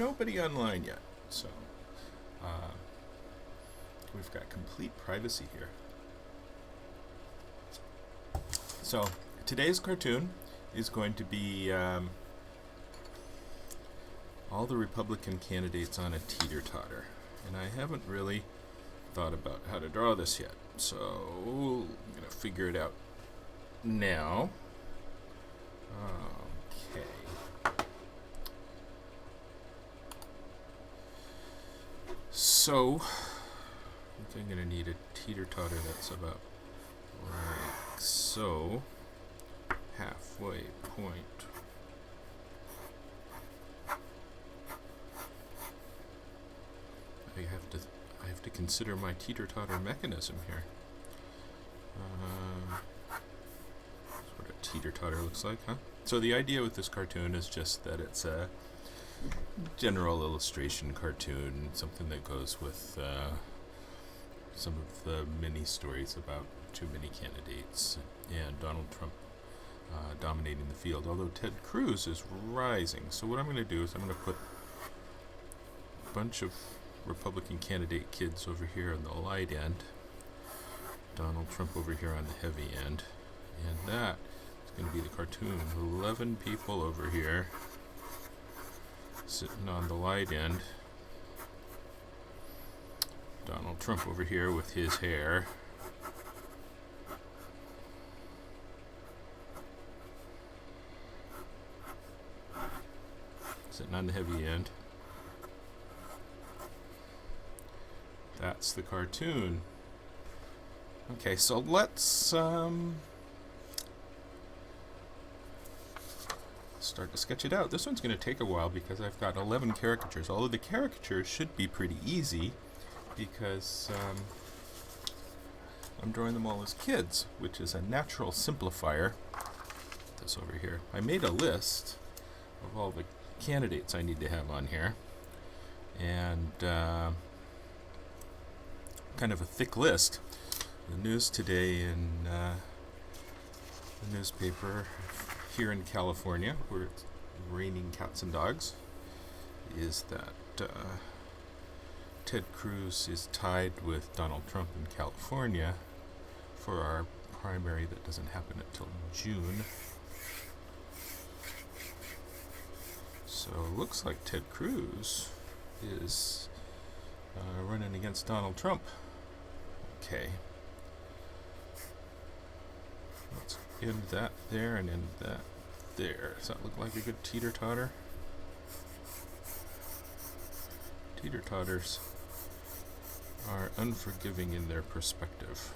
nobody online yet. So we've got complete privacy here. So today's cartoon is going to be all the Republican candidates on a teeter-totter. And I haven't really thought about how to draw this yet. So I'm going to figure it out now. Okay. So I think I'm going to need a teeter-totter that's about like so. Halfway point. I have to consider my teeter-totter mechanism here. That's what a teeter-totter looks like, huh? So the idea with this cartoon is just that it's a general illustration cartoon, something that goes with some of the mini stories about too many candidates and Donald Trump dominating the field, although Ted Cruz is rising. So what I'm going to do is I'm going to put a bunch of Republican candidate kids over here on the light end, Donald Trump over here on the heavy end, and that is going to be the cartoon. 11 people over here sitting on the light end, Donald Trump over here with his hair, sitting on the heavy end. That's the cartoon. Okay, so let's start to sketch it out. This one's going to take a while because I've got 11 caricatures, although the caricatures should be pretty easy because I'm drawing them all as kids, which is a natural simplifier. Put this over here. I made a list of all the candidates I need to have on here, and kind of a thick list. The news today in the newspaper here in California, where it's raining cats and dogs, is that Ted Cruz is tied with Donald Trump in California for our primary that doesn't happen until June. So it looks like Ted Cruz is running against Donald Trump. Okay. Let's end that there and end that there. Does that look like a good teeter-totter? Teeter-totters are unforgiving in their perspective.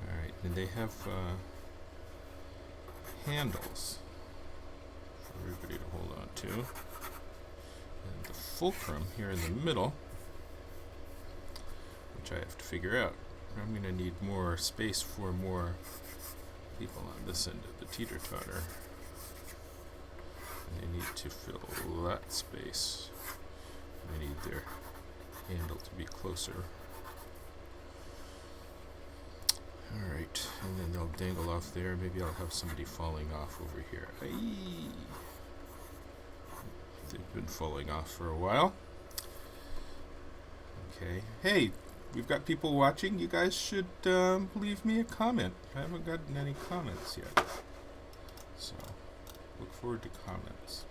Alright, and they have handles for everybody to hold on to. And the fulcrum here in the middle, which I have to figure out. I'm going to need more space for more people on this end of the teeter-totter. They need to fill that space. They need their handle to be closer. Alright, and then they'll dangle off there. Maybe I'll have somebody falling off over here. Aye. They've been falling off for a while. Okay. Hey, we've got people watching. You guys should leave me a comment. I haven't gotten any comments yet. So, look forward to comments.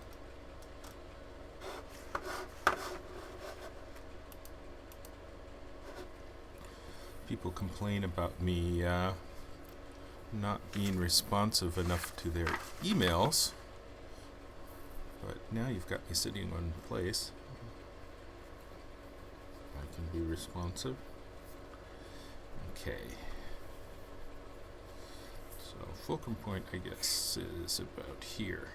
People complain about me not being responsive enough to their emails. But now you've got me sitting in one place. I can be responsive. Okay. So fulcrum point, I guess, is about here.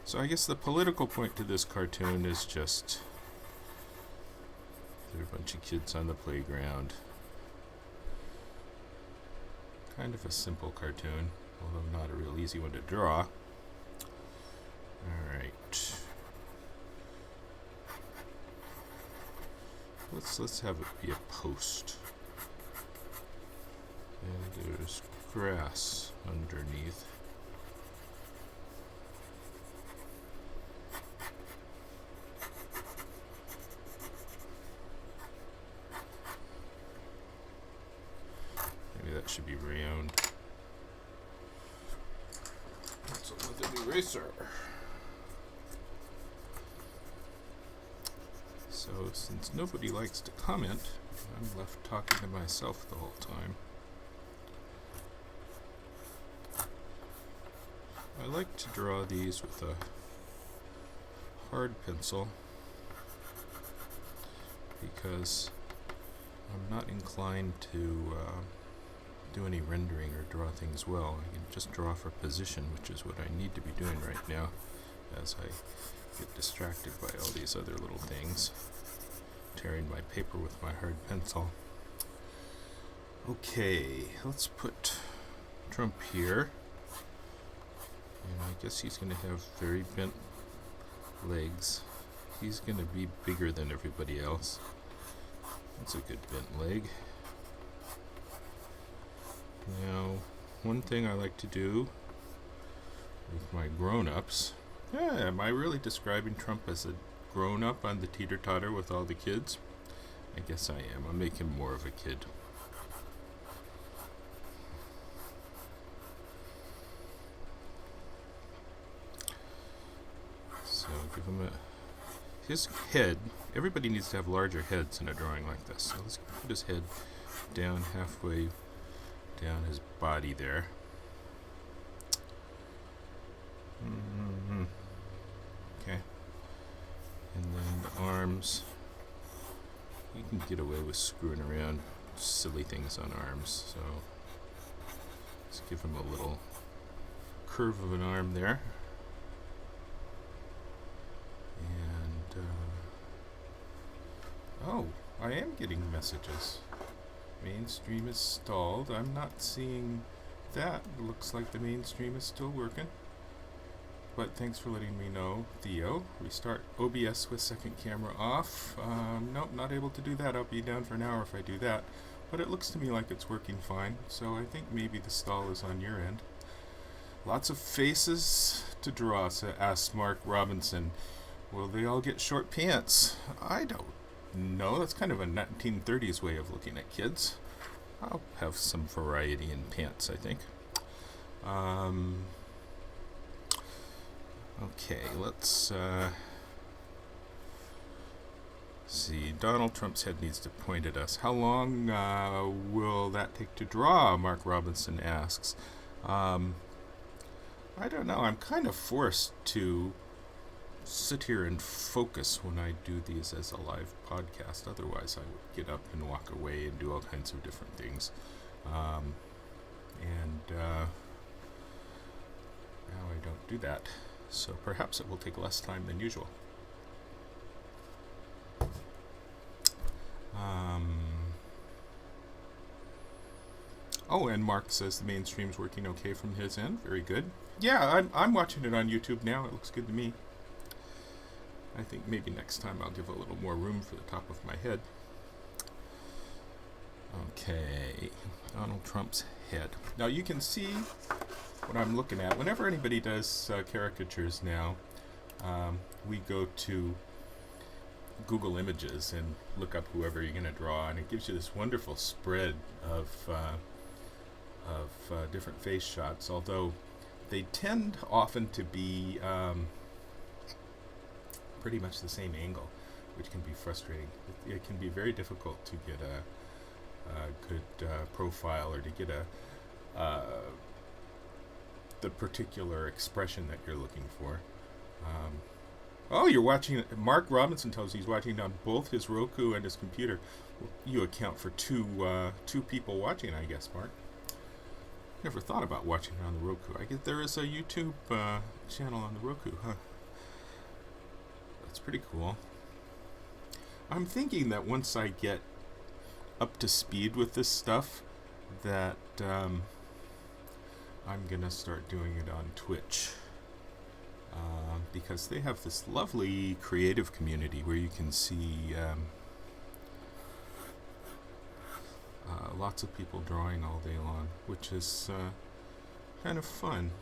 So I guess the political point to this cartoon is just there are a bunch of kids on the playground. Kind of a simple cartoon, although not a real easy one to draw. Alright. Let's have it be a post. And there's grass underneath. eraser. So, since nobody likes to comment, I'm left talking to myself the whole time. I like to draw these with a hard pencil because I'm not inclined to do any rendering or draw things well. I can just draw for position, which is what I need to be doing right now as I get distracted by all these other little things. Tearing my paper with my hard pencil. Okay, let's put Trump here. And I guess he's going to have very bent legs. He's going to be bigger than everybody else. That's a good bent leg. Now, one thing I like to do with my grown-ups. Am I really describing Trump as a grown-up on the teeter-totter with all the kids? I guess I am. I'll make him more of a kid. So give him his head. Everybody needs to have larger heads in a drawing like this. So let's put his head down halfway down his body there. Okay. And then the arms. You can get away with screwing around silly things on arms. So let's give him a little curve of an arm there. And oh, I am getting messages. Mainstream is stalled. I'm not seeing that. Looks like the mainstream is still working. But thanks for letting me know, Theo. Restart OBS with second camera off. Nope, not able to do that. I'll be down for an hour if I do that. But it looks to me like it's working fine. So I think maybe the stall is on your end. Lots of faces to draw, asked Mark Robinson. Will they all get short pants? I don't know. That's kind of a 1930s way of looking at kids. I'll have some variety in pants, I think. Okay, let's see. Donald Trump's head needs to point at us. How long will that take to draw? Mark Robinson asks. I don't know. I'm kind of forced to sit here and focus when I do these as a live podcast. Otherwise, I would get up and walk away and do all kinds of different things. Now I don't do that. So perhaps it will take less time than usual. Oh, and Mark says the mainstream's working okay from his end. Very good. Yeah, I'm watching it on YouTube now. It looks good to me. I think maybe next time I'll give a little more room for the top of my head. Okay, Donald Trump's head. Now you can see what I'm looking at. Whenever anybody does caricatures now, we go to Google Images and look up whoever you're going to draw, and it gives you this wonderful spread of different face shots, although they tend often to be pretty much the same angle, which can be frustrating. It can be very difficult to get a good profile or to get the particular expression that you're looking for. Oh, you're watching. Mark Robinson tells he's watching on both his Roku and his computer. You account for two people watching, I guess, Mark. Never thought about watching it on the Roku. I guess there is a YouTube channel on the Roku, huh? That's pretty cool. I'm thinking that once I get up to speed with this stuff, that I'm gonna start doing it on Twitch. Because they have this lovely creative community where you can see lots of people drawing all day long, which is kind of fun.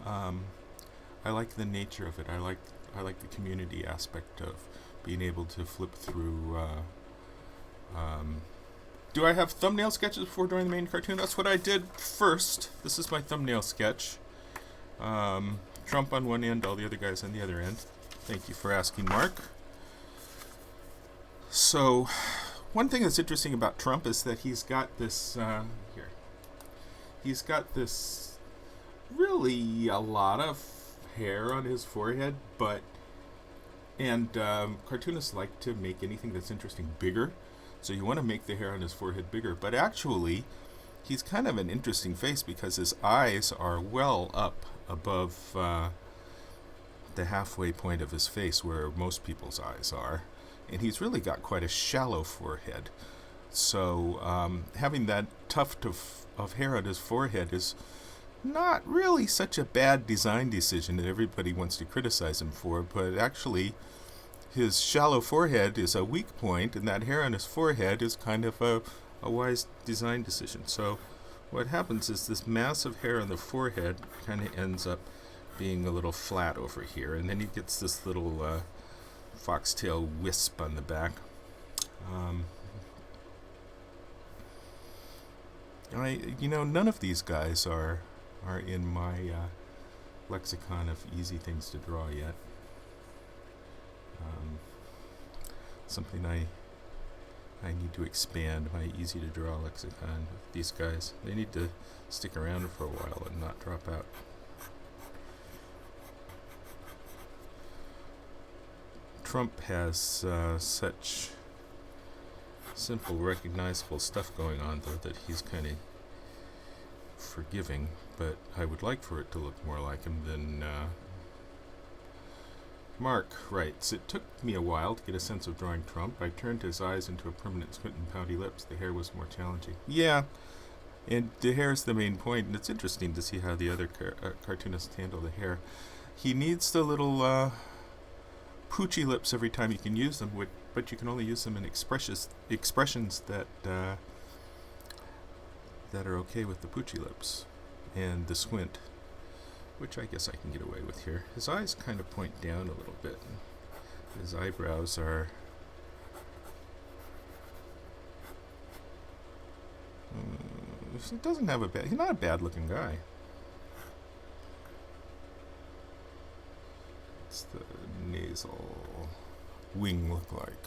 I like the nature of it. I like the community aspect of being able to flip through. Do I have thumbnail sketches before drawing the main cartoon? That's what I did first. This is my thumbnail sketch. Trump on one end, all the other guys on the other end. Thank you for asking, Mark. So, one thing that's interesting about Trump is that he's got this, here. He's got this really a lot of hair on his forehead, and cartoonists like to make anything that's interesting bigger. So you want to make the hair on his forehead bigger. But actually, he's kind of an interesting face because his eyes are well up above the halfway point of his face where most people's eyes are. And he's really got quite a shallow forehead. So having that tuft of hair on his forehead is not really such a bad design decision that everybody wants to criticize him for, but actually his shallow forehead is a weak point, and that hair on his forehead is kind of a wise design decision. So what happens is this massive hair on the forehead kind of ends up being a little flat over here, and then he gets this little foxtail wisp on the back. None of these guys are in my lexicon of easy things to draw yet. Something I need to expand my easy to draw lexicon with these guys. They need to stick around for a while and not drop out. Trump has such simple, recognizable stuff going on, though, that he's kind of forgiving, but I would like for it to look more like him than Mark writes, it took me a while to get a sense of drawing Trump. I turned his eyes into a permanent squint and pouty lips. The hair was more challenging. Yeah, and the hair is the main point, and it's interesting to see how the other cartoonists handle the hair. He needs the little poochy lips every time you can use them, but you can only use them in expressions that are okay with the poochy lips and the squint, which I guess I can get away with here. His eyes kind of point down a little bit. His eyebrows are he doesn't have he's not a bad looking guy. What's the nasal wing look like?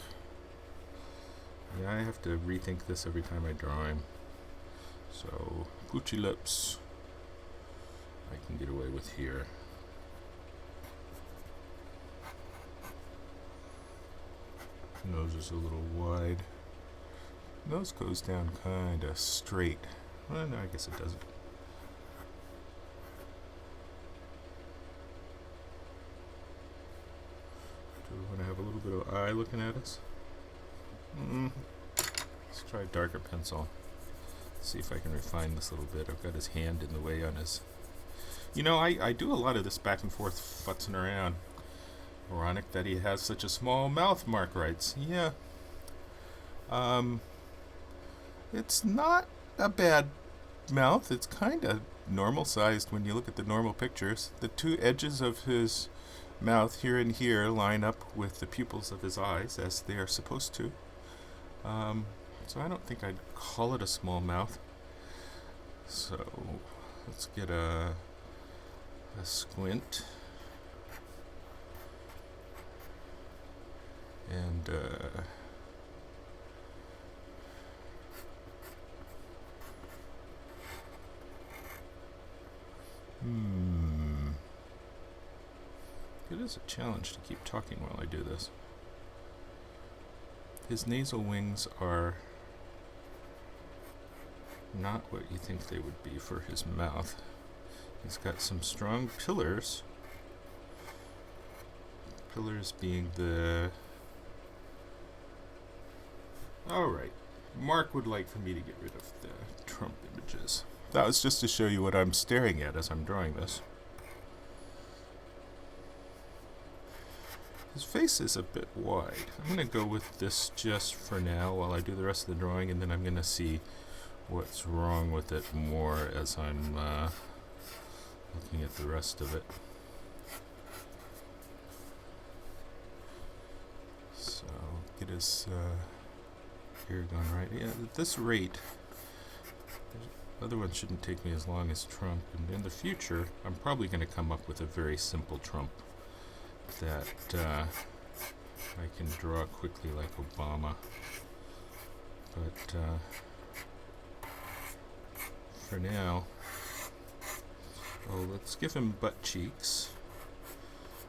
Yeah, I have to rethink this every time I draw him. So, poochy lips I can get away with here. Nose is a little wide. Nose goes down kind of straight. Well, no, I guess it doesn't. Do we want to have a little bit of eye looking at us? Let's try darker pencil. See if I can refine this a little bit. I've got his hand in the way on his... I do a lot of this back and forth futzing around. Ironic that he has such a small mouth, Mark writes. Yeah. It's not a bad mouth. It's kind of normal sized when you look at the normal pictures. The two edges of his mouth here and here line up with the pupils of his eyes as they are supposed to. So I don't think I'd call it a small mouth. So let's get a squint. And it is a challenge to keep talking while I do this. His nasal wings are not what you think they would be for his mouth. He's got some strong pillars. Pillars being the... Alright. Mark would like for me to get rid of the Trump images. That was just to show you what I'm staring at as I'm drawing this. His face is a bit wide. I'm going to go with this just for now while I do the rest of the drawing, and then I'm going to see what's wrong with it more as I'm looking at the rest of it. So, get his ear going right. Yeah, at this rate, Other ones shouldn't take me as long as Trump. And in the future, I'm probably going to come up with a very simple Trump that I can draw quickly like Obama. But for now, let's give him butt cheeks.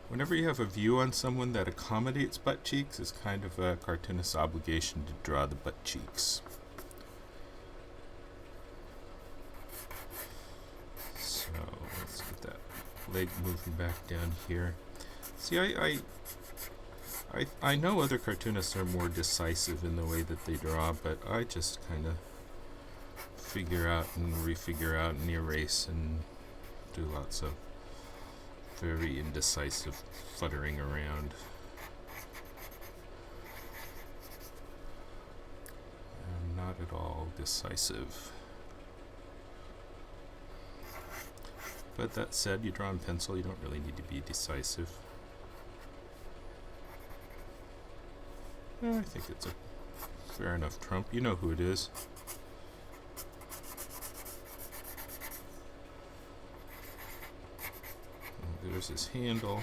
Whenever you have a view on someone that accommodates butt cheeks, it's kind of a cartoonist's obligation to draw the butt cheeks. So let's get that leg moving back down here. See, I know other cartoonists are more decisive in the way that they draw, but I just kind of figure out and refigure out and erase and do lots of very indecisive fluttering around. I'm not at all decisive. But that said, you draw in pencil, you don't really need to be decisive. I think it's a fair enough Trump. You know who it is. There's his handle.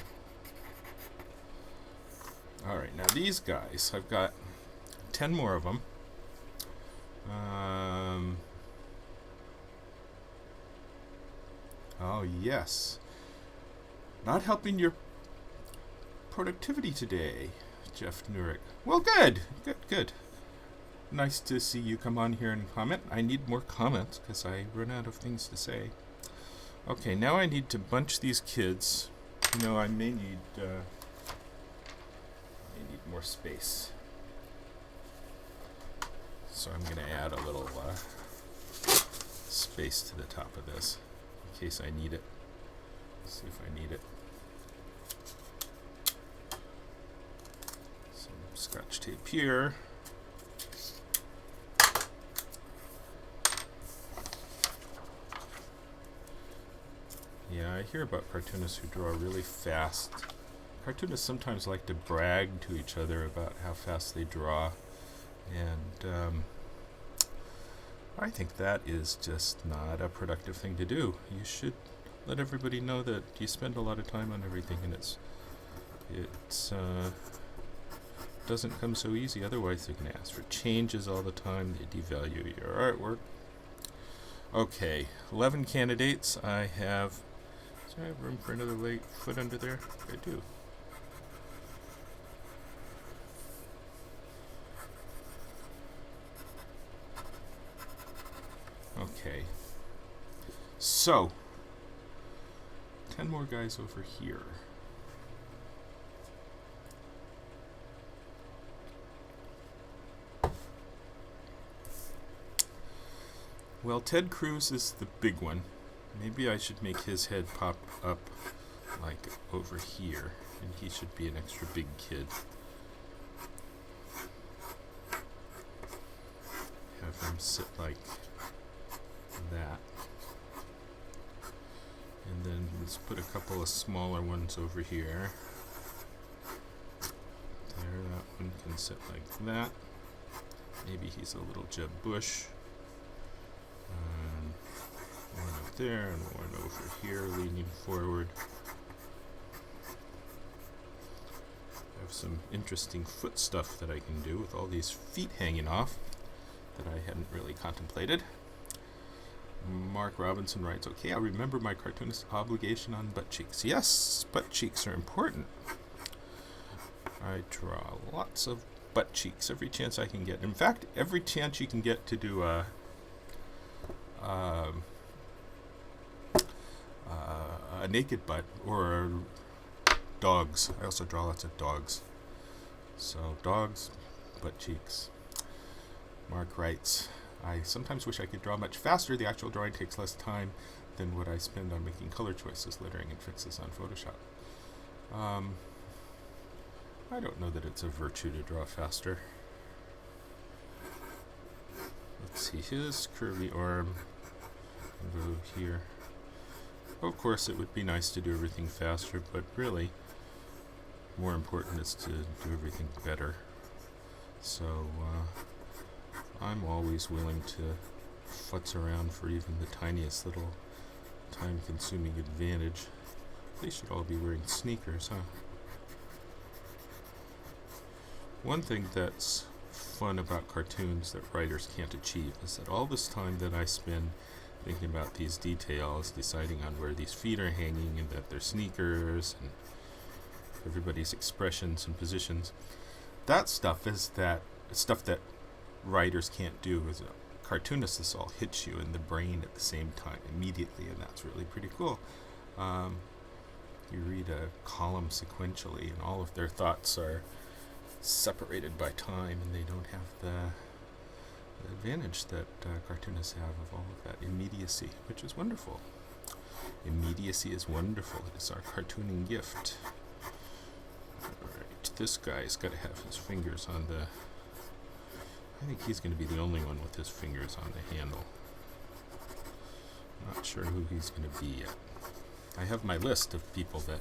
Alright, now these guys, I've got 10 more of them. Oh, yes. Not helping your productivity today, Jeff Nurick. Well, good. Good. Nice to see you come on here and comment. I need more comments because I run out of things to say. Okay, now I need to bunch these kids. You know, I may need more space. So I'm going to add a little space to the top of this in case I need it. Let's see if I need it. Some Scotch tape here. Yeah, I hear about cartoonists who draw really fast. Cartoonists sometimes like to brag to each other about how fast they draw, and I think that is just not a productive thing to do. You should let everybody know that you spend a lot of time on everything, and it's doesn't come so easy. Otherwise, they're going to ask for changes all the time. They devalue your artwork. Okay, 11 candidates. I have. Do I have room for another foot under there? I do. Okay. So, 10 more guys over here. Well, Ted Cruz is the big one. Maybe I should make his head pop up like over here, and he should be an extra big kid. Have him sit like that. And then let's put a couple of smaller ones over here. There, that one can sit like that. Maybe he's a little Jeb Bush. One up there and one over here leaning forward. I have some interesting foot stuff that I can do with all these feet hanging off that I hadn't really contemplated. Mark Robinson writes, okay, I remember my cartoonist obligation on butt cheeks. Yes, butt cheeks are important. I draw lots of butt cheeks every chance I can get. In fact, every chance you can get to do a naked butt or dogs. I also draw lots of dogs. So dogs, butt cheeks. Mark writes, I sometimes wish I could draw much faster. The actual drawing takes less time than what I spend on making color choices, lettering, and fixes on Photoshop. I don't know that it's a virtue to draw faster. Let's see, his curvy arm. I'll go here. Of course, it would be nice to do everything faster, but really, more important is to do everything better. So, I'm always willing to futz around for even the tiniest little time-consuming advantage. They should all be wearing sneakers, huh? One thing that's fun about cartoons that writers can't achieve is that all this time that I spend thinking about these details, deciding on where these feet are hanging and that they're sneakers, and everybody's expressions and positions, that stuff is that stuff that writers can't do. As a cartoonist, this all hits you in the brain at the same time immediately, and that's really pretty cool. You read a column sequentially, and all of their thoughts are separated by time, and they don't have the advantage that cartoonists have of all of that immediacy, which is wonderful. Immediacy is wonderful. It is our cartooning gift. Alright, this guy's got to have his fingers on the... I think he's going to be the only one with his fingers on the handle. Not sure who he's going to be yet. I have my list of people that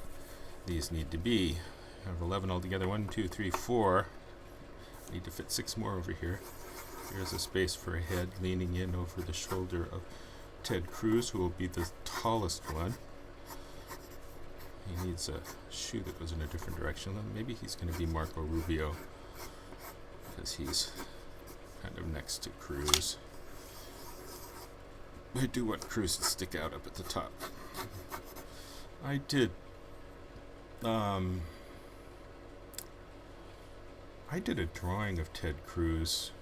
these need to be. I have 11 altogether. 1, 2, 3, 4. I need to fit 6 more over here. There's a space for a head leaning in over the shoulder of Ted Cruz, who will be the tallest one. He needs a shoe that goes in a different direction. Maybe he's going to be Marco Rubio, because he's kind of next to Cruz. I do want Cruz to stick out up at the top. I did a drawing of Ted Cruz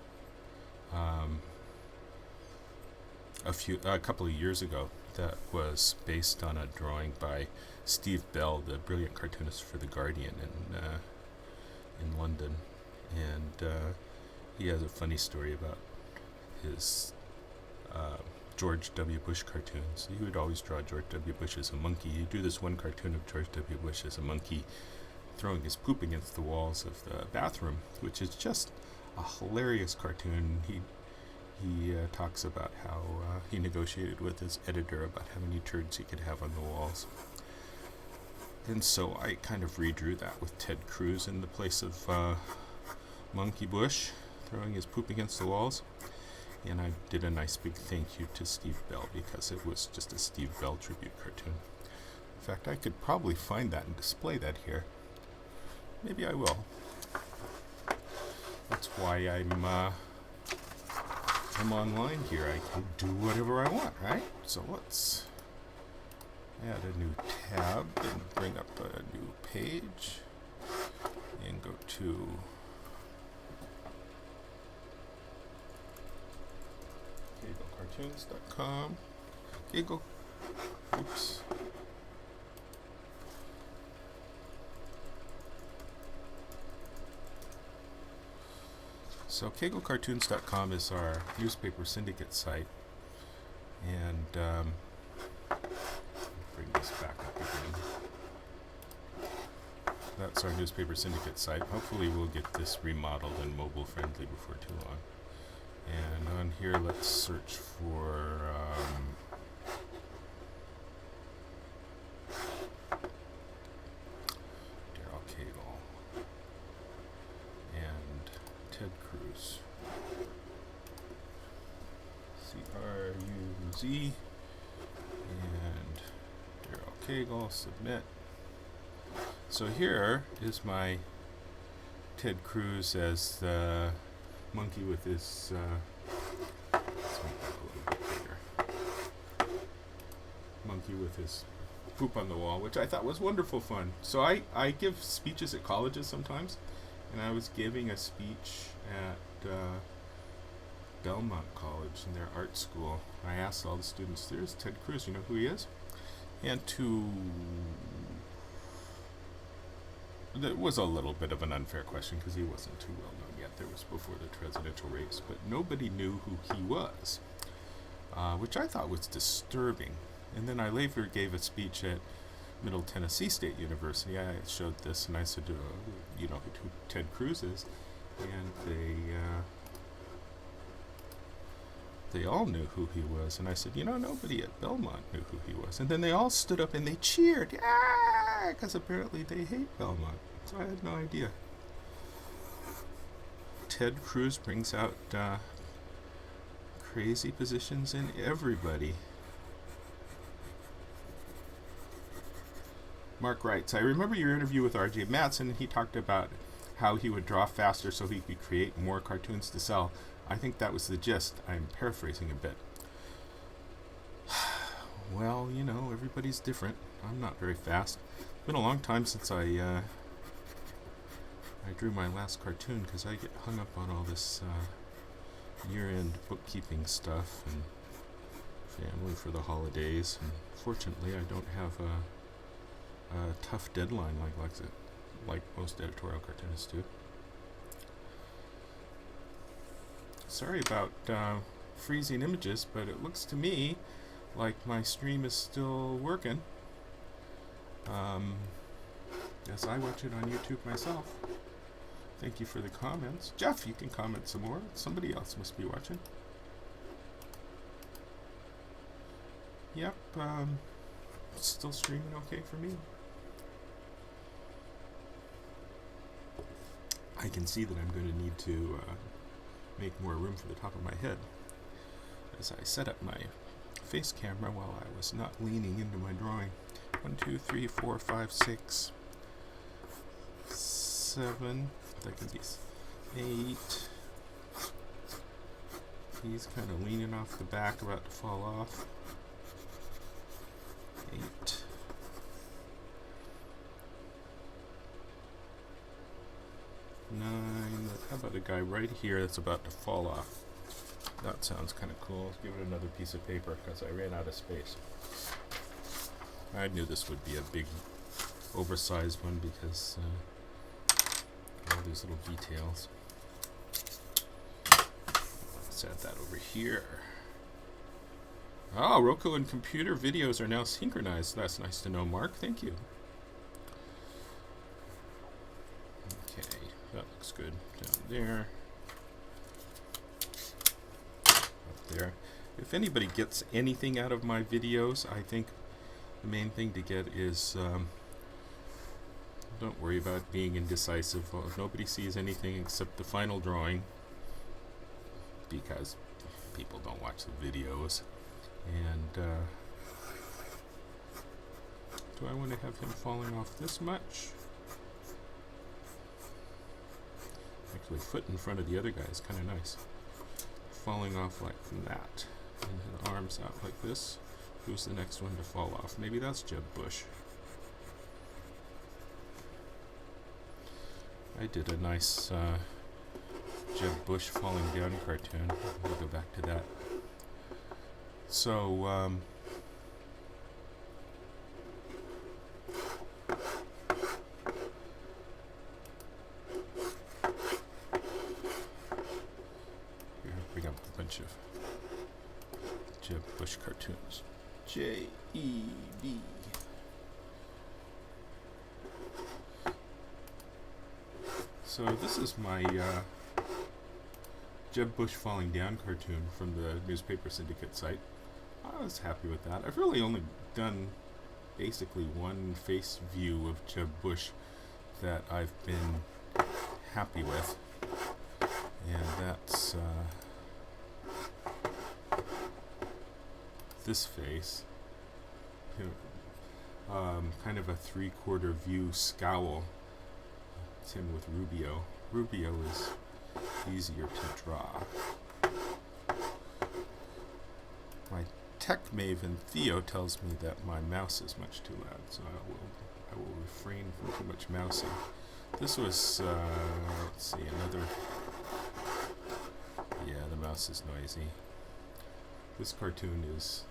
a couple of years ago that was based on a drawing by Steve Bell, the brilliant cartoonist for The Guardian in London, and he has a funny story about his George W. Bush cartoons. He would always draw George W. Bush as a monkey. He'd do this one cartoon of George W. Bush as a monkey throwing his poop against the walls of the bathroom, which is just a hilarious cartoon. He talks about how he negotiated with his editor about how many turds he could have on the walls. And so I kind of redrew that with Ted Cruz in the place of Monkey Bush throwing his poop against the walls. And I did a nice big thank you to Steve Bell, because it was just a Steve Bell tribute cartoon. In fact, I could probably find that and display that here. Maybe I will. That's why I'm online here. I can do whatever I want, right? So let's add a new tab and bring up a new page and go to CagleCartoons.com. Cagle. Oops. So CagleCartoons.com is our newspaper syndicate site, and bring this back up again. That's our newspaper syndicate site. Hopefully we'll get this remodeled and mobile friendly before too long. And on here, let's search for Daryl Cagle and Ted Cruz. C-R-U-Z and Daryl Cagle, submit. So here is my Ted Cruz as the monkey with his monkey with his poop on the wall, which I thought was wonderful fun. So I give speeches at colleges sometimes, and I was giving a speech at Belmont College in their art school. I asked all the students, there's Ted Cruz, you know who he is? And it was a little bit of an unfair question because he wasn't too well known yet. There was before the presidential race, but nobody knew who he was, which I thought was disturbing. And then I later gave a speech at Middle Tennessee State University. I showed this and I said, you know who Ted Cruz is, and they all knew who he was. And I said, you know, nobody at Belmont knew who he was. And then they all stood up and they cheered, yeah, because apparently they hate Belmont. So I had no idea. crazy positions in everybody. Mark writes, I remember your interview with R.J. Matson, and he talked about how he would draw faster so he could create more cartoons to sell. I think that was the gist. I'm paraphrasing a bit. Well, you know, everybody's different. I'm not very fast. It's been a long time since I drew my last cartoon because I get hung up on all this year-end bookkeeping stuff and family for the holidays. And fortunately, I don't have a tough deadline like most editorial cartoonists do. Sorry about freezing images, but it looks to me like my stream is still working as I watch it on YouTube myself. Thank you for the comments. Jeff, you can comment some more. Somebody else must be watching. Yep, still streaming okay for me. I can see that I'm going to need to make more room for the top of my head as I set up my face camera while I was not leaning into my drawing. 1, 2, 3, 4, 5, 6, 7. That could be 8. He's kind of leaning off the back, about to fall off. 8. 9. How about a guy right here that's about to fall off? That sounds kind of cool. Let's give it another piece of paper because I ran out of space. I knew this would be a big, oversized one because all these little details. Let's add that over here. Oh, Roku and computer videos are now synchronized. That's nice to know, Mark. Thank you. Okay, that looks good. Down there. Up there. If anybody gets anything out of my videos, I think the main thing to get is don't worry about being indecisive. Well, if nobody sees anything except the final drawing, because people don't watch the videos. And do I want to have him falling off this much? Actually, foot in front of the other guy is kind of nice. Falling off like that. And his arms out like this. Who's the next one to fall off? Maybe that's Jeb Bush. I did a nice Jeb Bush falling down cartoon. We'll go back to that. So, here, bring up a bunch of Jeb Bush cartoons. J-E-B. So this is my Jeb Bush falling down cartoon from the Newspaper Syndicate site. I was happy with that. I've really only done basically one face view of Jeb Bush that I've been happy with, and that's this face. Kind of a 3/4 view scowl. It's him with Rubio. Rubio is easier to draw. My tech maven Theo tells me that my mouse is much too loud, so I will refrain from too much mousing. This was let's see, another. Yeah, the mouse is noisy. This cartoon is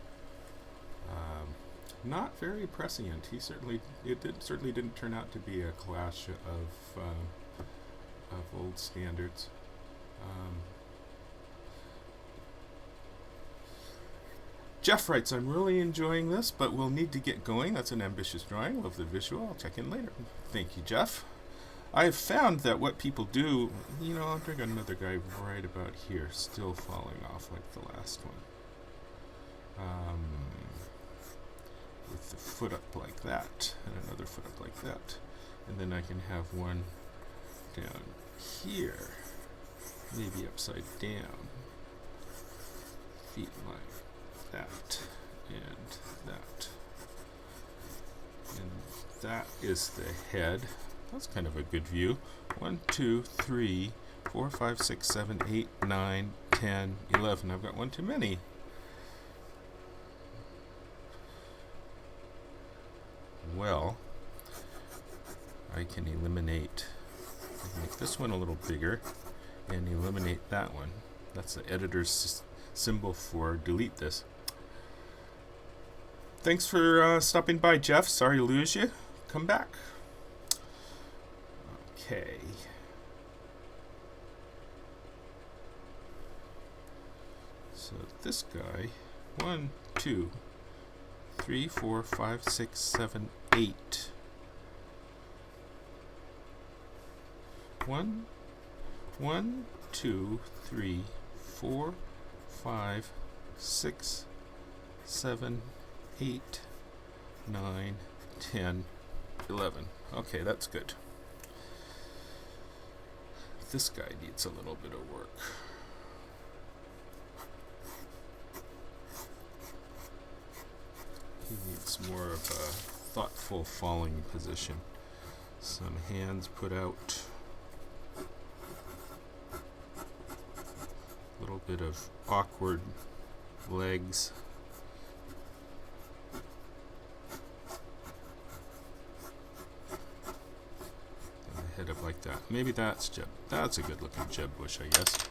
not very prescient. Certainly didn't turn out to be a clash of old standards. Jeff writes, I'm really enjoying this, but we'll need to get going. That's an ambitious drawing. Love the visual. I'll check in later. Thank you, Jeff. I have found that what people do, you know, I'll bring another guy right about here, still falling off like the last one. With the foot up like that, and another foot up like that. And then I can have one down here, maybe upside down. feet like that, and that. And that is the head. That's kind of a good view. 1, 2, 3, 4, 5, 6, 7, 8, 9, 10, 11. I've got one too many. Well, I can eliminate, I can make this one a little bigger and eliminate that one. That's the editor's symbol for delete this. Thanks for stopping by, Jeff. Sorry to lose you. Come back. Okay. So this guy, 1, 2, 3, 4, 5, 6, 7, 8. 1, 2, 3, 4, 5, 6, 7, 8, 9, 10, 11. Okay, that's good. This guy needs a little bit of work. He needs more of a thoughtful falling position. Some hands put out. A little bit of awkward legs. And the head up like that. Maybe that's Jeb. That's a good looking Jeb Bush, I guess.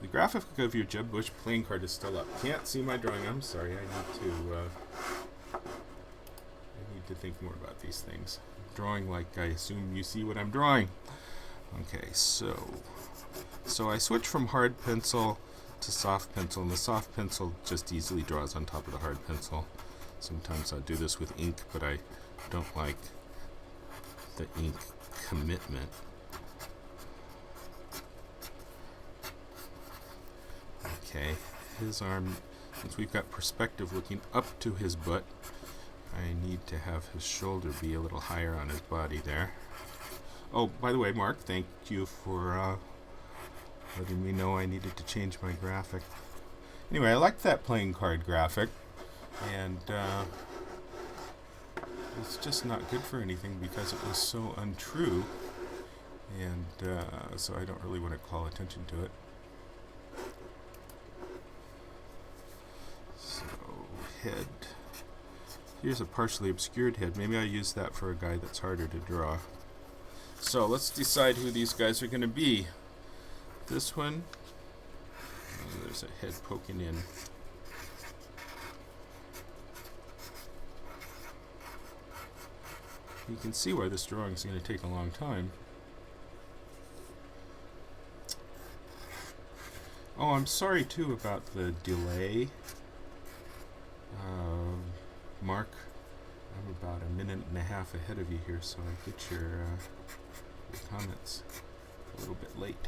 The graphic of your Jeb Bush playing card is still up. Can't see my drawing. I'm sorry. I need to think more about these things. I'm drawing like I assume you see what I'm drawing. Okay, so I switch from hard pencil to soft pencil, and the soft pencil just easily draws on top of the hard pencil. Sometimes I'll do this with ink, but I don't like the ink commitment. Okay, his arm, since we've got perspective looking up to his butt, I need to have his shoulder be a little higher on his body there. Oh, by the way, Mark, thank you for letting me know I needed to change my graphic. Anyway, I liked that playing card graphic, and it's just not good for anything because it was so untrue, and so I don't really want to call attention to it. So, head. Here's a partially obscured head. Maybe I use that for a guy that's harder to draw. So let's decide who these guys are going to be. This one, oh, there's a head poking in. You can see why this drawing is going to take a long time. Oh, I'm sorry too about the delay. Mark, I'm about a minute and a half ahead of you here, so I get your comments a little bit late.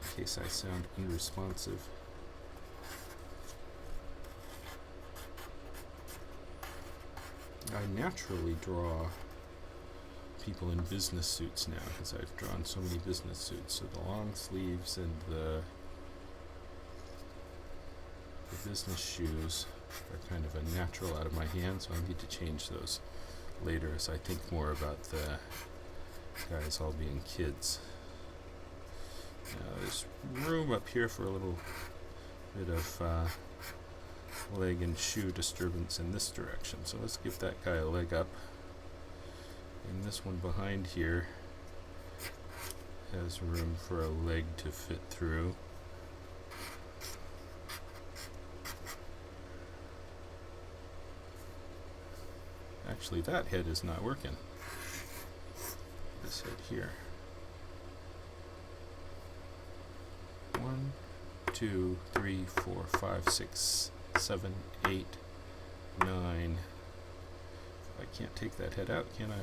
In case I sound unresponsive. I naturally draw people in business suits now because I've drawn so many business suits. So the long sleeves and the business shoes are kind of a natural out of my hand, so I need to change those later as I think more about the guys all being kids. Now there's room up here for a little bit of leg and shoe disturbance in this direction, so let's give that guy a leg up. And this one behind here has room for a leg to fit through. Actually, that head is not working. This head here. 1, 2, 3, 4, 5, 6, 7, 8, 9. I can't take that head out, can I?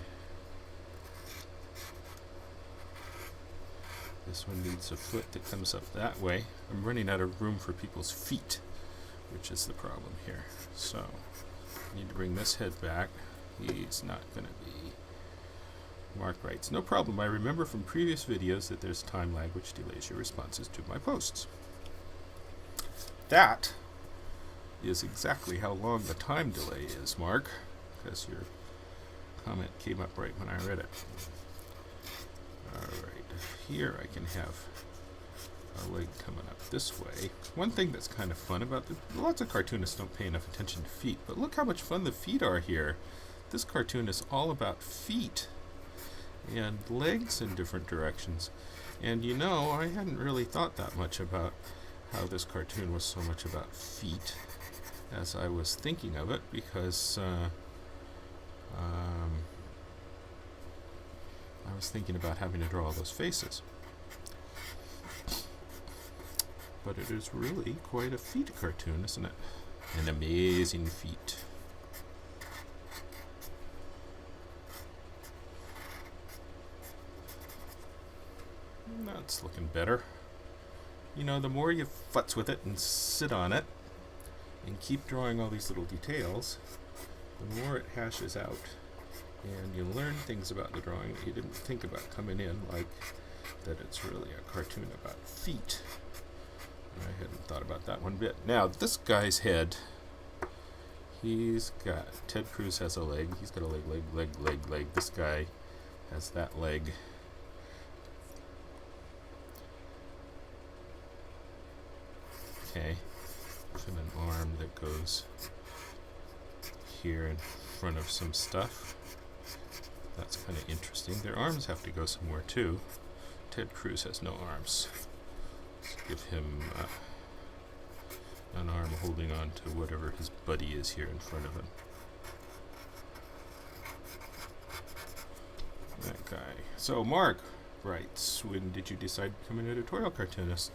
This one needs a foot that comes up that way. I'm running out of room for people's feet, which is the problem here. So, I need to bring this head back. He's not going to be Mark writes, no problem. I remember from previous videos that there's time lag which delays your responses to my posts. That is exactly how long the time delay is, Mark, because your comment came up right when I read it. Alright, here I can have a leg coming up this way. One thing that's kind of fun about lots of cartoonists don't pay enough attention to feet, but look how much fun the feet are here. This cartoon is all about feet and legs in different directions. And you know, I hadn't really thought that much about how this cartoon was so much about feet as I was thinking of it, because I was thinking about having to draw all those faces. But it is really quite a feet cartoon, isn't it? An amazing feat. That's looking better. You know, the more you futz with it and sit on it and keep drawing all these little details, the more it hashes out. And you learn things about the drawing that you didn't think about coming in, like that it's really a cartoon about feet. I hadn't thought about that one bit. Now, this guy's head, Ted Cruz has a leg. He's got a leg. This guy has that leg. Okay, and an arm that goes here in front of some stuff. That's kind of interesting. Their arms have to go somewhere too. Ted Cruz has no arms. Let's give him an arm holding on to whatever his buddy is here in front of him. That guy. So Mark writes, when did you decide to become an editorial cartoonist?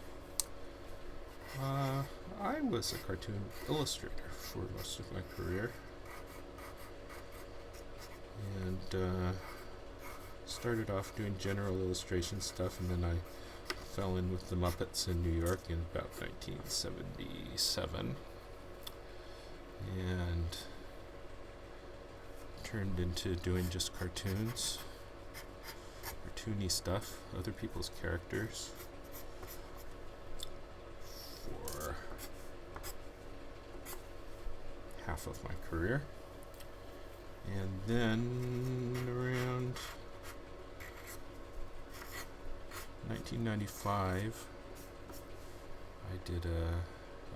I was a cartoon illustrator for most of my career, and started off doing general illustration stuff, and then I fell in with the Muppets in New York in about 1977, and turned into doing just cartoons, cartoony stuff, other people's characters, for half of my career. And then around 1995,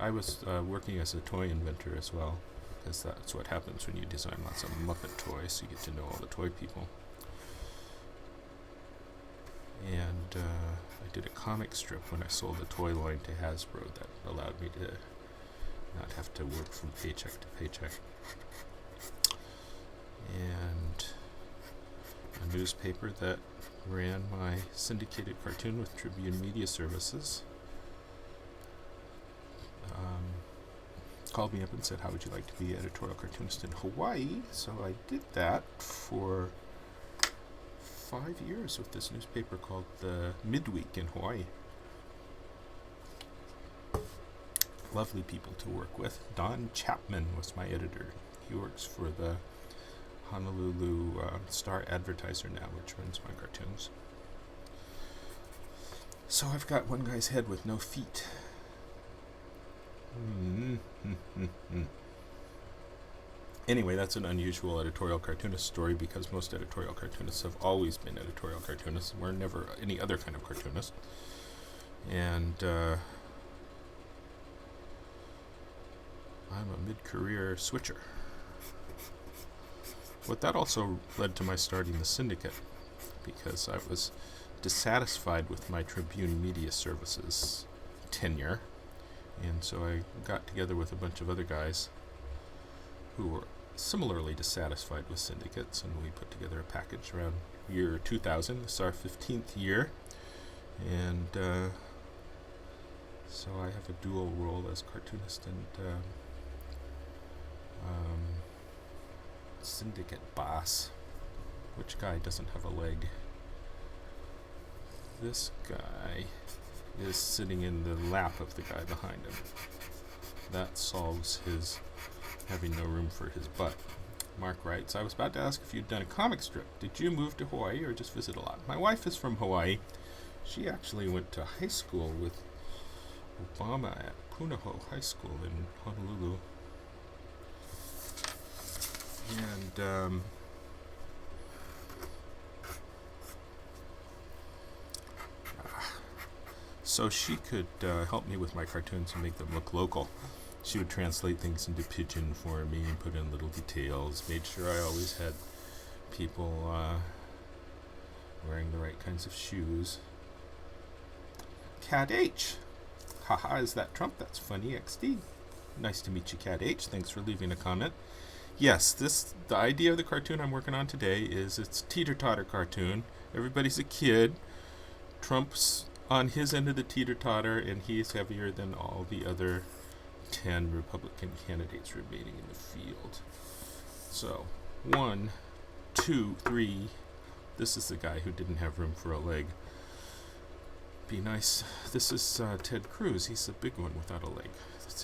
I was working as a toy inventor as well, because that's what happens when you design lots of Muppet toys. You get to know all the toy people. And I did a comic strip when I sold the toy line to Hasbro that allowed me to not have to work from paycheck to paycheck. And a newspaper that ran my syndicated cartoon with Tribune Media Services called me up and said, how would you like to be editorial cartoonist in Hawaii? So I did that for 5 years with this newspaper called the Midweek in Hawaii. Lovely people to work with. Don Chapman was my editor. He works for the Honolulu Star Advertiser now, which runs my cartoons. So I've got one guy's head with no feet. Anyway, that's an unusual editorial cartoonist story, because most editorial cartoonists have always been editorial cartoonists. We're never any other kind of cartoonist. And I'm a mid-career switcher. But that also led to my starting the syndicate, because I was dissatisfied with my Tribune Media Services tenure. And so I got together with a bunch of other guys who were similarly dissatisfied with syndicates, and we put together a package around year 2000. This is our 15th year, and so I have a dual role as cartoonist and syndicate boss. Which guy doesn't have a leg? This guy is sitting in the lap of the guy behind him. That solves his having no room for his butt. Mark writes, I was about to ask if you'd done a comic strip. Did you move to Hawaii or just visit a lot? My wife is from Hawaii. She actually went to high school with Obama at Punahou High School in Honolulu. And so she could help me with my cartoons and make them look local. She would translate things into pidgin for me and put in little details, made sure I always had people wearing the right kinds of shoes. Cat H. Haha, is that Trump? That's funny, XD. Nice to meet you, Cat H. Thanks for leaving a comment. Yes, the idea of the cartoon I'm working on today is it's a teeter-totter cartoon. Everybody's a kid. Trump's on his end of the teeter-totter, and he's heavier than all the other 10 Republican candidates remaining in the field. So, 1, 2, 3. This is the guy who didn't have room for a leg. Be nice. This is Ted Cruz. He's the big one without a leg.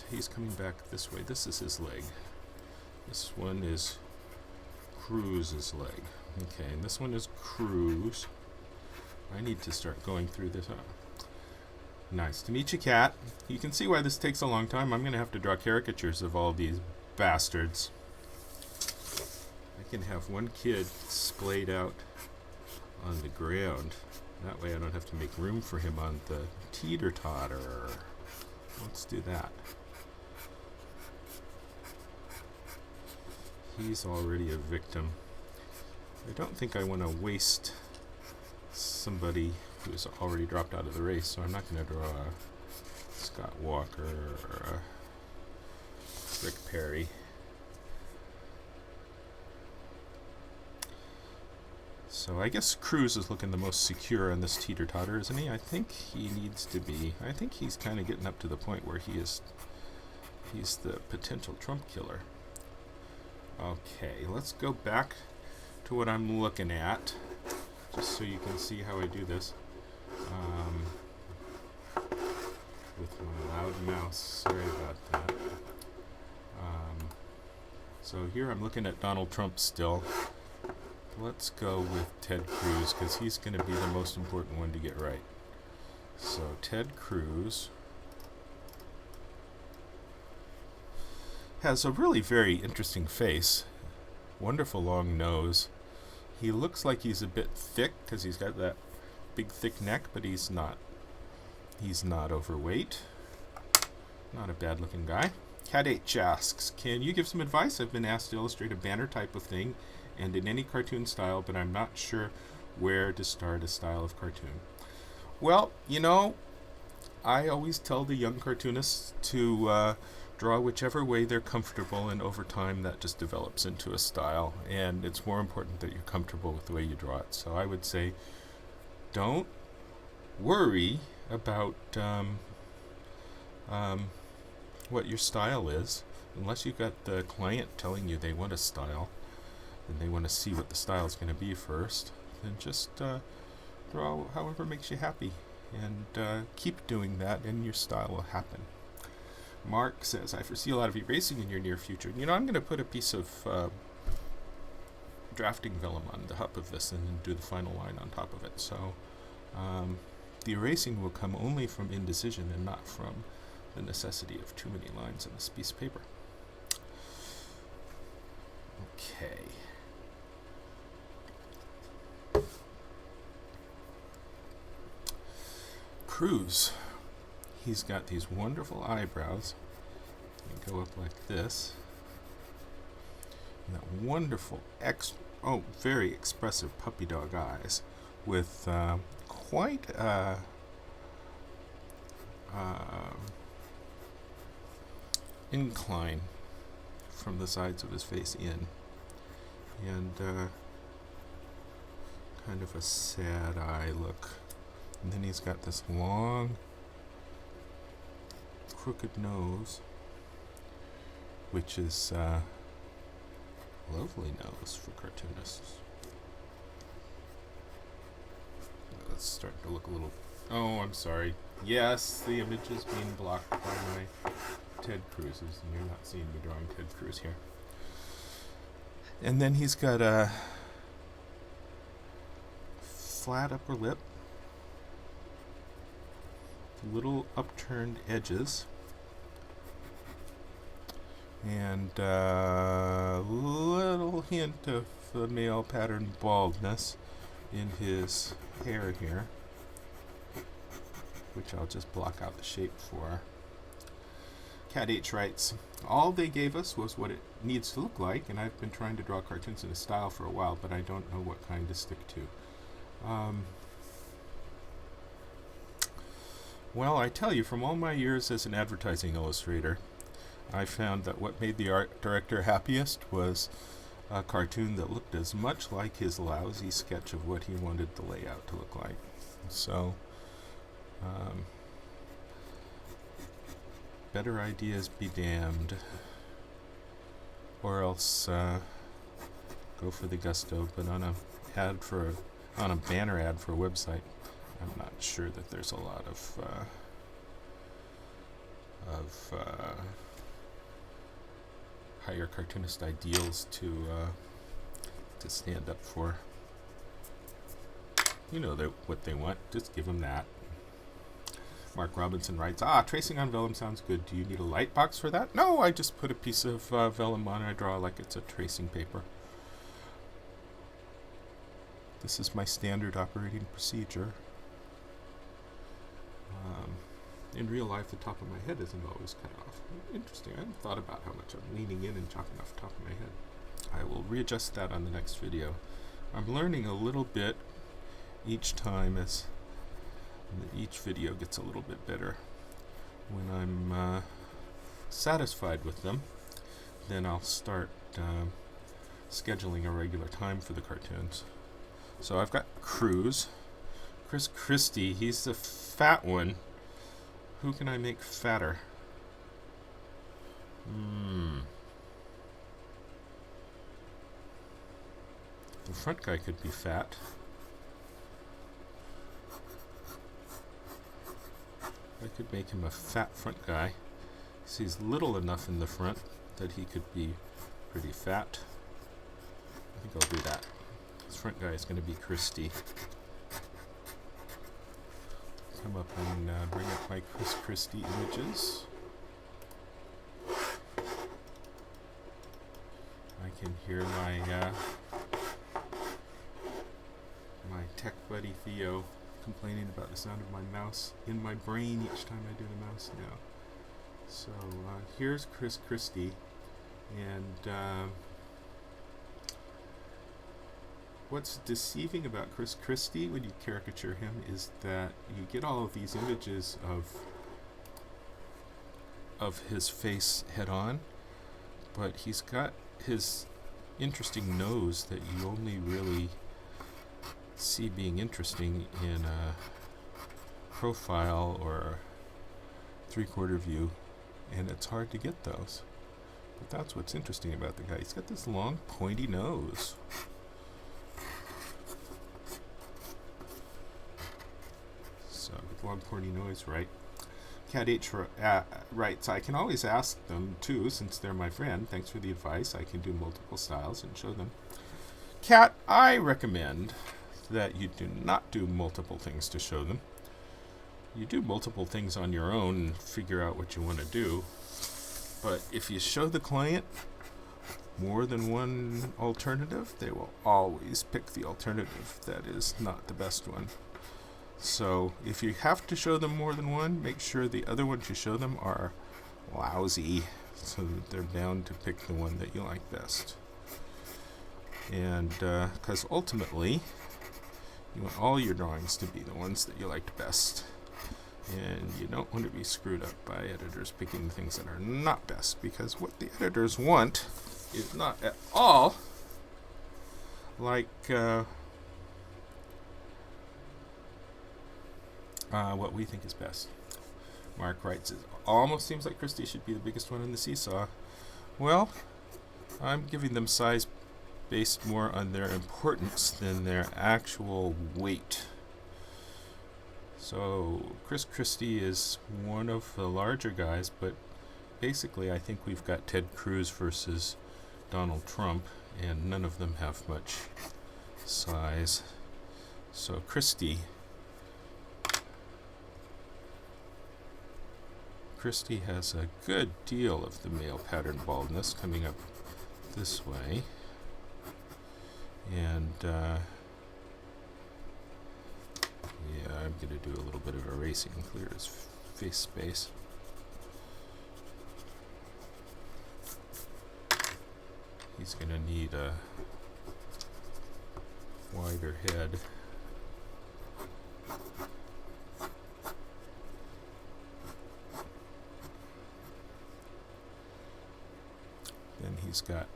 He's coming back this way. This is his leg. This one is Cruz's leg. Okay, and this one is Cruz. I need to start going through this. Nice to meet you, Cat. You can see why this takes a long time. I'm going to have to draw caricatures of all these bastards. I can have one kid splayed out on the ground. That way I don't have to make room for him on the teeter-totter. Let's do that. He's already a victim. I don't think I want to waste somebody who's already dropped out of the race, so I'm not going to draw a Scott Walker or a Rick Perry. So I guess Cruz is looking the most secure on this teeter-totter, isn't he? I think he needs to be. I think he's kind of getting up to the point where he's the potential Trump killer. Okay, let's go back to what I'm looking at, just so you can see how I do this. With my loud mouse, sorry about that. So here I'm looking at Donald Trump still. Let's go with Ted Cruz, because he's going to be the most important one to get right. So Ted Cruz has a really very interesting face. Wonderful long nose. He looks like he's a bit thick, because he's got that big thick neck, but he's not. He's not overweight. Not a bad looking guy. Cat H asks, can you give some advice? I've been asked to illustrate a banner type of thing and in any cartoon style, but I'm not sure where to start a style of cartoon. Well, you know, I always tell the young cartoonists to draw whichever way they're comfortable, and over time that just develops into a style, and it's more important that you're comfortable with the way you draw it. So I would say don't worry about what your style is, unless you've got the client telling you they want a style and they want to see what the style is going to be first. Then just draw however makes you happy, and keep doing that, and your style will happen. Mark says, I foresee a lot of erasing in your near future. You know, I'm going to put a piece of drafting vellum on the top of this and then do the final line on top of it. So the erasing will come only from indecision and not from the necessity of too many lines on this piece of paper. Okay. Cruz. He's got these wonderful eyebrows. They go up like this. And that wonderful, very expressive puppy dog eyes with quite a incline from the sides of his face in, and kind of a sad eye look. And then he's got this long, crooked nose, which is a lovely nose for cartoonists. That's starting to look a little... Oh, I'm sorry. Yes, the image is being blocked by my Ted Cruz's, and you're not seeing me drawing Ted Cruz here. And then he's got a flat upper lip, little upturned edges, and a little hint of the male pattern baldness in his hair here, which I'll just block out the shape for. Cat H writes, all they gave us was what it needs to look like, and I've been trying to draw cartoons in a style for a while, but I don't know what kind to stick to. Well, I tell you, from all my years as an advertising illustrator, I found that what made the art director happiest was a cartoon that looked as much like his lousy sketch of what he wanted the layout to look like. So, better ideas be damned, or else go for the gusto. But on a banner ad for a website, I'm not sure that there's a lot of higher cartoonist ideals to stand up for. You know what they want. Just give them that. Mark Robinson writes, tracing on vellum sounds good. Do you need a light box for that? No, I just put a piece of vellum on and I draw like it's a tracing paper. This is my standard operating procedure. In real life, the top of my head isn't always cut off. Interesting. I haven't thought about how much I'm leaning in and chopping off the top of my head. I will readjust that on the next video. I'm learning a little bit each time as each video gets a little bit better. When I'm satisfied with them, then I'll start scheduling a regular time for the cartoons. So I've got Chris Christie. He's the fat one. Who can I make fatter? The front guy could be fat. I could make him a fat front guy. He's little enough in the front that he could be pretty fat. I think I'll do that. This front guy is going to be Christie. Come up and bring up my Christie images. I can hear my tech buddy Theo complaining about the sound of my mouse in my brain each time I do the mouse now. So here's Christie, and what's deceiving about Christie when you caricature him is that you get all of these images of his face head on, but he's got his interesting nose that you only really see being interesting in a profile or three-quarter view, and it's hard to get those. But that's what's interesting about the guy. He's got this long, pointy nose. So, with long, pointy nose, right? Cat H writes, I can always ask them too, since they're my friend. Thanks for the advice. I can do multiple styles and show them. Cat, I recommend that you do not do multiple things to show them. You do multiple things on your own and figure out what you want to do. But if you show the client more than one alternative, they will always pick the alternative that is not the best one. So if you have to show them more than one, make sure the other ones you show them are lousy, so that they're bound to pick the one that you like best. And because ultimately, you want all your drawings to be the ones that you liked best. And you don't want to be screwed up by editors picking things that are not best, because what the editors want is not at all like what we think is best. Mark writes, it almost seems like Christie should be the biggest one in the seesaw. Well, I'm giving them size based more on their importance than their actual weight. So Christie is one of the larger guys, but basically I think we've got Ted Cruz versus Donald Trump, and none of them have much size. So Christie has a good deal of the male pattern baldness coming up this way, and yeah, I'm going to do a little bit of erasing, clear his face space. He's going to need a wider head. Then he's got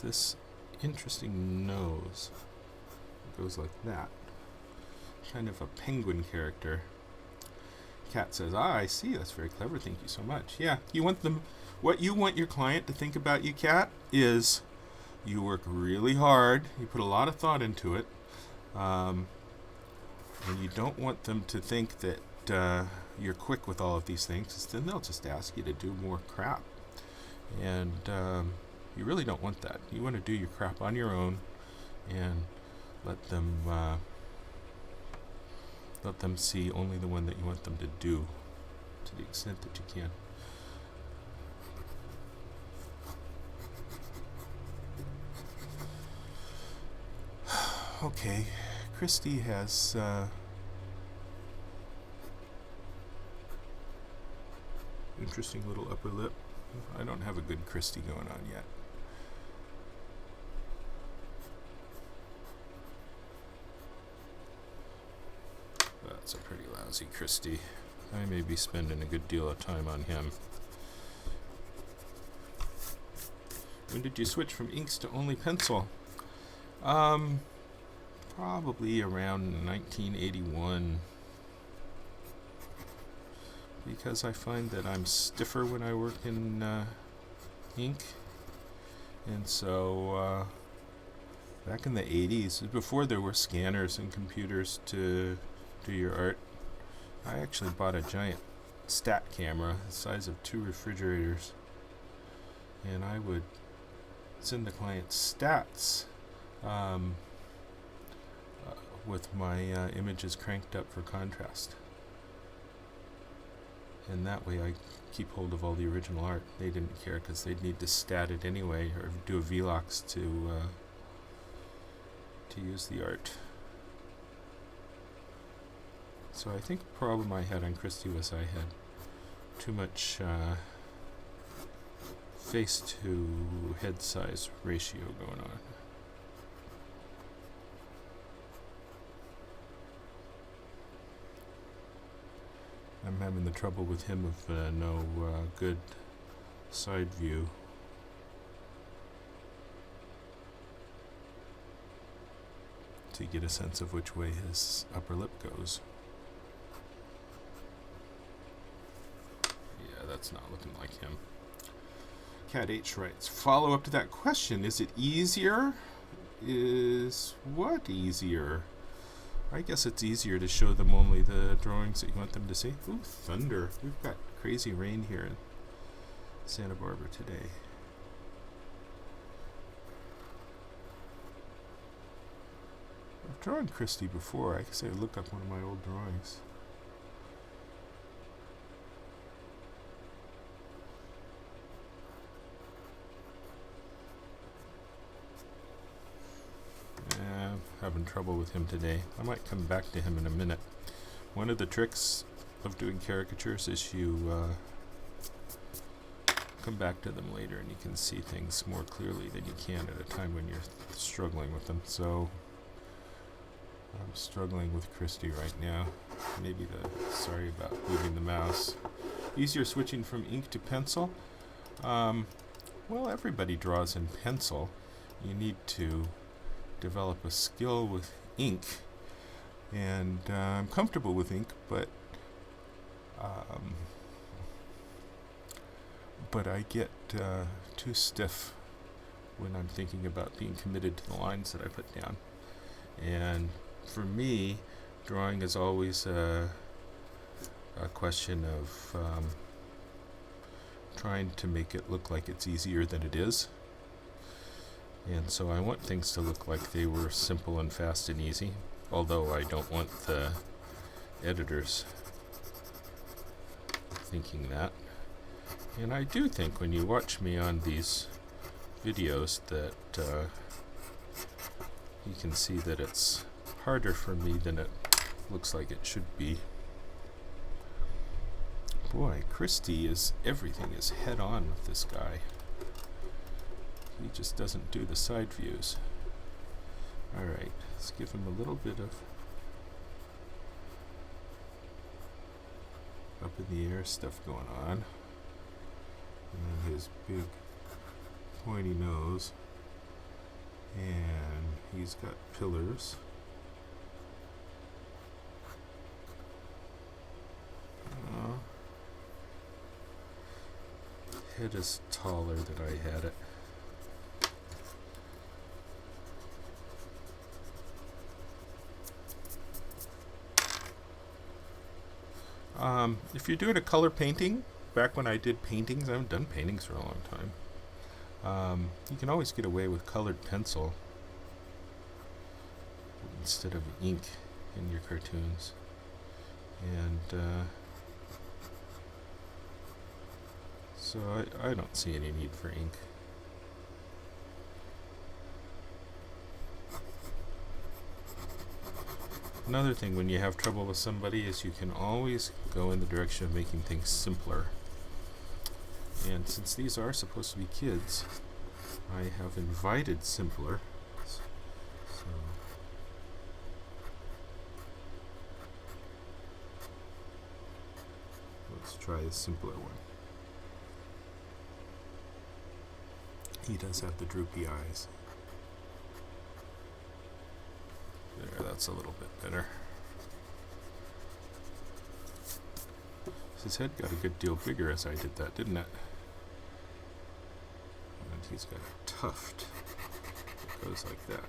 this interesting nose. It goes like that. Kind of a penguin character. Cat says, I see, that's very clever, thank you so much. Yeah, you want them, what you want your client to think about you, Cat, is you work really hard, you put a lot of thought into it, and you don't want them to think that you're quick with all of these things, 'cause then they'll just ask you to do more crap. And you really don't want that. You want to do your crap on your own and let them see only the one that you want them to do, to the extent that you can. Okay, Christie has interesting little upper lip. I don't have a good Christie going on yet. That's a pretty lousy Christie. I may be spending a good deal of time on him. When did you switch from inks to only pencil? Probably around 1981. Because I find that I'm stiffer when I work in ink. And so back in the 80s, before there were scanners and computers to do your art, I actually bought a giant stat camera the size of 2 refrigerators, and I would send the client stats with my images cranked up for contrast, and that way I keep hold of all the original art. They didn't care because they'd need to stat it anyway or do a VLOX to use the art. So I think the problem I had on Christie was I had too much face to head size ratio going on. I'm having the trouble with him of no good side view. To get a sense of which way his upper lip goes. Yeah, that's not looking like him. Cat H writes, follow up to that question, is it easier? Is what easier? I guess it's easier to show them only the drawings that you want them to see. Ooh, thunder. We've got crazy rain here in Santa Barbara today. I've drawn Christie before. I guess I look up one of my old drawings. Having trouble with him today. I might come back to him in a minute. One of the tricks of doing caricatures is you come back to them later and you can see things more clearly than you can at a time when you're struggling with them. So I'm struggling with Christie right now. Maybe sorry about moving the mouse. Easier switching from ink to pencil? Well, everybody draws in pencil. You need to develop a skill with ink, and I'm comfortable with ink, but I get too stiff when I'm thinking about being committed to the lines that I put down. And for me, drawing is always a question of trying to make it look like it's easier than it is. And so I want things to look like they were simple and fast and easy, although I don't want the editors thinking that. And I do think when you watch me on these videos that you can see that it's harder for me than it looks like it should be. Boy, Christie is, everything is head on with this guy. He just doesn't do the side views. Alright, let's give him a little bit of up in the air stuff going on. And his big pointy nose. And he's got pillars. Head is taller than I had it. If you're doing a color painting, back when I did paintings, I haven't done paintings for a long time, you can always get away with colored pencil instead of ink in your cartoons. And so I don't see any need for ink. Another thing when you have trouble with somebody is you can always go in the direction of making things simpler. And since these are supposed to be kids, I have invited simpler. So let's try the simpler one. He does have the droopy eyes. There, that's a little bit better. His head got a good deal bigger as I did that, didn't it? And he's got a tuft that goes like that.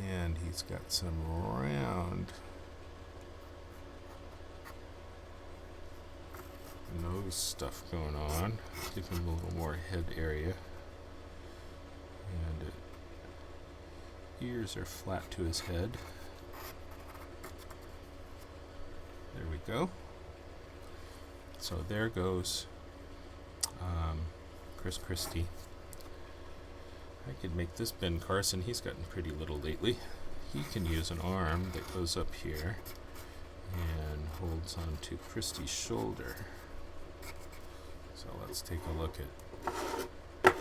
And he's got some round nose stuff going on. Give him a little more head area. And ears are flat to his head. There we go. So there goes Christie. I could make this Ben Carson. He's gotten pretty little lately. He can use an arm that goes up here and holds onto Christie's shoulder. So let's take a look at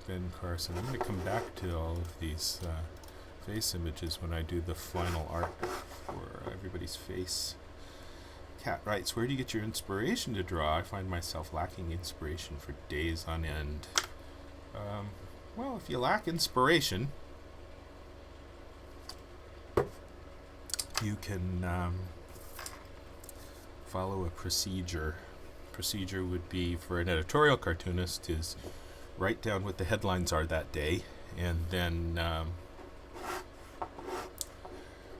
Ben Carson. I'm going to come back to all of these face images when I do the final art for everybody's face. Cat writes, where do you get your inspiration to draw? I find myself lacking inspiration for days on end. Well, if you lack inspiration, you can follow a procedure. Procedure would be, for an editorial cartoonist, is write down what the headlines are that day, and then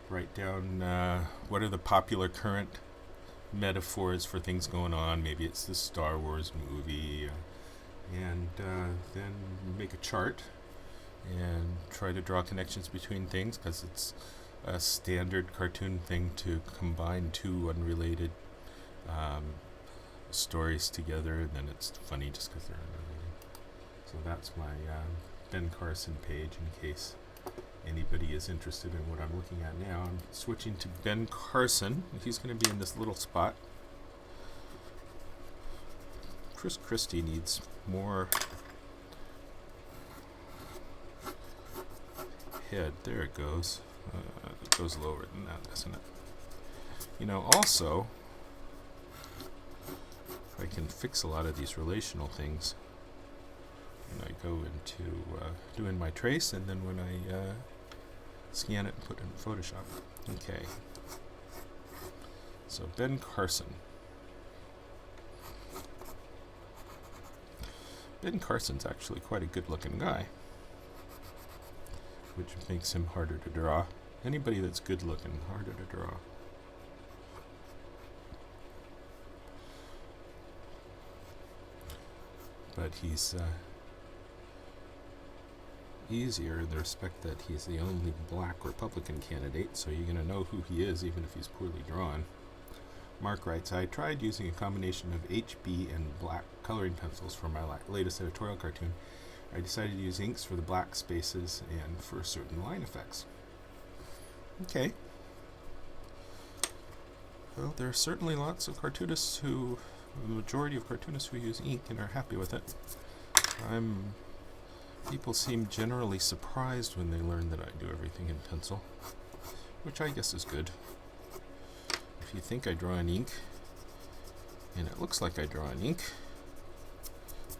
write down what are the popular current metaphors for things going on. Maybe it's the Star Wars movie, and then make a chart and try to draw connections between things, because it's a standard cartoon thing to combine two unrelated stories together, and then it's funny just because they're unrelated. So that's my Ben Carson page, in case anybody is interested in what I'm looking at now. I'm switching to Ben Carson. He's going to be in this little spot. Christie needs more head. There it goes. It goes lower than that, doesn't it? You know, also, I can fix a lot of these relational things when I go into doing my trace, and then when I scan it and put it in Photoshop. Okay. So Ben Carson. Ben Carson's actually quite a good-looking guy, which makes him harder to draw. Anybody that's good-looking, harder to draw. but he's easier in the respect that he's the only black Republican candidate, so you're going to know who he is even if he's poorly drawn. Mark writes, I tried using a combination of HB and black coloring pencils for my latest editorial cartoon. I decided to use inks for the black spaces and for certain line effects. Okay. Well, there are certainly lots of cartoonists the majority of cartoonists who use ink and are happy with it. People seem generally surprised when they learn that I do everything in pencil, which I guess is good. If you think I draw in ink, and it looks like I draw in ink,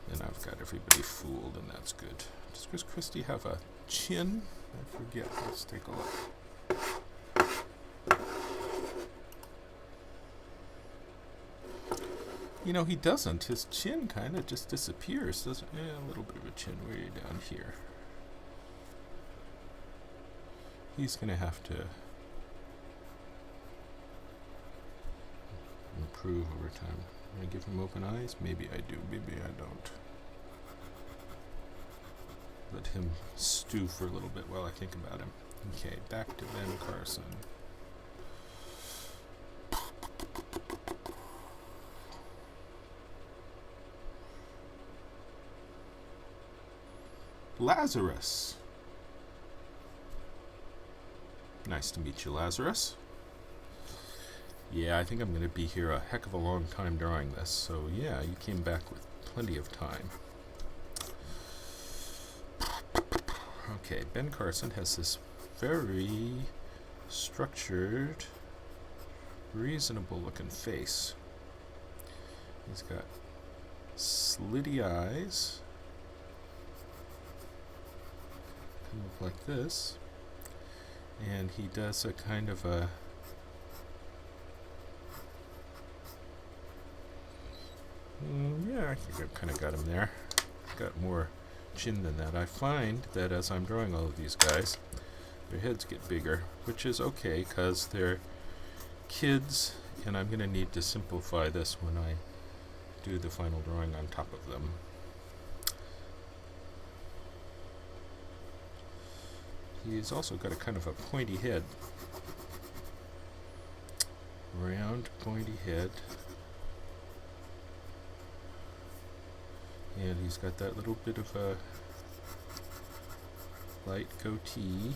then I've got everybody fooled, and that's good. Does Christie have a chin? I forget. Let's take a look. You know, he doesn't. His chin kind of just disappears, doesn't it? A little bit of a chin way down here. He's going to have to improve over time. I give him open eyes? Maybe I do, maybe I don't. Let him stew for a little bit while I think about him. Okay, back to Ben Carson. Lazarus. Nice to meet you, Lazarus. Yeah, I think I'm going to be here a heck of a long time drawing this, so yeah, you came back with plenty of time. Okay, Ben Carson has this very structured, reasonable looking face. He's got slitty eyes, kind of like this, and he does a kind of a yeah, I think I've kind of got him there. Got more chin than that. I find that as I'm drawing all of these guys, their heads get bigger, which is okay because they're kids, and I'm going to need to simplify this when I do the final drawing on top of them. He's also got a kind of a pointy head. Round, pointy head. And he's got that little bit of a light goatee.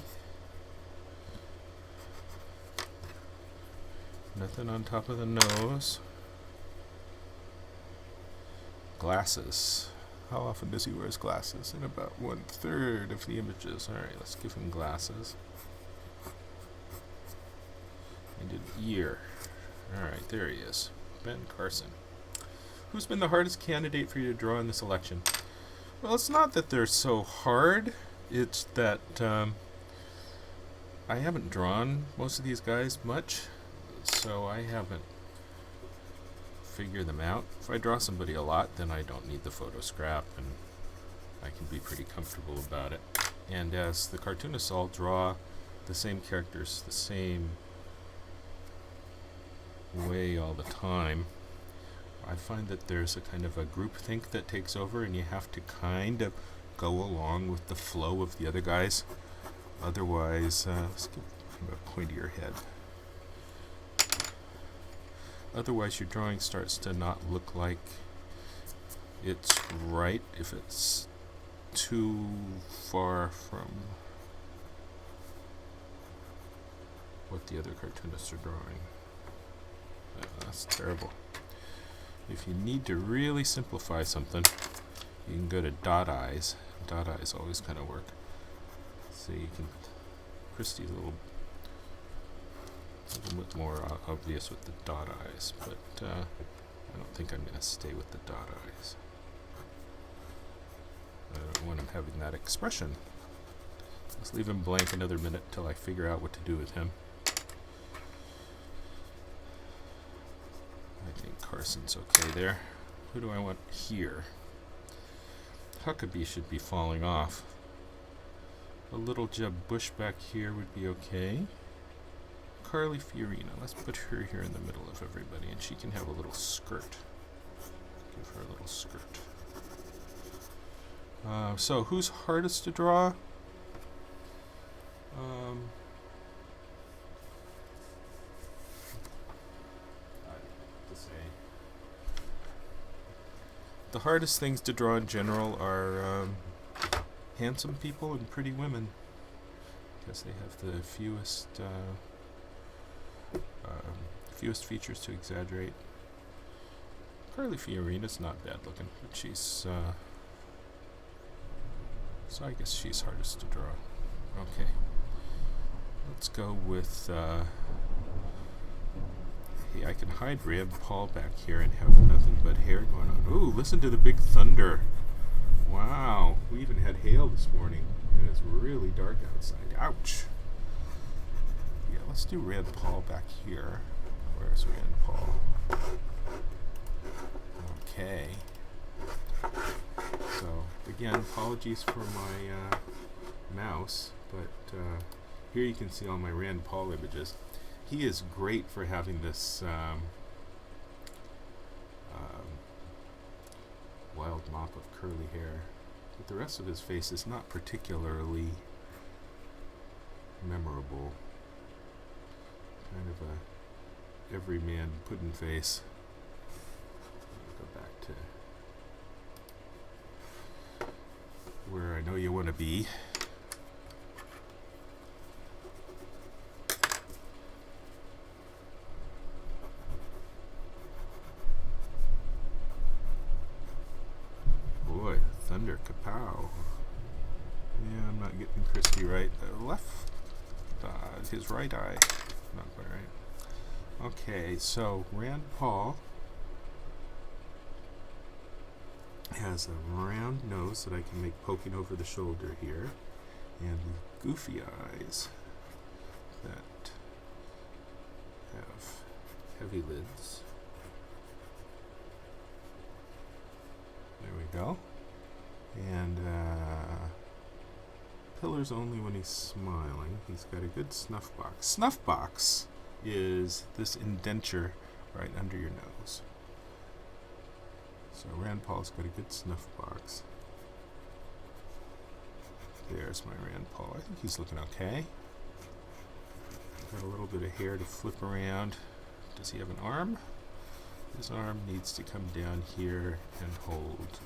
Nothing on top of the nose. Glasses. How often does he wear his glasses? In about 1/3 of the images. Alright, let's give him glasses. And an ear. Alright, there he is. Ben Carson. Who's been the hardest candidate for you to draw in this election? Well, it's not that they're so hard. It's that I haven't drawn most of these guys much, so I haven't figured them out. If I draw somebody a lot, then I don't need the photo scrap, and I can be pretty comfortable about it. And as the cartoonists all draw the same characters the same way all the time, I find that there's a kind of a groupthink that takes over, and you have to kind of go along with the flow of the other guys. Otherwise, let's give him a pointier head. Otherwise, your drawing starts to not look like it's right if it's too far from what the other cartoonists are drawing. That's terrible. If you need to really simplify something, you can go to dot eyes. Dot eyes always kind of work. So you can, Christie's a little bit more obvious with the dot eyes, but I don't think I'm going to stay with the dot eyes. I don't want him having that expression. Let's leave him blank another minute till I figure out what to do with him. I think Carson's okay there. Who do I want here? Huckabee should be falling off. A little Jeb Bush back here would be okay. Carly Fiorina, let's put her here in the middle of everybody, and she can have a little skirt. Give her a little skirt. So who's hardest to draw? The hardest things to draw in general are handsome people and pretty women, because they have the fewest features to exaggerate. Carly Fiorina's not bad looking, but she's so I guess she's hardest to draw. Okay, let's go with hey, I can hide Rand Paul back here and have nothing but hair going on. Ooh, listen to the big thunder. Wow, we even had hail this morning, and it's really dark outside. Ouch. Yeah, let's do Rand Paul back here. Where's Rand Paul? Okay. So, again, apologies for my mouse, but here you can see all my Rand Paul images. He is great for having this wild mop of curly hair, but the rest of his face is not particularly memorable. Kind of a everyman puddin' face. Go back to where I know you want to be. Boy, thunder, kapow. Yeah, I'm not getting Christie right. His right eye. Not quite right. Okay, so Rand Paul has a round nose that I can make poking over the shoulder here, and goofy eyes that have heavy lids. There we go. And pillars only when he's smiling. He's got a good snuff box. Snuff box is this indenture right under your nose. So Rand Paul's got a good snuff box. There's my Rand Paul. I think he's looking okay. Got a little bit of hair to flip around. Does he have an arm? His arm needs to come down here and hold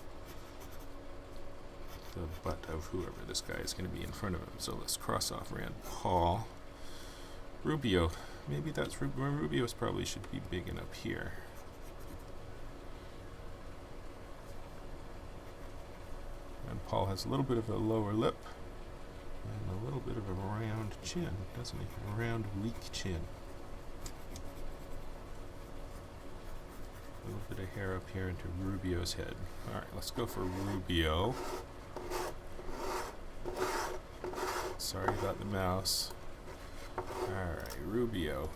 the butt of whoever this guy is going to be in front of him. So let's cross off Rand Paul. Rubio. Maybe that's Rubio's probably should be big and up here. Rand Paul has a little bit of a lower lip and a little bit of a round chin, doesn't he? A round, weak chin. A little bit of hair up here into Rubio's head. Alright, let's go for Rubio. Sorry about the mouse. Alright, Rubio.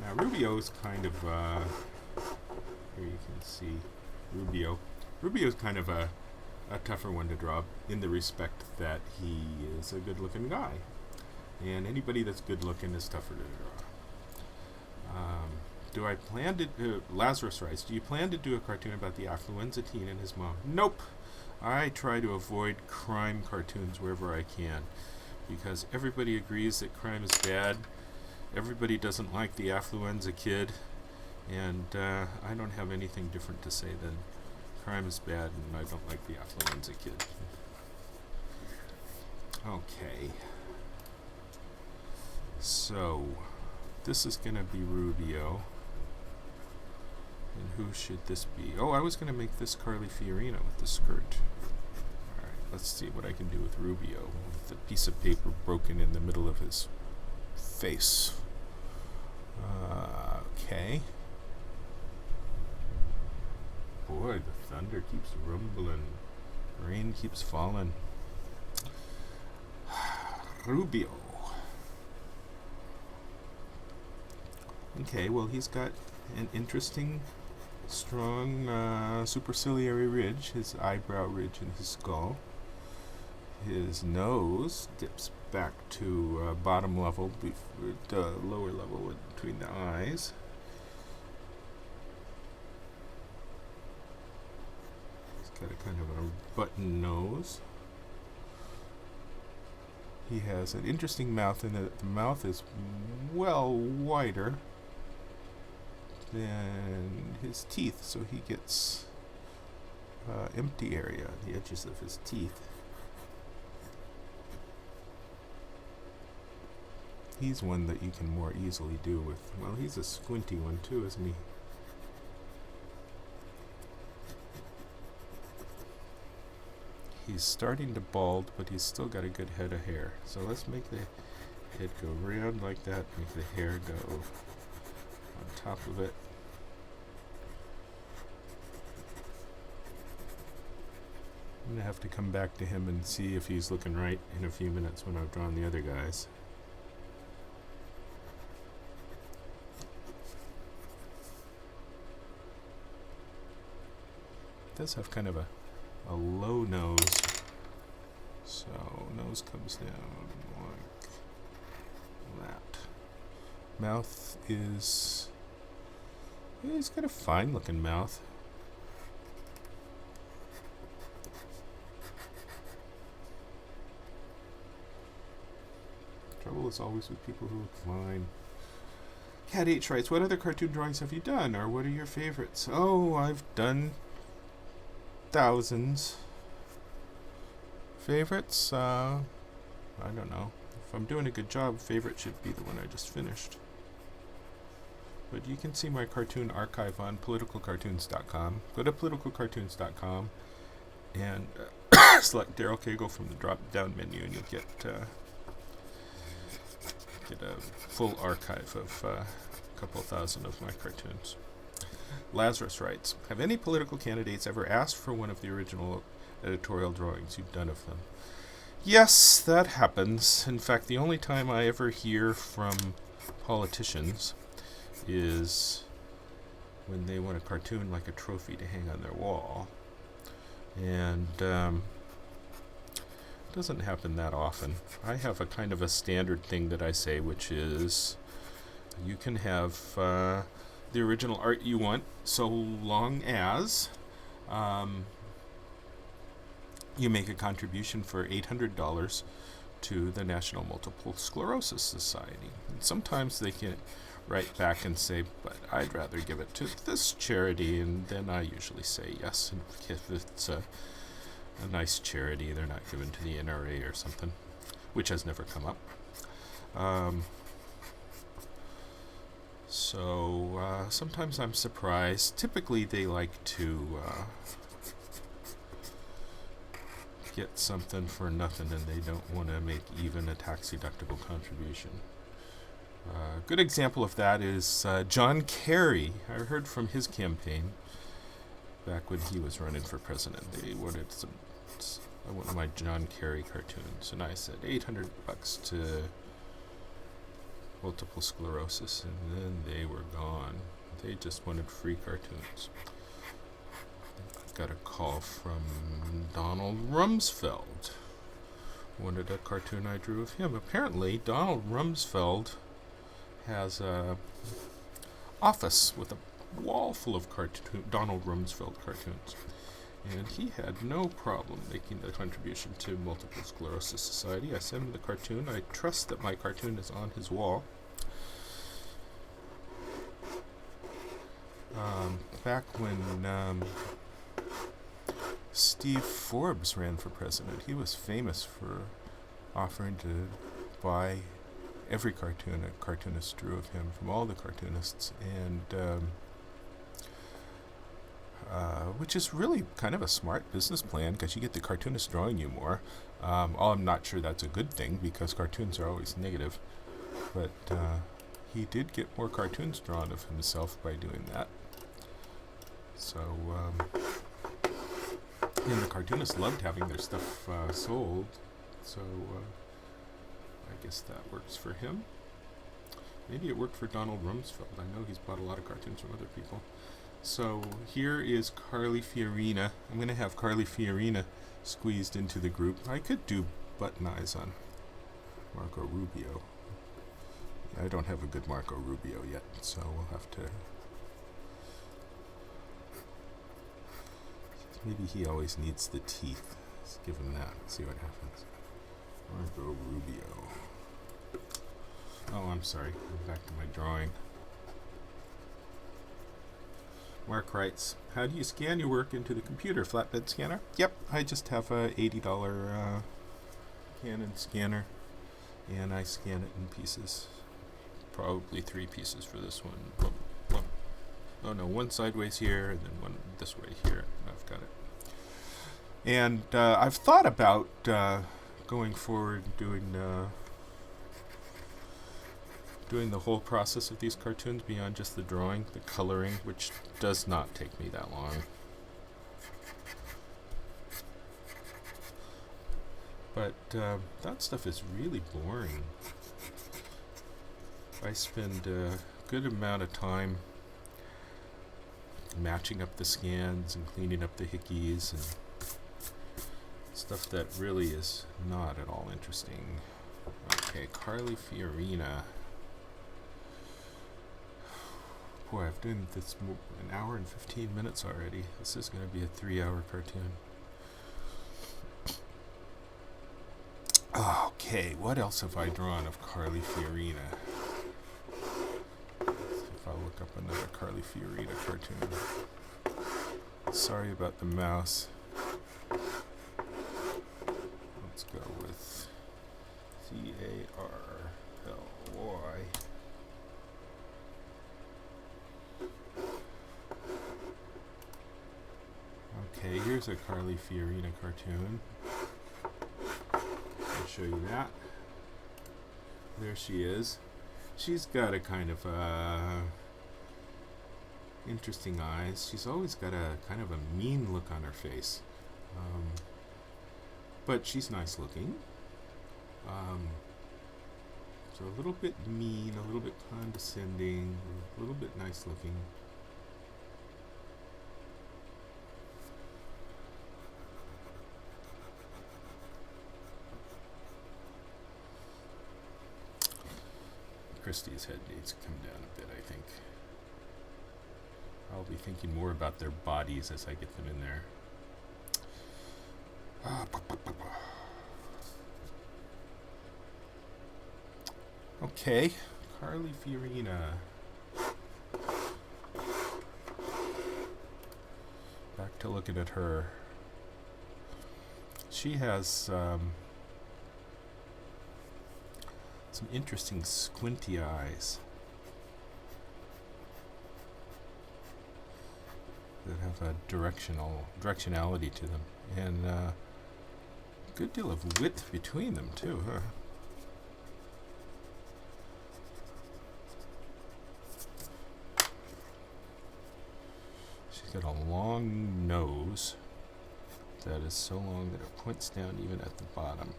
Now Rubio is kind of, here you can see Rubio. Rubio's kind of a tougher one to draw in the respect that he is a good looking guy. And anybody that's good looking is tougher to draw. Do I plan to, Lazarus writes, do you plan to do a cartoon about the affluenza teen and his mom? Nope. I try to avoid crime cartoons wherever I can, because everybody agrees that crime is bad. Everybody doesn't like the affluenza kid, and I don't have anything different to say than crime is bad and I don't like the affluenza kid. Okay. So, this is going to be Rubio. And who should this be? Oh, I was going to make this Carly Fiorina with the skirt. Alright, let's see what I can do with Rubio, with the piece of paper broken in the middle of his face. Okay. Boy, the thunder keeps rumbling. Rain keeps falling. Rubio. Okay, well, he's got an interesting, strong superciliary ridge, his eyebrow ridge in his skull. His nose dips back to bottom level, the lower level between the eyes. got a kind of a button nose. He has an interesting mouth in that the mouth is well wider than his teeth, so he gets empty area on the edges of his teeth. He's one that you can more easily do with, well, he's a squinty one too, isn't he? He's starting to bald, but he's still got a good head of hair. So let's make the head go round like that, make the hair go on top of it. I'm going to have to come back to him and see if he's looking right in a few minutes when I've drawn the other guys. It does have kind of a low nose, so nose comes down like that. Mouth is, he's got a fine looking mouth. Trouble is always with people who look fine. Cat H writes, what other cartoon drawings have you done, or what are your favorites? Oh, I've done thousands. Favorites? I don't know. If I'm doing a good job, favorite should be the one I just finished. But you can see my cartoon archive on politicalcartoons.com. Go to politicalcartoons.com and select Daryl Cagle from the drop-down menu, and you'll get a full archive of a couple thousand of my cartoons. Lazarus writes, have any political candidates ever asked for one of the original editorial drawings you've done of them? Yes, that happens. In fact, the only time I ever hear from politicians is when they want a cartoon like a trophy to hang on their wall. And it doesn't happen that often. I have a kind of a standard thing that I say, which is you can have the original art you want, so long as you make a contribution for $800 to the National Multiple Sclerosis Society. And sometimes they can write back and say, but I'd rather give it to this charity, and then I usually say yes. And if it's a nice charity, they're not given to the NRA or something, which has never come up. So sometimes I'm surprised. Typically they like to get something for nothing, and they don't want to make even a tax-deductible contribution. Good example of that is John Kerry. I heard from his campaign back when he was running for president. They wanted one of my John Kerry cartoons, and I said $800 to multiple sclerosis, and then they were gone. They just wanted free cartoons. Got a call from Donald Rumsfeld. Wanted a cartoon I drew of him. Apparently, Donald Rumsfeld has a office with a wall full of Donald Rumsfeld cartoons. And he had no problem making the contribution to Multiple Sclerosis Society. I sent him the cartoon. I trust that my cartoon is on his wall. Back when Steve Forbes ran for president, he was famous for offering to buy every cartoon a cartoonist drew of him from all the cartoonists, and which is really kind of a smart business plan, because you get the cartoonist drawing you more. I'm not sure that's a good thing, because cartoons are always negative, but he did get more cartoons drawn of himself by doing that. So and the cartoonists loved having their stuff sold, so I guess that works for him. Maybe it worked for Donald Rumsfeld. I know he's bought a lot of cartoons from other people. So here is Carly Fiorina. I'm going to have Carly Fiorina squeezed into the group. I could do button eyes on Marco Rubio. I don't have a good Marco Rubio yet, so we'll have to Maybe he always needs the teeth. Let's give him that. See what happens. Marco Rubio. Oh, I'm sorry. Back to my drawing. Mark writes, how do you scan your work into the computer? Flatbed scanner? Yep, I just have a $80 Canon scanner, and I scan it in pieces. Probably 3 pieces for this one. Oh no, one sideways here, and then one this way here. I've got it. And I've thought about going forward doing the whole process of these cartoons beyond just the drawing, the coloring, which does not take me that long. But that stuff is really boring. I spend a good amount of time matching up the scans and cleaning up the hickeys and stuff that really is not at all interesting. Okay, Carly Fiorina. Boy, I've done this an hour and 15 minutes already. This is going to be a 3-hour cartoon. Okay, what else have I drawn of Carly Fiorina? If I look up another Carly Fiorina cartoon. Sorry about the mouse. Let's go with Carly. Okay, here's a Carly Fiorina cartoon. I'll show you that. There she is. She's got a kind of interesting eyes. She's always got a kind of a mean look on her face. But she's nice looking. So a little bit mean, a little bit condescending, a little bit nice looking. Christie's head needs to come down a bit, I think. I'll be thinking more about their bodies as I get them in there. Okay, Carly Fiorina. Back to looking at her. She has some interesting squinty eyes that have a directionality to them, and a good deal of width between them too, huh? She's got a long nose that is so long that it points down even at the bottom.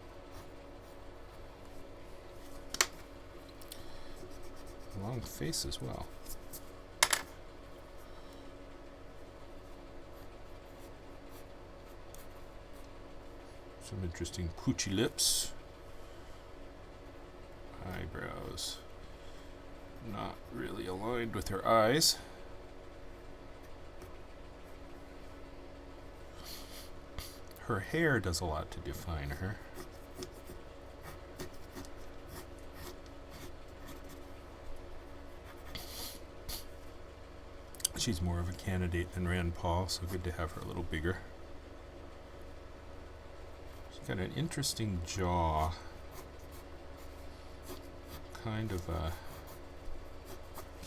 Long face as well. Some interesting poochy lips. Eyebrows not really aligned with her eyes. Her hair does a lot to define her. She's more of a candidate than Rand Paul, so good to have her a little bigger. She's got an interesting jaw. Kind of a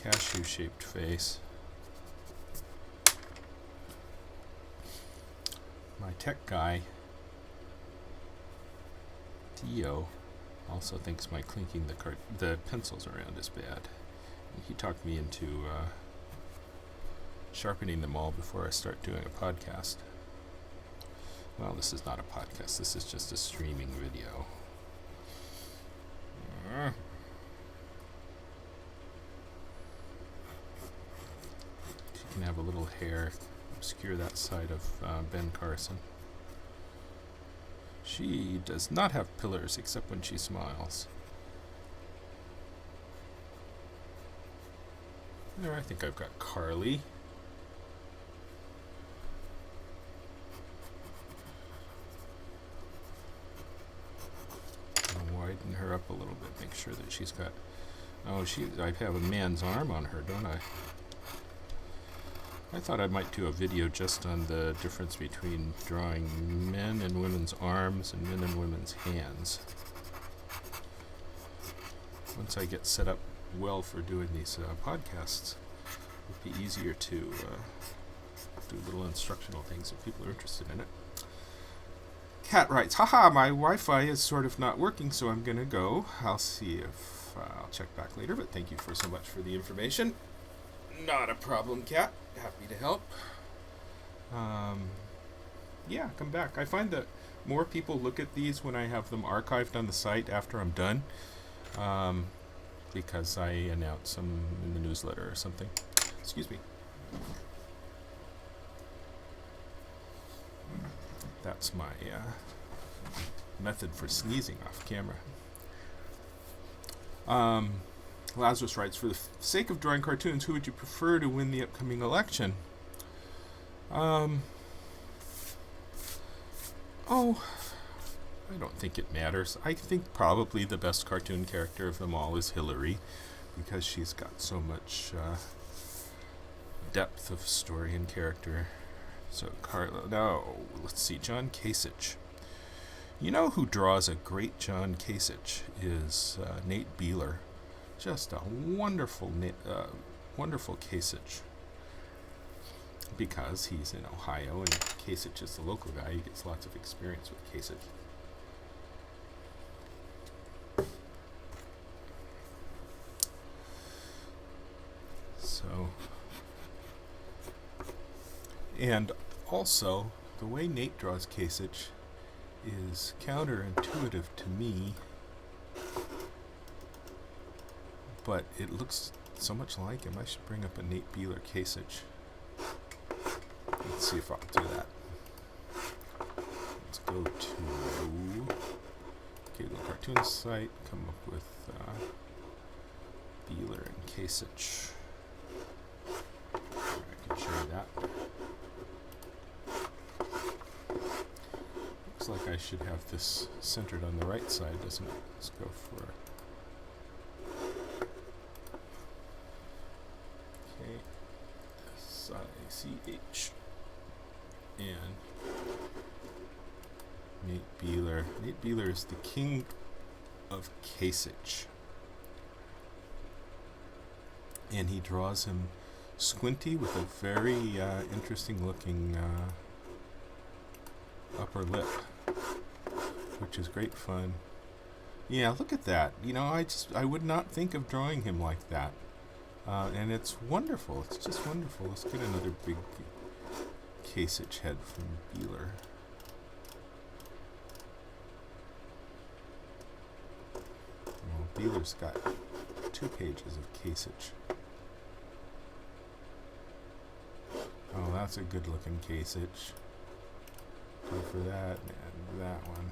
cashew-shaped face. My tech guy, Dio, also thinks my clinking the pencils around is bad. And he talked me into sharpening them all before I start doing a podcast. Well, this is not a podcast. This is just a streaming video. She can have a little hair obscure that side of Ben Carson. She does not have pillars except when she smiles. There, I think I've got Carly. up a little bit, make sure that she's got... Oh, I have a man's arm on her, don't I? I thought I might do a video just on the difference between drawing men and women's arms and men and women's hands. Once I get set up well for doing these podcasts, it'll be easier to do little instructional things if people are interested in it. Cat writes, haha, my Wi-Fi is sort of not working, so I'm going to go. I'll see if I'll check back later, but thank you so much for the information. Not a problem, Cat. Happy to help. Yeah, come back. I find that more people look at these when I have them archived on the site after I'm done, because I announce them in the newsletter or something. Excuse me. That's my method for sneezing off camera. Lazarus writes, for the sake of drawing cartoons, who would you prefer to win the upcoming election? I don't think it matters. I think probably the best cartoon character of them all is Hillary, because she's got so much depth of story and character. So, let's see, John Kasich. You know who draws a great John Kasich is Nate Beeler. Just a wonderful Kasich. Because he's in Ohio and Kasich is the local guy, he gets lots of experience with Kasich. So, and also, the way Nate draws Kasich is counterintuitive to me, but it looks so much like him. I should bring up a Nate Beeler Kasich. Let's see if I'll do that. Let's go to Cagle Cartoon site, come up with Beeler and Kasich. I can show you that. Looks like I should have this centered on the right side, doesn't it? Let's go for Kasich and Nate Beeler. Nate Beeler is the king of Kasich, and he draws him squinty with a very interesting looking upper lip, which is great fun. Yeah, look at that. You know, I would not think of drawing him like that. And it's wonderful. It's just wonderful. Let's get another big Kasich head from Beeler. Well, Beeler's got 2 pages of Kasich. Oh, that's a good looking Kasich. Go for that and that one.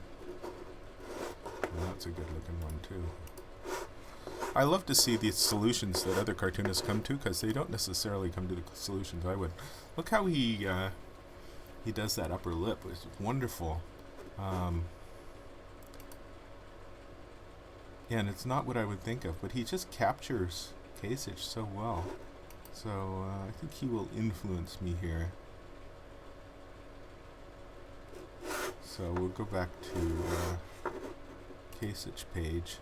Well, that's a good looking one too. I love to see the solutions that other cartoonists come to, because they don't necessarily come to the solutions I would. Look how he does that upper lip. It's wonderful. And it's not what I would think of, but he just captures Kasich so well. So I think he will influence me here. So we'll go back to Kasich page.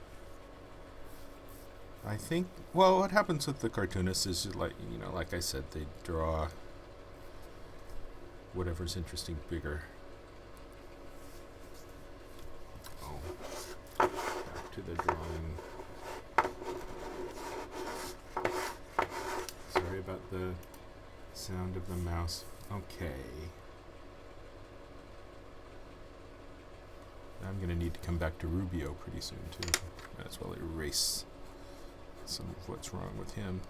I think, well, what happens with the cartoonists is, like I said, they draw whatever's interesting bigger. Oh, back to the drawing. Sorry about the sound of the mouse. Okay. I'm going to need to come back to Rubio pretty soon, too. Might as well erase some of what's wrong with him.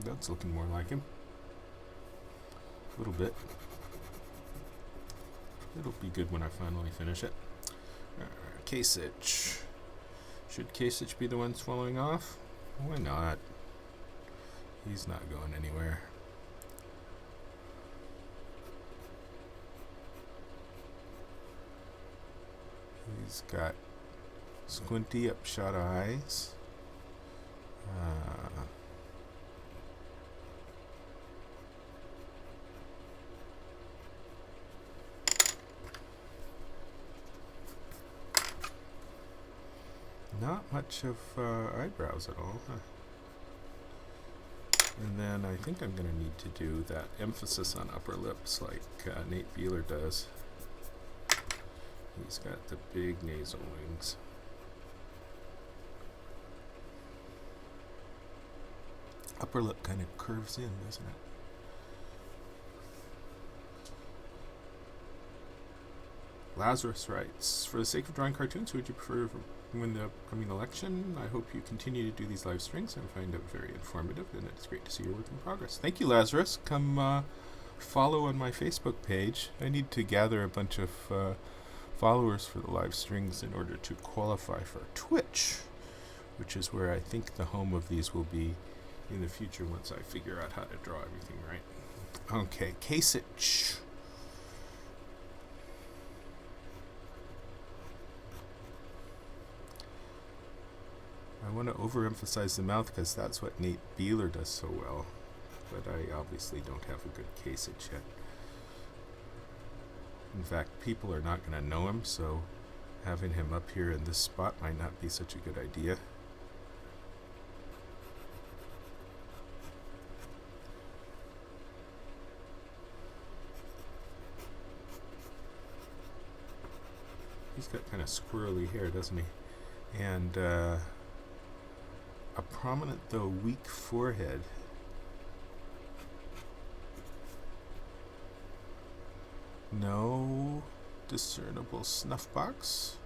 That's looking more like him. A little bit. It'll be good when I finally finish it. Kasich. Should Kasich be the one swallowing off? Why not? He's not going anywhere. He's got squinty upshot eyes. Not much of eyebrows at all, huh? And then I think I'm going to need to do that emphasis on upper lips like Nate Beeler does. He's got the big nasal wings. Upper lip kind of curves in, doesn't it? Lazarus writes, for the sake of drawing cartoons, who would you prefer to win the upcoming election? I hope you continue to do these live streams. I find it very informative, and it's great to see your work in progress. Thank you, Lazarus. Come follow on my Facebook page. I need to gather a bunch of followers for the live streams in order to qualify for Twitch, which is where I think the home of these will be in the future once I figure out how to draw everything right. Okay, Kasich. I want to overemphasize the mouth because that's what Nate Beeler does so well, but I obviously don't have a good Kasich yet. In fact, people are not going to know him, so having him up here in this spot might not be such a good idea. He's got kind of squirrely hair, doesn't he? And a prominent, though weak forehead. No discernible snuff box.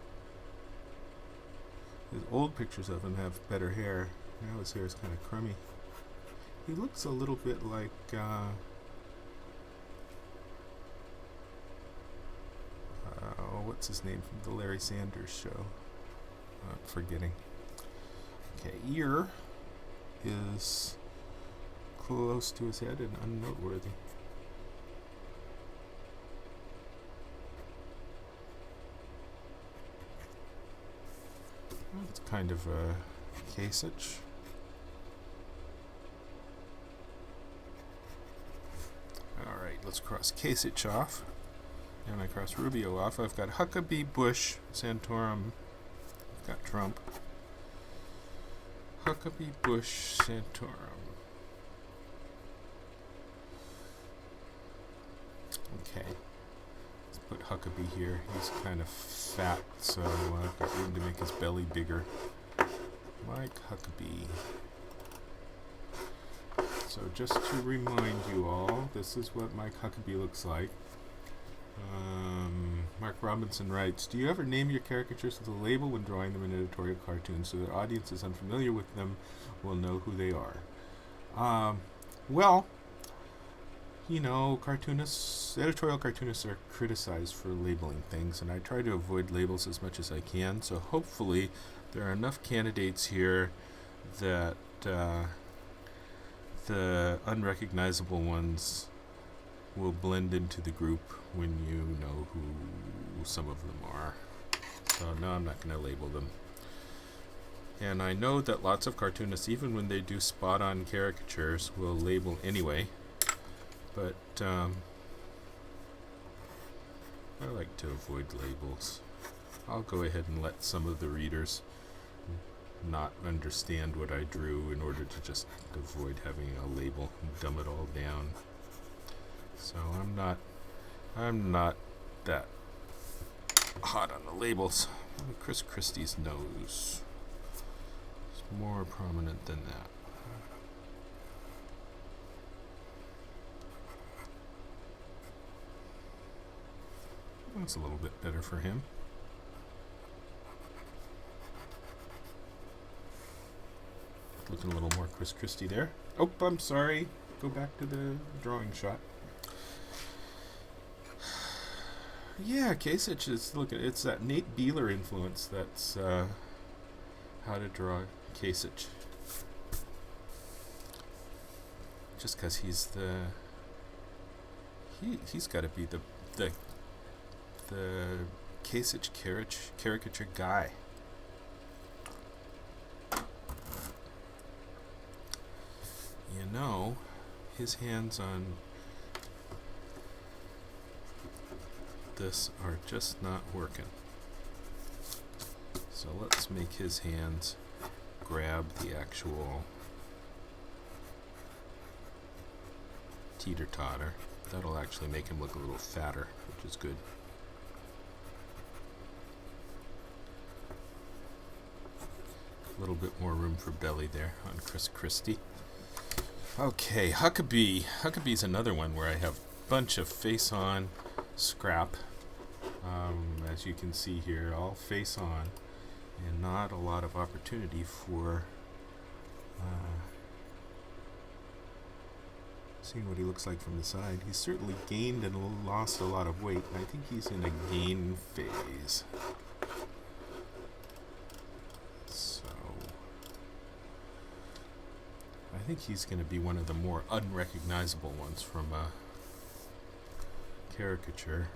The old pictures of him have better hair. Now his hair is kind of crummy. He looks a little bit like what's his name from the Larry Sanders Show? I'm forgetting. Okay, ear is close to his head and unnoteworthy. It's kind of a Kasich. Alright, let's cross Kasich off. And I cross Rubio off. I've got Huckabee, Bush, Santorum. I've got Trump. Huckabee, Bush, Santorum. Okay. Let's put Huckabee here. He's kind of fat, so I've got room to make his belly bigger. Mike Huckabee. So just to remind you all, this is what Mike Huckabee looks like. Mark Robinson writes, do you ever name your caricatures with a label when drawing them in editorial cartoons so that audiences unfamiliar with them will know who they are? Well, you know, editorial cartoonists are criticized for labeling things, and I try to avoid labels as much as I can, so hopefully there are enough candidates here that the unrecognizable ones will blend into the group when you know who some of them are. So no, I'm not going to label them. And I know that lots of cartoonists, even when they do spot-on caricatures, will label anyway. But I like to avoid labels. I'll go ahead and let some of the readers not understand what I drew in order to just avoid having a label and dumb it all down. So I'm not that hot on the labels. Chris Christie's nose is more prominent than that. That's a little bit better for him. Looking a little more Chris Christie there. Oh, I'm sorry. Go back to the drawing shot. Yeah, Kasich is, look, it's that Nate Beeler influence that's how to draw Kasich. just because he's he's got to be the Kasich caricature guy. You know, his hands on this are just not working. So let's make his hands grab the actual teeter-totter. That'll actually make him look a little fatter, which is good. A little bit more room for belly there on Christie. Okay, Huckabee. Huckabee's another one where I have a bunch of face-on scrap. As you can see here, all face-on, and not a lot of opportunity for seeing what he looks like from the side. He's certainly gained and lost a lot of weight, and I think he's in a gain phase. So I think he's going to be one of the more unrecognizable ones from caricature.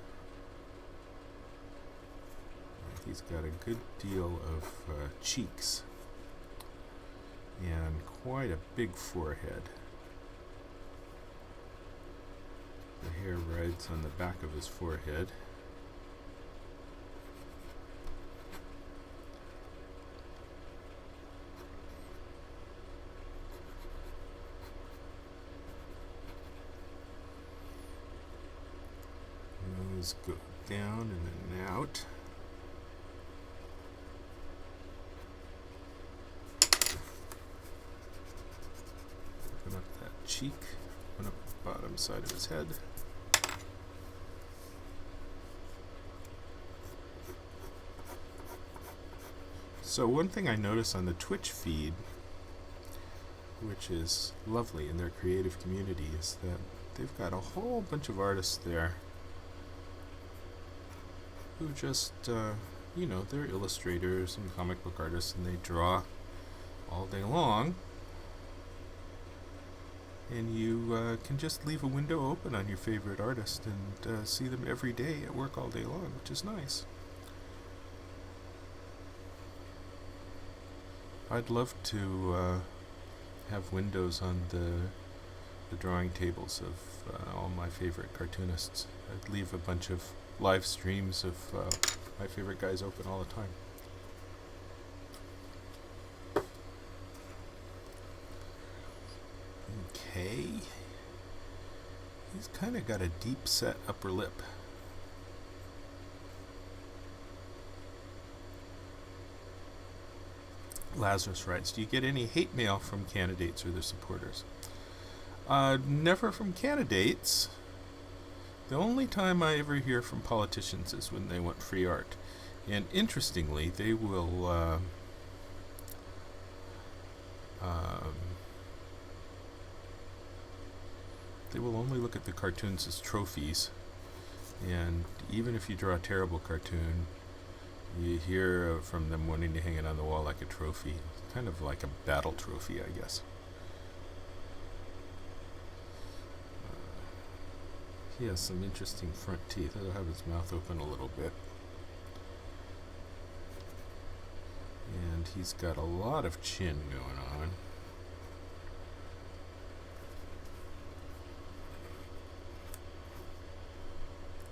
He's got a good deal of cheeks and quite a big forehead. The hair rides on the back of his forehead. Nose go down and then out. Open up that cheek, open up the bottom side of his head. So one thing I notice on the Twitch feed, which is lovely in their creative community, is that they've got a whole bunch of artists there who just, you know, they're illustrators and comic book artists, and they draw all day long. And you can just leave a window open on your favorite artist and see them every day at work all day long, which is nice. I'd love to have windows on the drawing tables of all my favorite cartoonists. I'd leave a bunch of live streams of my favorite guys open all the time. Okay. He's kind of got a deep set upper lip. Lazarus writes, do you get any hate mail from candidates or their supporters? Never from candidates. The only time I ever hear from politicians is when they want free art. And interestingly, they will only look at the cartoons as trophies. And even if you draw a terrible cartoon, you hear from them wanting to hang it on the wall like a trophy. Kind of like a battle trophy, I guess. He has some interesting front teeth. He'll have his mouth open a little bit. And he's got a lot of chin going on.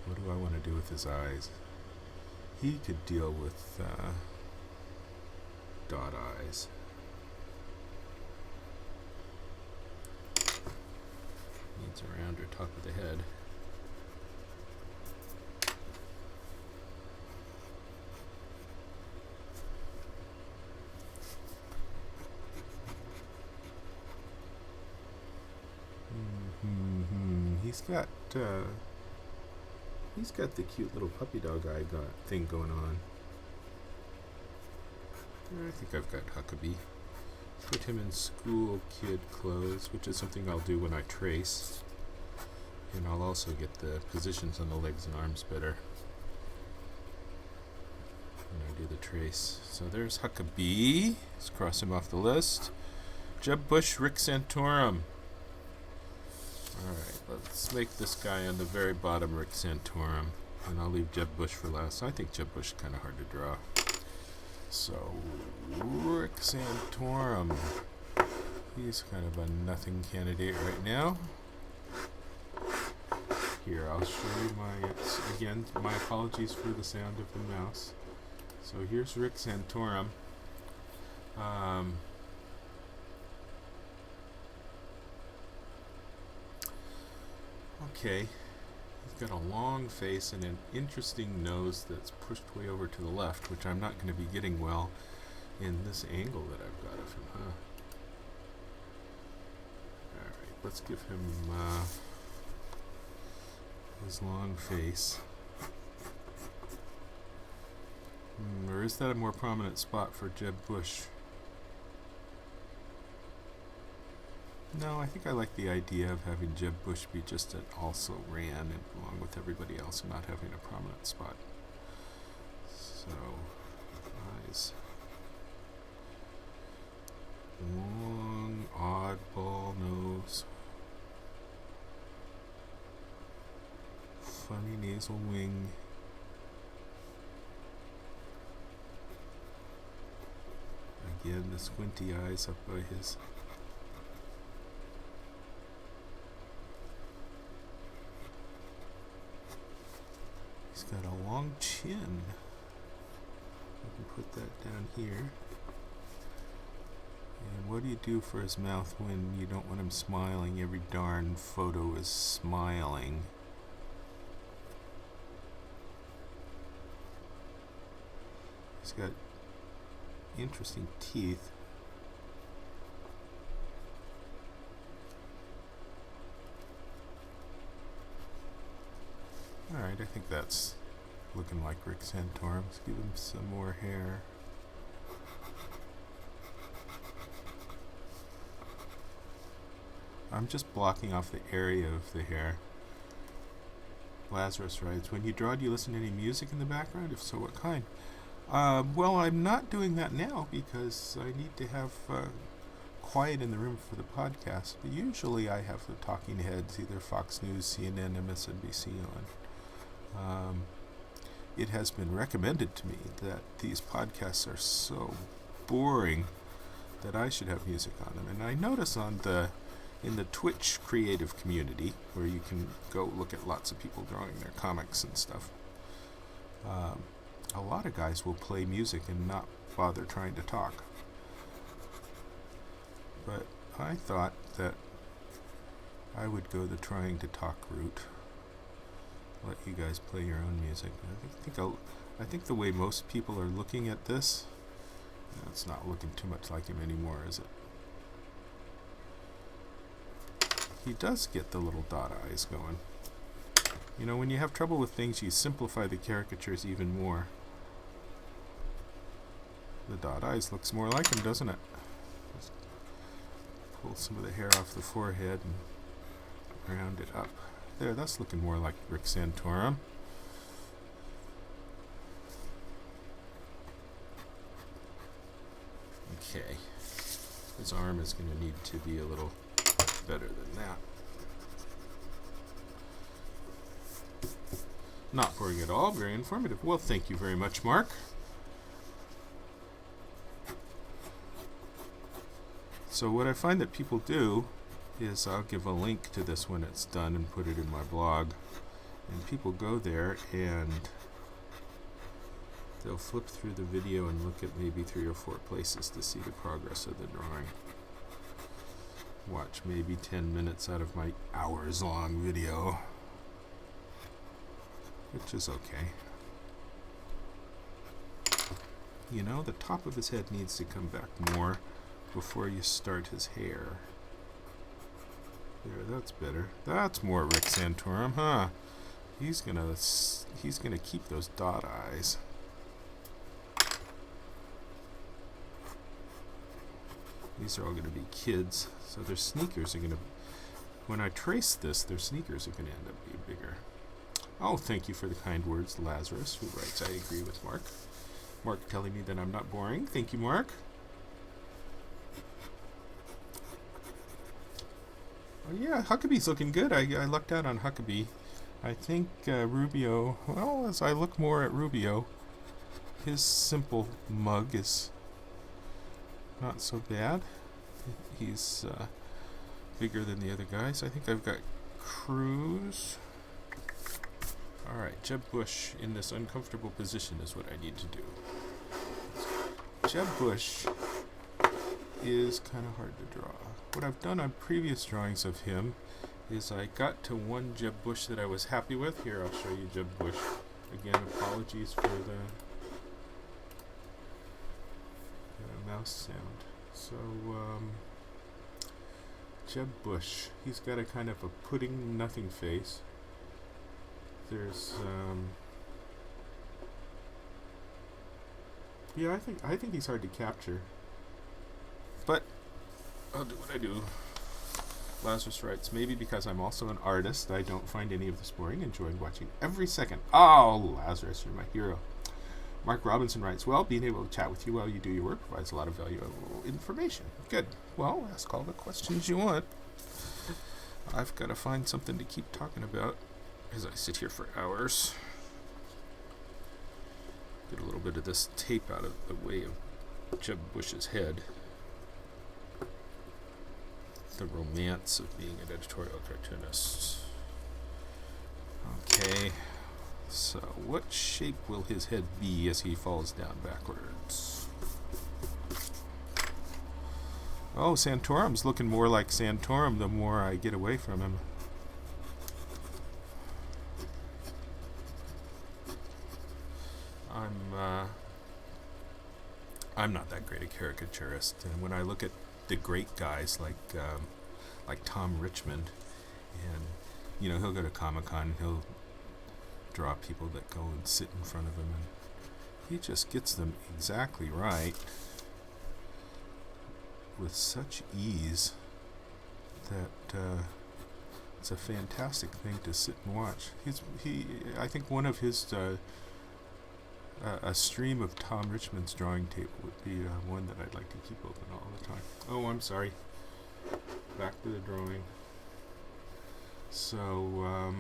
What do I want to do with his eyes? He could deal with dot eyes. Needs a rounder top of the head. He's got the cute little puppy dog eye thing going on. I think I've got Huckabee. Put him in school kid clothes, which is something I'll do when I trace. And I'll also get the positions on the legs and arms better when I do the trace. So there's Huckabee. Let's cross him off the list. Jeb Bush, Rick Santorum. Alright, let's make this guy on the very bottom Rick Santorum, and I'll leave Jeb Bush for last. I think Jeb Bush is kind of hard to draw. So, Rick Santorum. He's kind of a nothing candidate right now. Here, I'll show you again, my apologies for the sound of the mouse. So here's Rick Santorum. Okay, he's got a long face and an interesting nose that's pushed way over to the left, which I'm not going to be getting well in this angle that I've got of him, huh? Alright, let's give him his long face. Or is that a more prominent spot for Jeb Bush? No, I think I like the idea of having Jeb Bush be just an also ran and along with everybody else and not having a prominent spot. So, eyes. Long, oddball nose. Funny nasal wing. Again, the squinty eyes up by his. He's got a long chin. I can put that down here. And what do you do for his mouth when you don't want him smiling? Every darn photo is smiling. He's got interesting teeth. Alright, I think that's looking like Rick Santorum. Let's give him some more hair. I'm just blocking off the area of the hair. Lazarus writes, when you draw, do you listen to any music in the background? If so, what kind? Well, I'm not doing that now because I need to have quiet in the room for the podcast. But usually I have the talking heads, either Fox News, CNN, MSNBC on. It has been recommended to me that these podcasts are so boring that I should have music on them. And I notice in the Twitch creative community, where you can go look at lots of people drawing their comics and stuff, a lot of guys will play music and not bother trying to talk. But I thought that I would go the trying to talk route. Let you guys play your own music. I think the way most people are looking at this, it's not looking too much like him anymore, is it? He does get the little dot eyes going. You know, when you have trouble with things, you simplify the caricatures even more. The dot eyes looks more like him, doesn't it? Just pull some of the hair off the forehead and round it up. There, that's looking more like Rick Santorum. Okay. His arm is going to need to be a little better than that. Not boring at all, very informative. Well, thank you very much, Mark. So what I find that people do is I'll give a link to this when it's done and put it in my blog. And people go there and they'll flip through the video and look at maybe 3 or 4 places to see the progress of the drawing. Watch maybe 10 minutes out of my hours-long video, which is okay. You know, the top of his head needs to come back more before you start his hair. There, that's better. That's more Rick Santorum, huh? He's gonna keep those dot eyes. These are all gonna be kids, so their sneakers are gonna. When I trace this, their sneakers are gonna end up being bigger. Oh, thank you for the kind words, Lazarus, who writes, I agree with Mark. Mark telling me that I'm not boring. Thank you, Mark. Yeah, Huckabee's looking good. I lucked out on Huckabee. I think Rubio, well, as I look more at Rubio, his simple mug is not so bad. He's bigger than the other guys. I think I've got Cruz. Alright, Jeb Bush in this uncomfortable position is what I need to do. Jeb Bush is kind of hard to draw. What I've done on previous drawings of him is I got to one Jeb Bush that I was happy with. Here, I'll show you Jeb Bush. Again, apologies for the mouse sound. So, Jeb Bush, he's got a kind of a pudding nothing face. There's, yeah, I think he's hard to capture. But I'll do what I do. Lazarus writes, maybe because I'm also an artist, I don't find any of this boring, enjoying watching every second. Oh, Lazarus, you're my hero. Mark Robinson writes, well, being able to chat with you while you do your work provides a lot of valuable information. Good. Well, ask all the questions you want. I've got to find something to keep talking about as I sit here for hours. Get a little bit of this tape out of the way of Jeb Bush's head. The romance of being an editorial cartoonist. Okay, so what shape will his head be as he falls down backwards? Oh, Santorum's looking more like Santorum the more I get away from him. I'm not that great a caricaturist, and when I look at the great guys like Tom Richmond, and he'll go to Comic-Con, he'll draw people that go and sit in front of him, and he just gets them exactly right with such ease that it's a fantastic thing to sit and watch. I think one of his a stream of Tom Richmond's drawing tape would be one that I'd like to keep open all the time. Oh, I'm sorry. Back to the drawing. So,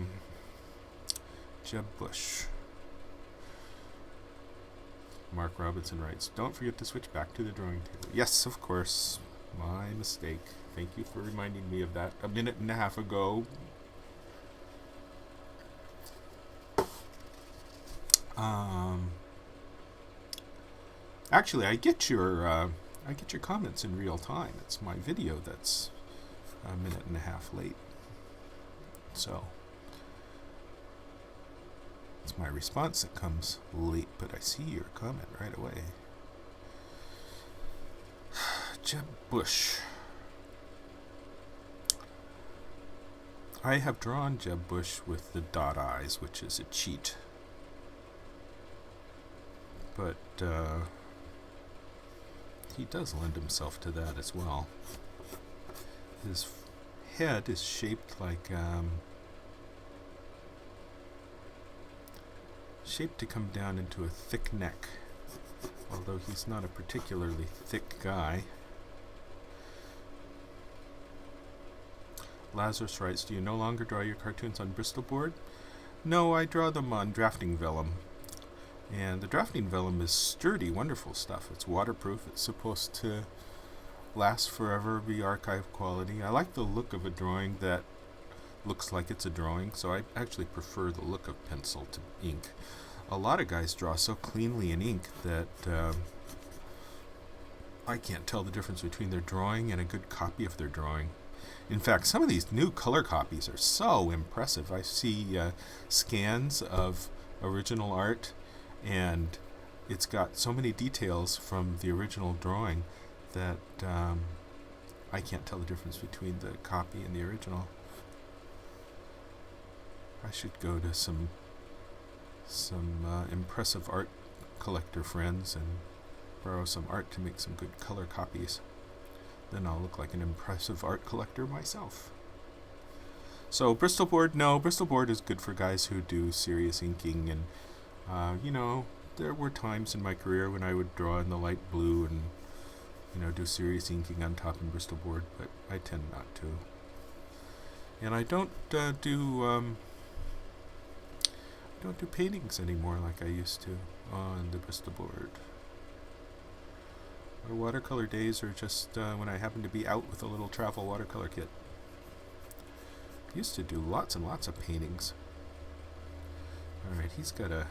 Jeb Bush. Mark Robinson writes, don't forget to switch back to the drawing table. Yes, of course. My mistake. Thank you for reminding me of that a minute and a half ago. Actually, I get your comments in real time. It's my video that's a minute and a half late. So it's my response that comes late, but I see your comment right away. Jeb Bush. I have drawn Jeb Bush with the dot eyes, which is a cheat. But he does lend himself to that as well. His head is shaped like shaped to come down into a thick neck, although he's not a particularly thick guy. Lazarus writes, do you no longer draw your cartoons on Bristol board? No, I draw them on drafting vellum. And the drafting vellum is sturdy, wonderful stuff. It's waterproof. It's supposed to last forever, be archive quality. I like the look of a drawing that looks like it's a drawing, so I actually prefer the look of pencil to ink. A lot of guys draw so cleanly in ink that I can't tell the difference between their drawing and a good copy of their drawing. In fact, some of these new color copies are so impressive. I see scans of original art, and it's got so many details from the original drawing that I can't tell the difference between the copy and the original. I should go to some impressive art collector friends and borrow some art to make some good color copies. Then I'll look like an impressive art collector myself. So Bristol board, no, Bristol board is good for guys who do serious inking, and there were times in my career when I would draw in the light blue and do serious inking on top in Bristol board, but I tend not to. And I don't do paintings anymore like I used to on the Bristol board. My watercolor days are just when I happen to be out with a little travel watercolor kit. I used to do lots and lots of paintings. Alright, he's got a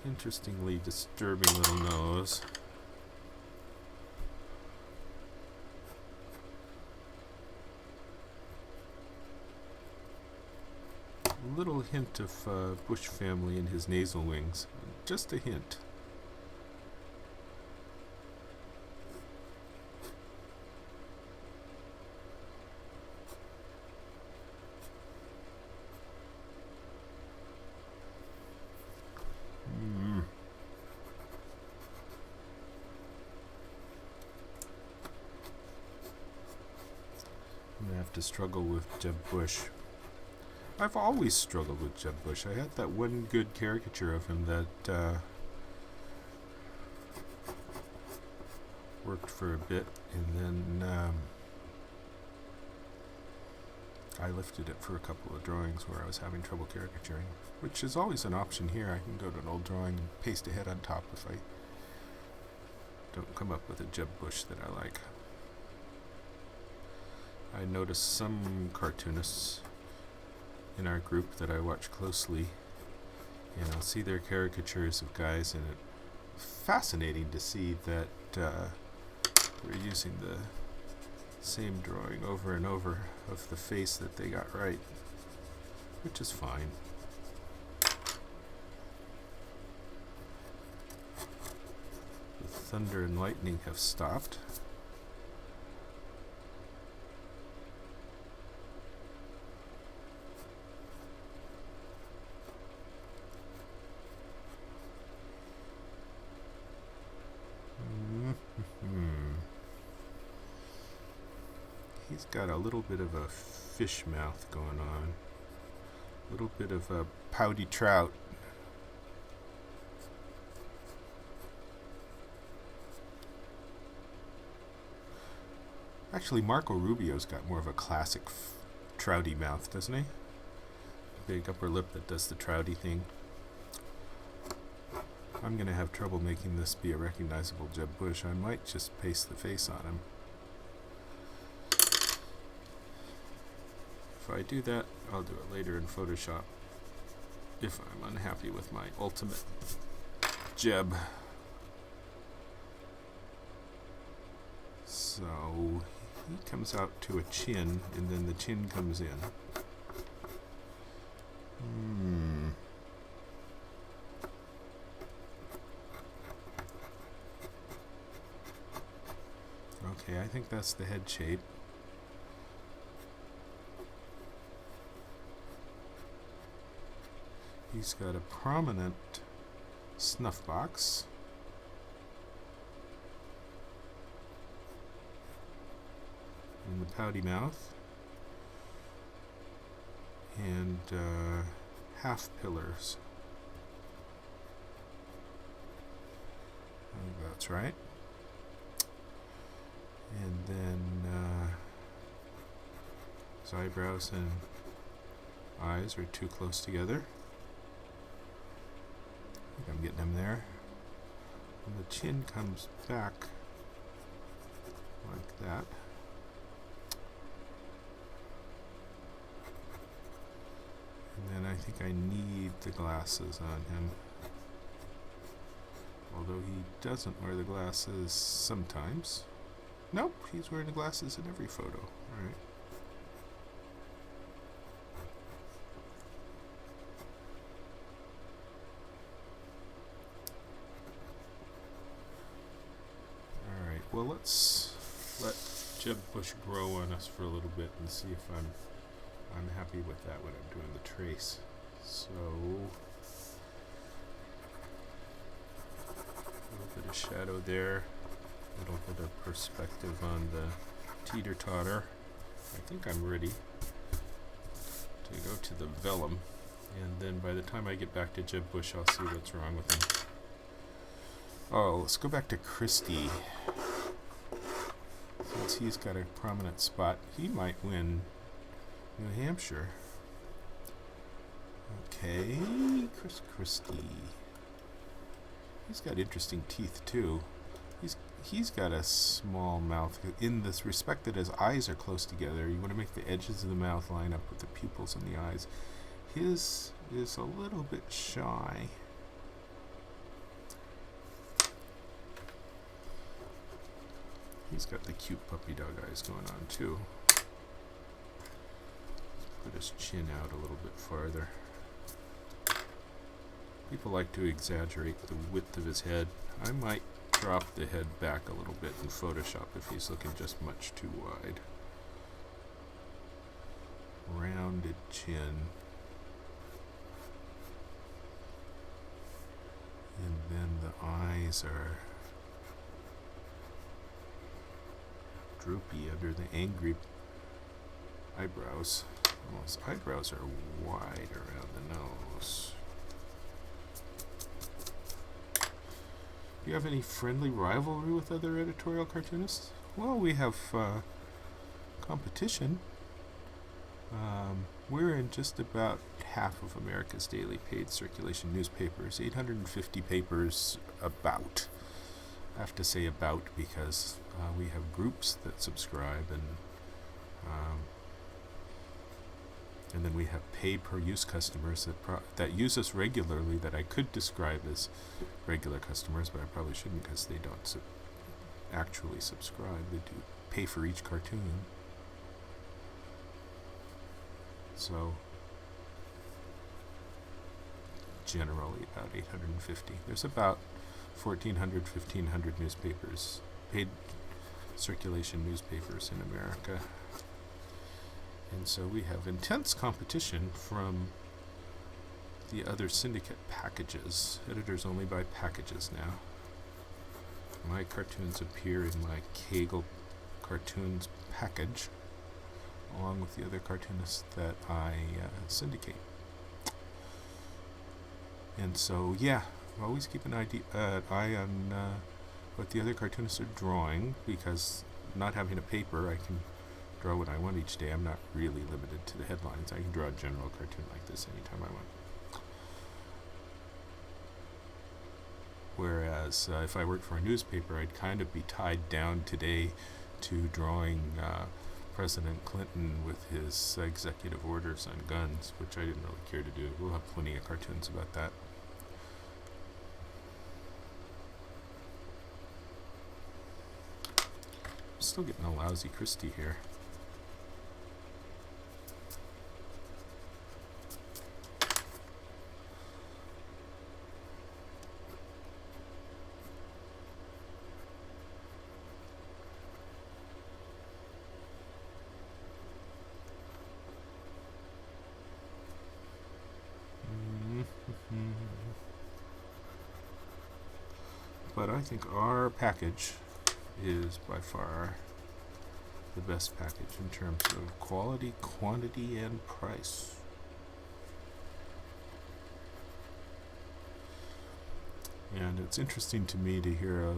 interestingly disturbing little nose. A little hint of bush family in his nasal wings. Just a hint. I'm gonna have to struggle with Jeb Bush. I've always struggled with Jeb Bush. I had that one good caricature of him that worked for a bit, and then I lifted it for a couple of drawings where I was having trouble caricaturing, which is always an option here. I can go to an old drawing and paste a head on top if I don't come up with a Jeb Bush that I like. I noticed some cartoonists in our group that I watch closely, and I'll see their caricatures of guys, and it's fascinating to see that we're using the same drawing over and over of the face that they got right, which is fine. The thunder and lightning have stopped. He's got a little bit of a fish mouth going on. A little bit of a pouty trout. Actually, Marco Rubio's got more of a classic trouty mouth, doesn't he? Big upper lip that does the trouty thing. I'm going to have trouble making this be a recognizable Jeb Bush. I might just paste the face on him. If I do that, I'll do it later in Photoshop if I'm unhappy with my ultimate Jeb. So he comes out to a chin, and then the chin comes in. Okay, I think that's the head shape. He's got a prominent snuff box. And the pouty mouth. And half pillars. I think that's right. And then his eyebrows and eyes are too close together. I think I'm getting them there. And the chin comes back like that. And then I think I need the glasses on him. Although he doesn't wear the glasses sometimes. Nope, he's wearing the glasses in every photo. Alright. Alright, well, let's let Jeb Bush grow on us for a little bit and see if I'm happy with that when I'm doing the trace. So a little bit of shadow there. A little bit of perspective on the teeter-totter. I think I'm ready to go to the vellum, and then by the time I get back to Jeb Bush, I'll see what's wrong with him. Oh, let's go back to Christie. since he's got a prominent spot, he might win New Hampshire. Okay, Christie. He's got interesting teeth too. He's got a small mouth in this respect that his eyes are close together. You want to make the edges of the mouth line up with the pupils and the eyes. His is a little bit shy. He's got the cute puppy dog eyes going on too. Let's put his chin out a little bit farther. People like to exaggerate the width of his head. I might drop the head back a little bit in Photoshop if he's looking just much too wide. Rounded chin. And then the eyes are droopy under the angry eyebrows. Well, his eyebrows are wide around the nose. Do you have any friendly rivalry with other editorial cartoonists? Well, we have competition. We're in just about half of America's daily paid circulation newspapers, 850 papers about. I have to say about because we have groups that subscribe, and then we have pay-per-use customers that use us regularly that I could describe as regular customers, but I probably shouldn't because they don't actually subscribe. They do pay for each cartoon. So, generally about 850. There's about 1,400, 1,500 newspapers, paid circulation newspapers in America. And so we have intense competition from the other syndicate packages. Editors only buy packages now. My cartoons appear in my Cagle cartoons package, along with the other cartoonists that I syndicate. And so, yeah, always keep an eye on what the other cartoonists are drawing, because not having a paper, I can draw what I want each day. I'm not really limited to the headlines. I can draw a general cartoon like this anytime I want. Whereas if I worked for a newspaper, I'd kind of be tied down today to drawing President Clinton with his executive orders on guns, which I didn't really care to do. We'll have plenty of cartoons about that. I'm still getting a lousy Christie here. But I think our package is by far the best package in terms of quality, quantity, and price. And it's interesting to me to hear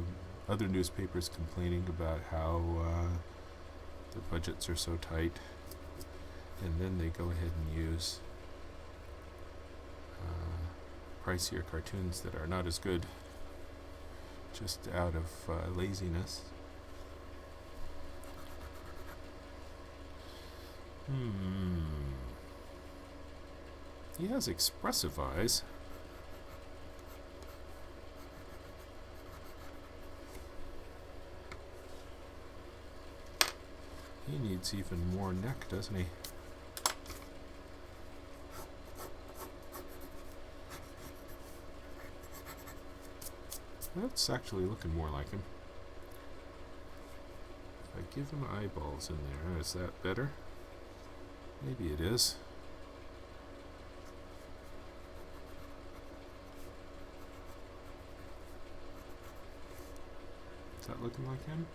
other newspapers complaining about how the budgets are so tight, and then they go ahead and use pricier cartoons that are not as good, just out of laziness. He has expressive eyes. He needs even more neck, doesn't he? That's actually looking more like him. If I give him eyeballs in there, is that better? Maybe it is. Is that looking like him?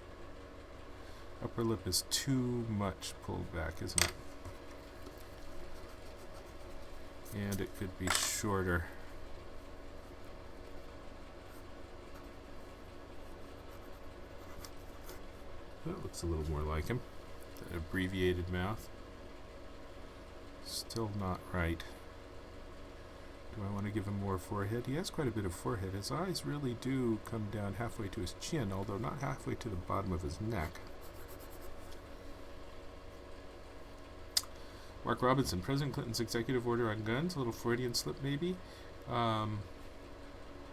Upper lip is too much pulled back, isn't it? And it could be shorter. That looks a little more like him. That abbreviated mouth. Still not right. Do I want to give him more forehead? He has quite a bit of forehead. His eyes really do come down halfway to his chin, although not halfway to the bottom of his neck. Mark Robinson, President Clinton's executive order on guns, a little Freudian slip maybe.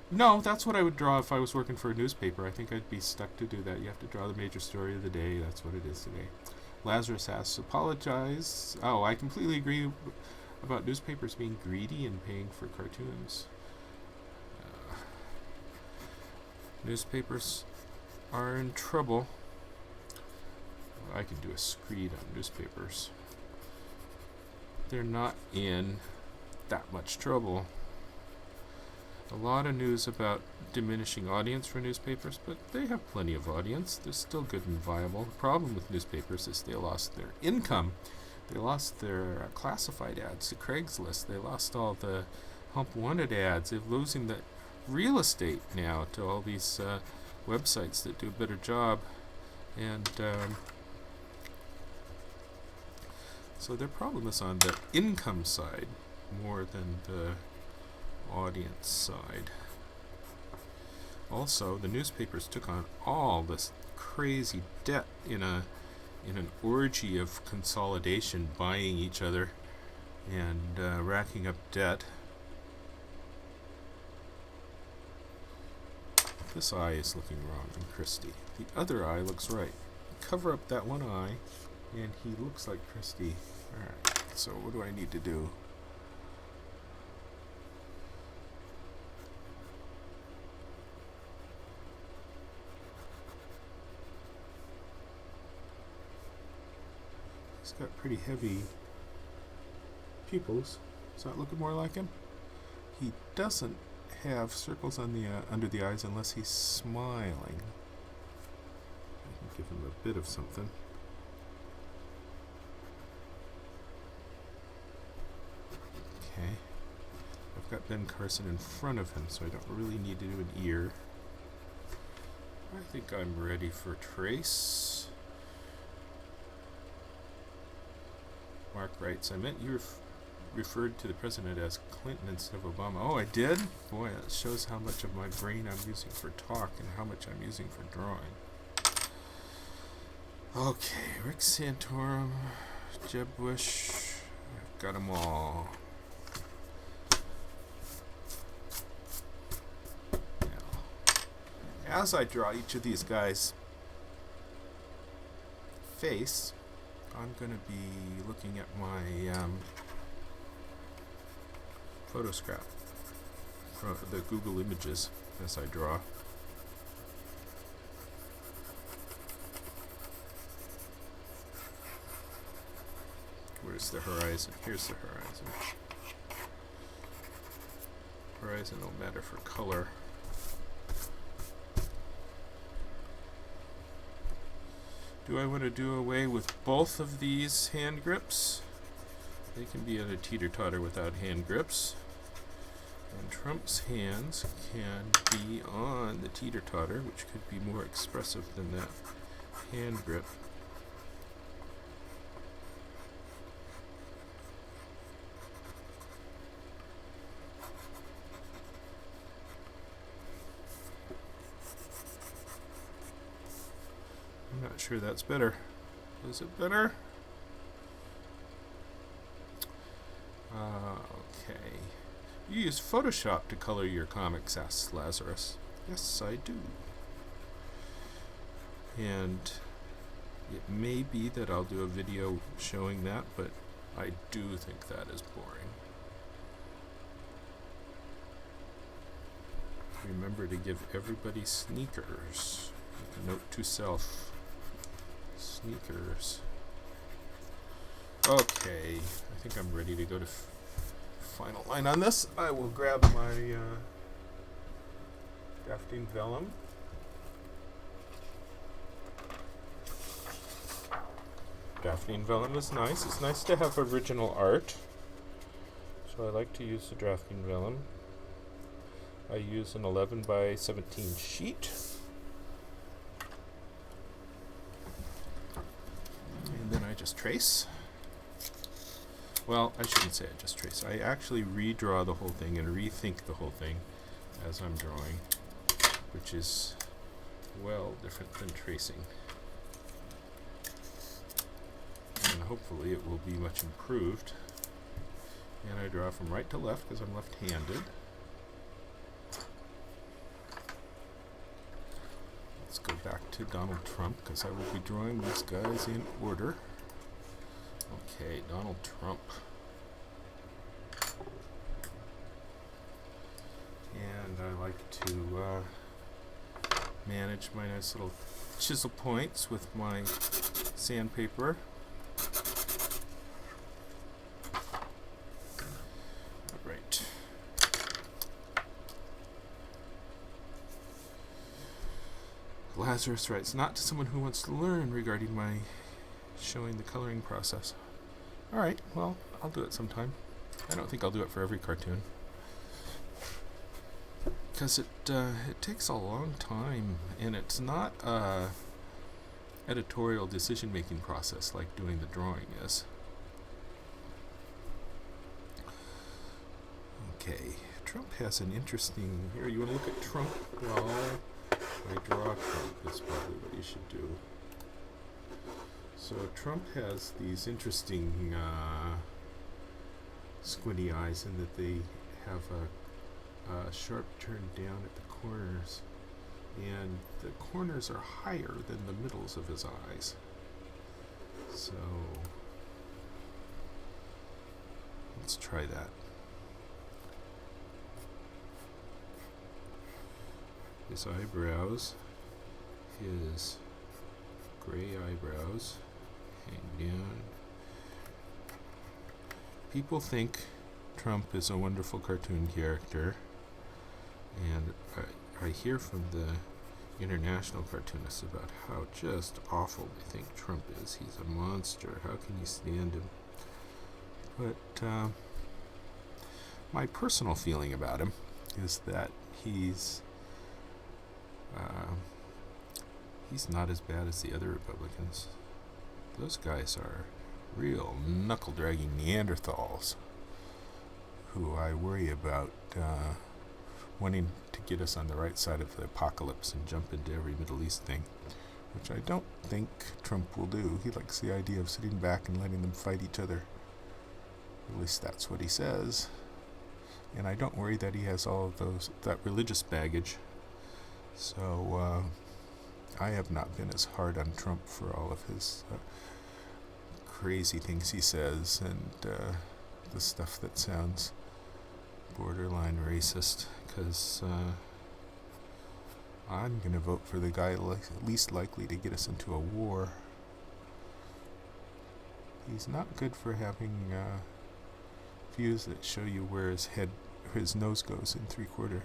No, that's what I would draw if I was working for a newspaper. I think I'd be stuck to do that. You have to draw the major story of the day. That's what it is today. Lazarus asks, apologize. Oh, I completely agree about newspapers being greedy and paying for cartoons. Newspapers are in trouble. I can do a screed on newspapers. They're not in that much trouble. A lot of news about diminishing audience for newspapers, but they have plenty of audience. They're still good and viable. The problem with newspapers is they lost their income. They lost their classified ads to Craigslist. They lost all the Hump Wanted ads. They're losing the real estate now to all these websites that do a better job. And so their problem is on the income side more than the audience side. Also, the newspapers took on all this crazy debt in an orgy of consolidation, buying each other and racking up debt. This eye is looking wrong in Christie. The other eye looks right. Cover up that one eye and he looks like Christie. Alright, so what do I need to do? He's got pretty heavy pupils. Is that looking more like him? He doesn't have circles on the under the eyes unless he's smiling. I can give him a bit of something. Okay. I've got Ben Carson in front of him, so I don't really need to do an ear. I think I'm ready for trace. Mark writes, I meant you referred to the president as Clinton instead of Obama. Oh, I did? Boy, that shows how much of my brain I'm using for talk and how much I'm using for drawing. Okay, Rick Santorum, Jeb Bush, I've got them all. Now, as I draw each of these guys' face, I'm going to be looking at my photo scrap, the Google Images, as I draw. Where's the horizon? Here's the horizon. Horizon don't matter for color. Do I want to do away with both of these hand grips? They can be in a teeter-totter without hand grips. And Trump's hands can be on the teeter-totter, which could be more expressive than that hand grip. I'm not sure that's better. Is it better? Okay. You use Photoshop to color your comics, asks Lazarus. Yes, I do. And it may be that I'll do a video showing that, but I do think that is boring. Remember to give everybody sneakers. Note to self. Sneakers. Okay, I think I'm ready to go to final line on this. I will grab my drafting vellum. Drafting vellum is nice. It's nice to have original art. So I like to use the drafting vellum. I use an 11 by 17 sheet. just trace. Well, I shouldn't say I just trace. I actually redraw the whole thing and rethink the whole thing as I'm drawing, which is, well, different than tracing. And hopefully it will be much improved. And I draw from right to left because I'm left-handed. Let's go back to Donald Trump because I will be drawing these guys in order. Okay, Donald Trump. And I like to manage my nice little chisel points with my sandpaper. Alright. Lazarus writes, not to someone who wants to learn regarding my showing the coloring process. Alright, well, I'll do it sometime. I don't think I'll do it for every cartoon, because it takes a long time, and it's not a editorial decision-making process like doing the drawing is. Okay, Trump has an interesting... Here, you want to look at Trump? Well, I draw Trump is probably what you should do. So Trump has these interesting squinty eyes in that they have a sharp turn down at the corners, and the corners are higher than the middles of his eyes. So let's try that. His eyebrows, his gray eyebrows hang down. People think Trump is a wonderful cartoon character, and I hear from the international cartoonists about how just awful they think Trump is. He's a monster. How can you stand him? But my personal feeling about him is that he's not as bad as the other Republicans. Those guys are real knuckle-dragging Neanderthals who I worry about wanting to get us on the right side of the apocalypse and jump into every Middle East thing, which I don't think Trump will do. He likes the idea of sitting back and letting them fight each other. At least that's what he says. And I don't worry that he has all of that religious baggage. So I have not been as hard on Trump for all of his crazy things he says and the stuff that sounds borderline racist, because I'm going to vote for the guy least likely to get us into a war. He's not good for having views that show you where his nose goes in 3/4.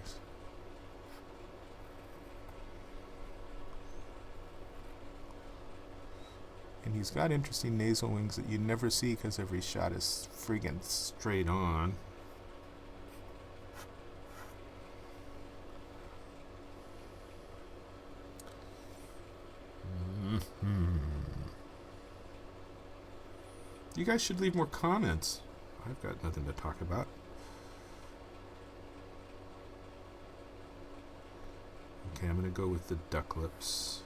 And he's got interesting nasal wings that you never see because every shot is friggin' straight on. You guys should leave more comments. I've got nothing to talk about. Okay, I'm going to go with the duck lips.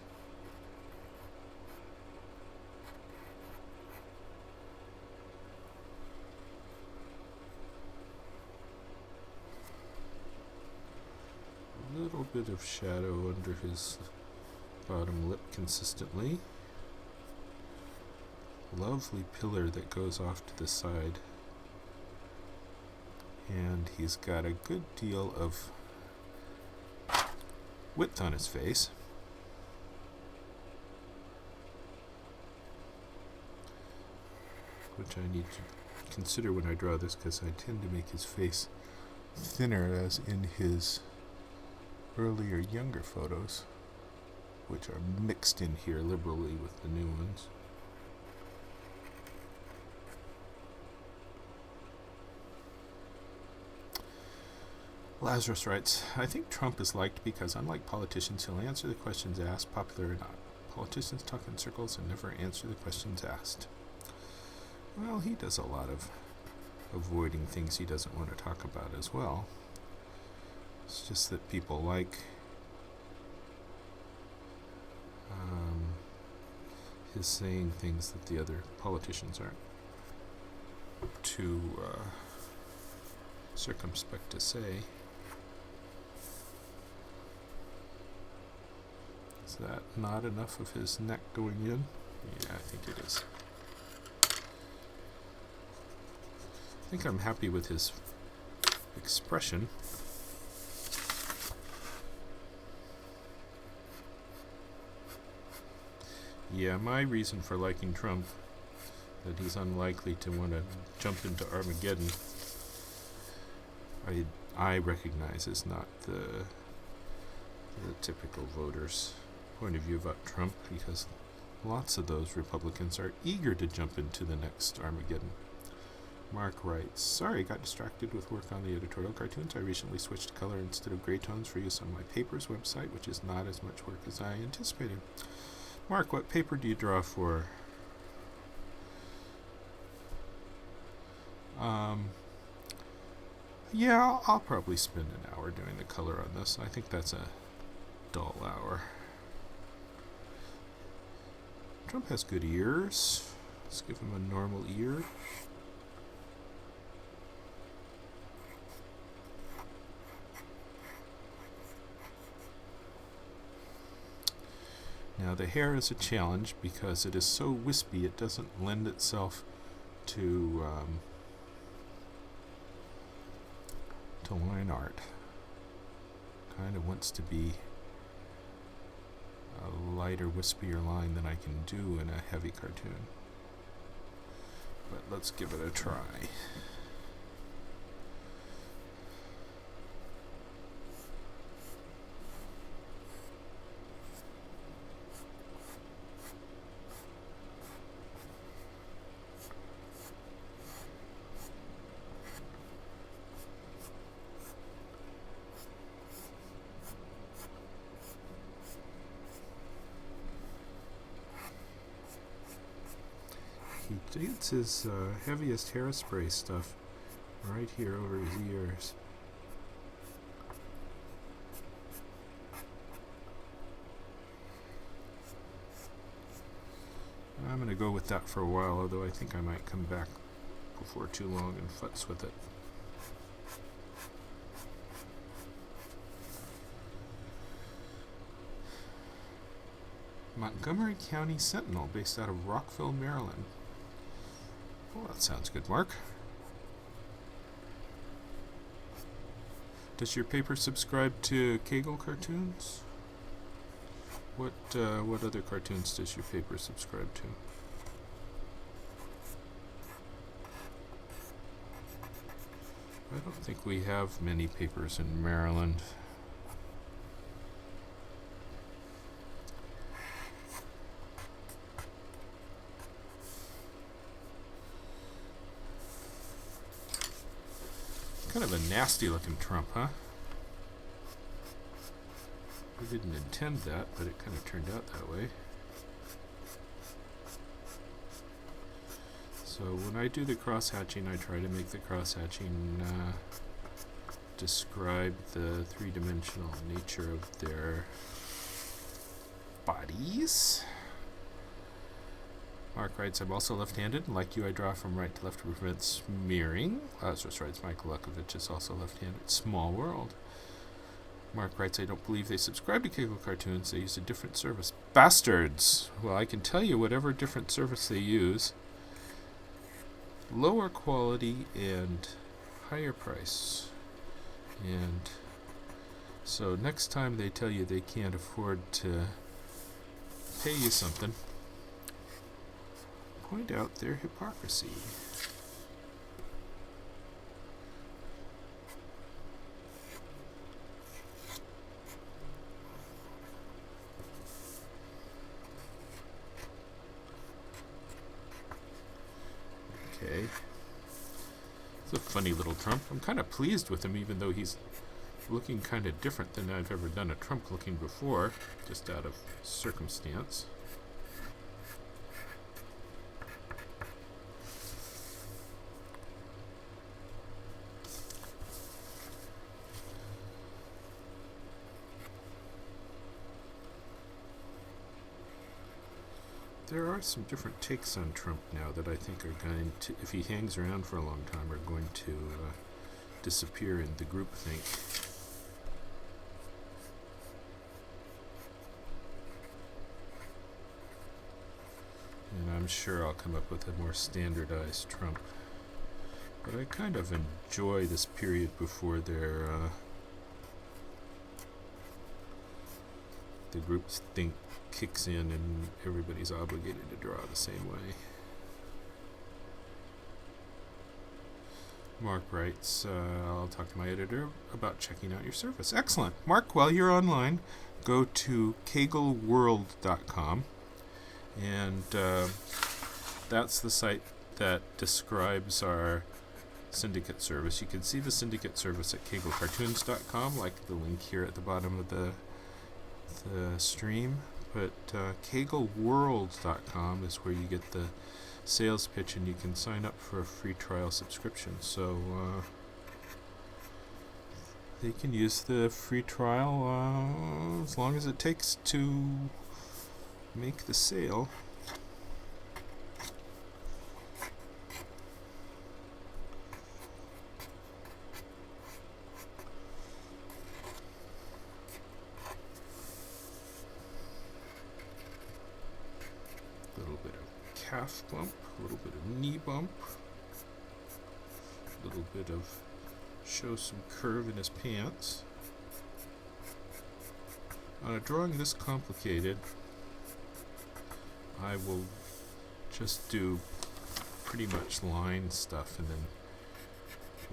A little bit of shadow under his bottom lip consistently. Lovely pillar that goes off to the side. And he's got a good deal of width on his face. Which I need to consider when I draw this, because I tend to make his face thinner as in his earlier younger photos, which are mixed in here liberally with the new ones. Lazarus writes, I think Trump is liked because, unlike politicians, he'll answer the questions asked, popular or not. Politicians talk in circles and never answer the questions asked. Well, he does a lot of avoiding things he doesn't want to talk about as well. It's just that people like his saying things that the other politicians aren't too circumspect to say. Is that not enough of his neck going in? Yeah, I think it is. I think I'm happy with his expression. Yeah, my reason for liking Trump, that he's unlikely to want to jump into Armageddon, I recognize is not the typical voter's point of view about Trump, because lots of those Republicans are eager to jump into the next Armageddon. Mark writes, sorry, got distracted with work on the editorial cartoons. I recently switched to color instead of gray tones for use on my papers website, which is not as much work as I anticipated. Mark, what paper do you draw for? Yeah, I'll probably spend an hour doing the color on this. I think that's a dull hour. Trump has good ears. Let's give him a normal ear. Now the hair is a challenge because it is so wispy it doesn't lend itself to line art. Kind of wants to be a lighter, wispier line than I can do in a heavy cartoon. But let's give it a try. He gets his heaviest hairspray stuff right here over his ears. I'm going to go with that for a while, although I think I might come back before too long and futz with it. Montgomery County Sentinel, based out of Rockville, Maryland. Well, that sounds good, Mark. Does your paper subscribe to Cagle cartoons? What other cartoons does your paper subscribe to? I don't think we have many papers in Maryland. Kind of a nasty looking Trump, huh? I didn't intend that, but it kind of turned out that way. So when I do the cross-hatching, I try to make the cross-hatching describe the three-dimensional nature of their bodies. Mark writes, I'm also left-handed, and like you, I draw from right to left to prevent smearing. Lazarus writes, Michael Lukovich is also left-handed. Small world. Mark writes, I don't believe they subscribe to Cagle cartoons. They use a different service. Bastards! Well, I can tell you whatever different service they use. Lower quality and higher price. And so next time they tell you they can't afford to pay you something, point out their hypocrisy. Okay. It's a funny little Trump. I'm kind of pleased with him, even though he's looking kind of different than I've ever done a Trump looking before, just out of circumstance. There are some different takes on Trump now that I think are going to, if he hangs around for a long time, are going to disappear in the groupthink. And I'm sure I'll come up with a more standardized Trump. But I kind of enjoy this period before the groupthink kicks in and everybody's obligated to draw the same way. Mark writes, I'll talk to my editor about checking out your service. Excellent. Mark, while you're online, go to cagleworld.com, and that's the site that describes our syndicate service. You can see the syndicate service at caglecartoons.com, like the link here at the bottom of the stream. But cagleworld.com is where you get the sales pitch, and you can sign up for a free trial subscription. So they can use the free trial as long as it takes to make the sale. Calf bump, a little bit of knee bump, a little bit of show some curve in his pants. On a drawing this complicated, I will just do pretty much line stuff and then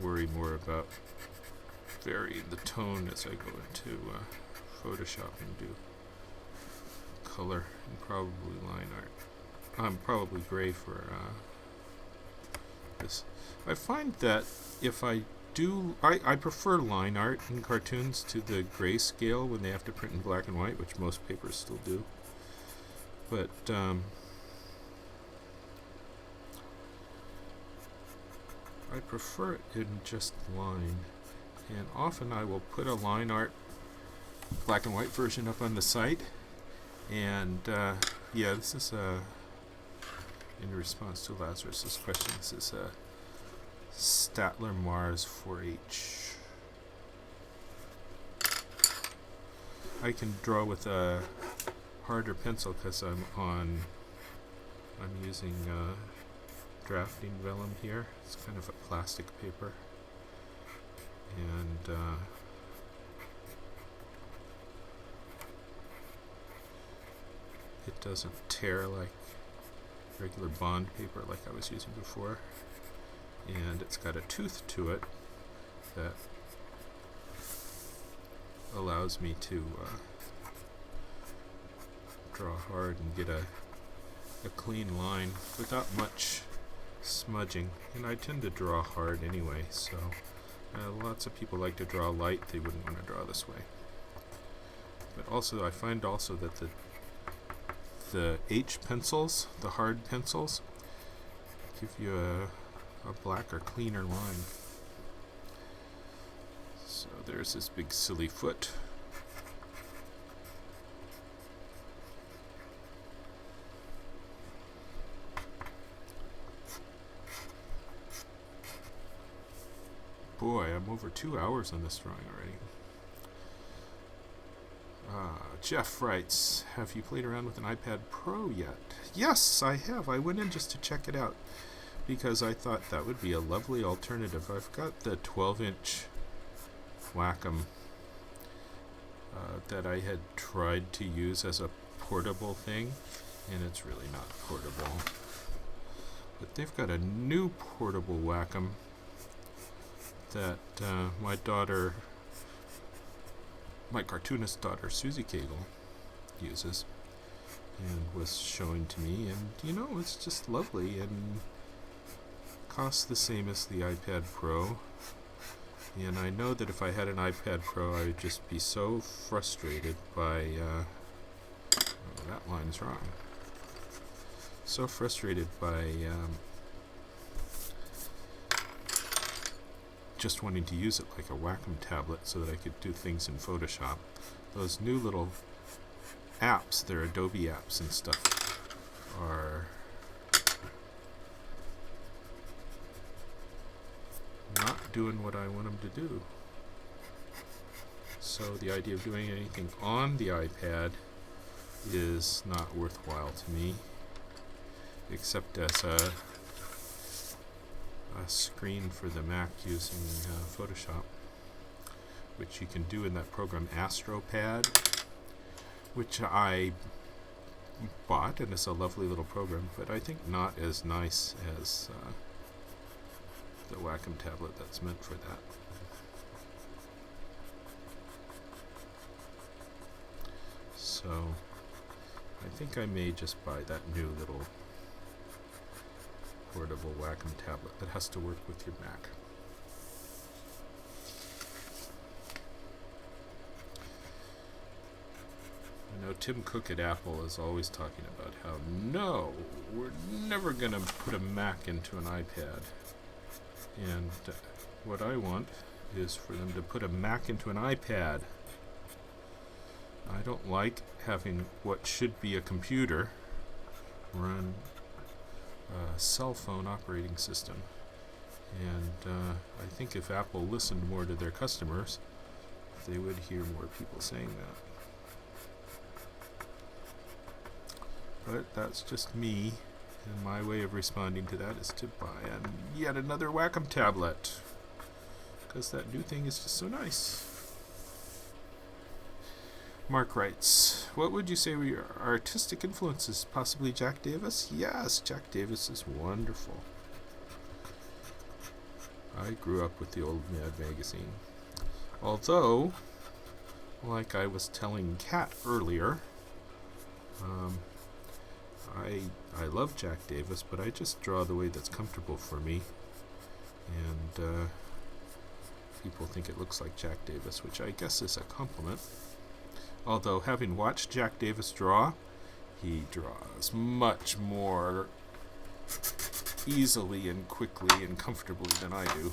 worry more about varying the tone as I go into Photoshop and do color and probably line art. Probably gray for this. I find that if I do, I prefer line art in cartoons to the grayscale when they have to print in black and white, which most papers still do. But I prefer it in just line, and often I will put a line art black and white version up on the site. And yeah, this is in response to Lazarus's question. This is a Statler Mars 4H. I can draw with a harder pencil because I'm using drafting vellum here. It's kind of a plastic paper, and it doesn't tear like regular bond paper like I was using before, and it's got a tooth to it that allows me to draw hard and get a clean line without much smudging. And I tend to draw hard anyway, so lots of people like to draw light. They wouldn't want to draw this way. But also I find also that the H pencils, the hard pencils, give you a blacker, cleaner line. So there's this big silly foot. Boy, I'm over 2 hours on this drawing already. Jeff writes, have you played around with an iPad Pro yet? Yes, I have. I went in just to check it out because I thought that would be a lovely alternative. I've got the 12-inch Wacom that I had tried to use as a portable thing, and it's really not portable. But they've got a new portable Wacom that my cartoonist daughter, Susie Cagle, uses and was showing to me, and it's just lovely and costs the same as the iPad Pro. And I know that if I had an iPad Pro, I would just be so frustrated by that line's wrong. So frustrated by just wanting to use it like a Wacom tablet so that I could do things in Photoshop. Those new little apps, they're Adobe apps and stuff, are not doing what I want them to do. So the idea of doing anything on the iPad is not worthwhile to me, except as a screen for the Mac using Photoshop, which you can do in that program AstroPad, which I bought, and it's a lovely little program, but I think not as nice as the Wacom tablet that's meant for that. So I think I may just buy that new little portable Wacom tablet that has to work with your Mac. I know Tim Cook at Apple is always talking about how, no, we're never going to put a Mac into an iPad. And what I want is for them to put a Mac into an iPad. I don't like having what should be a computer run a cell phone operating system. And I think if Apple listened more to their customers, they would hear more people saying that. But that's just me, and my way of responding to that is to buy yet another Wacom tablet, because that new thing is just so nice. Mark writes, what would you say were your artistic influences? Possibly Jack Davis? Yes, Jack Davis is wonderful. I grew up with the old Mad magazine. Although, like I was telling Kat earlier, I love Jack Davis, but I just draw the way that's comfortable for me. And people think it looks like Jack Davis, which I guess is a compliment. Although, having watched Jack Davis draw, he draws much more easily and quickly and comfortably than I do.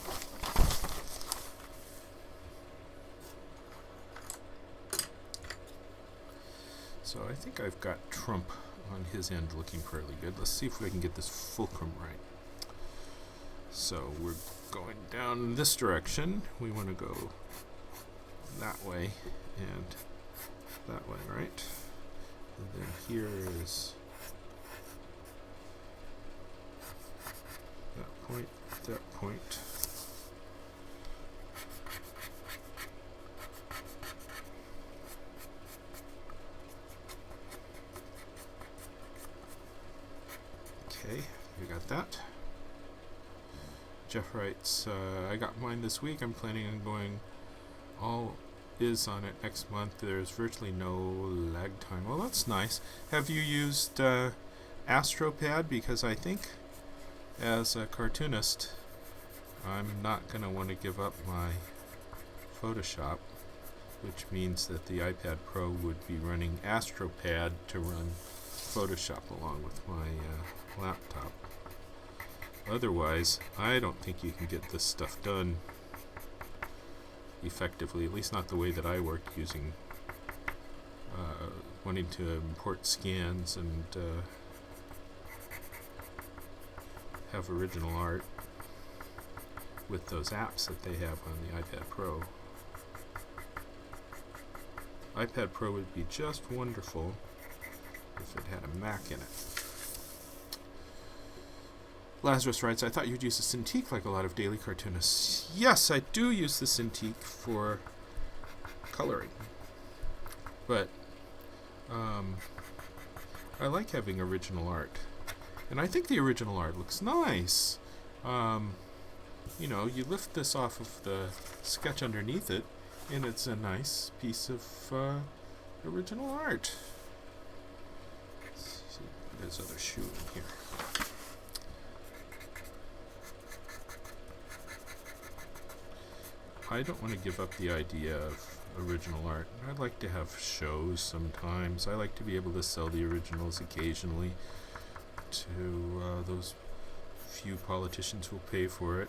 So I think I've got Trump on his end looking fairly good. Let's see if we can get this fulcrum right. So we're going down this direction. We want to go that way and that way, right? And then here is that point, that point. Okay, we got that. Jeff writes, I got mine this week. I'm planning on going all is on it next month. There's virtually no lag time. Well, that's nice. Have you used AstroPad? Because I think as a cartoonist, I'm not going to want to give up my Photoshop, which means that the iPad Pro would be running AstroPad to run Photoshop along with my laptop. Otherwise, I don't think you can get this stuff done effectively, at least not the way that I work, using wanting to import scans and have original art with those apps that they have on the iPad Pro. iPad Pro would be just wonderful if it had a Mac in it. Lazarus writes, I thought you'd use the Cintiq like a lot of daily cartoonists. Yes, I do use the Cintiq for coloring. But I like having original art. And I think the original art looks nice. You know, you lift this off of the sketch underneath it, and it's a nice piece of original art. Let's see, there's other shoe in here. I don't want to give up the idea of original art. I'd like to have shows sometimes. I like to be able to sell the originals occasionally to those few politicians who will pay for it.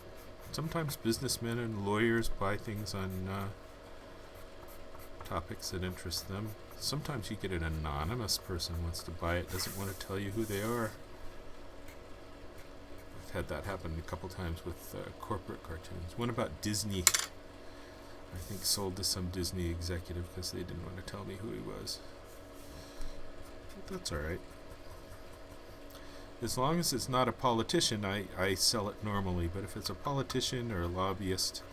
Sometimes businessmen and lawyers buy things on topics that interest them. Sometimes you get an anonymous person who wants to buy it, doesn't want to tell you who they are. I've had that happen a couple times with corporate cartoons. One about Disney, I think, sold to some Disney executive because they didn't want to tell me who he was. But that's alright. As long as it's not a politician, I sell it normally, but if it's a politician or a lobbyist,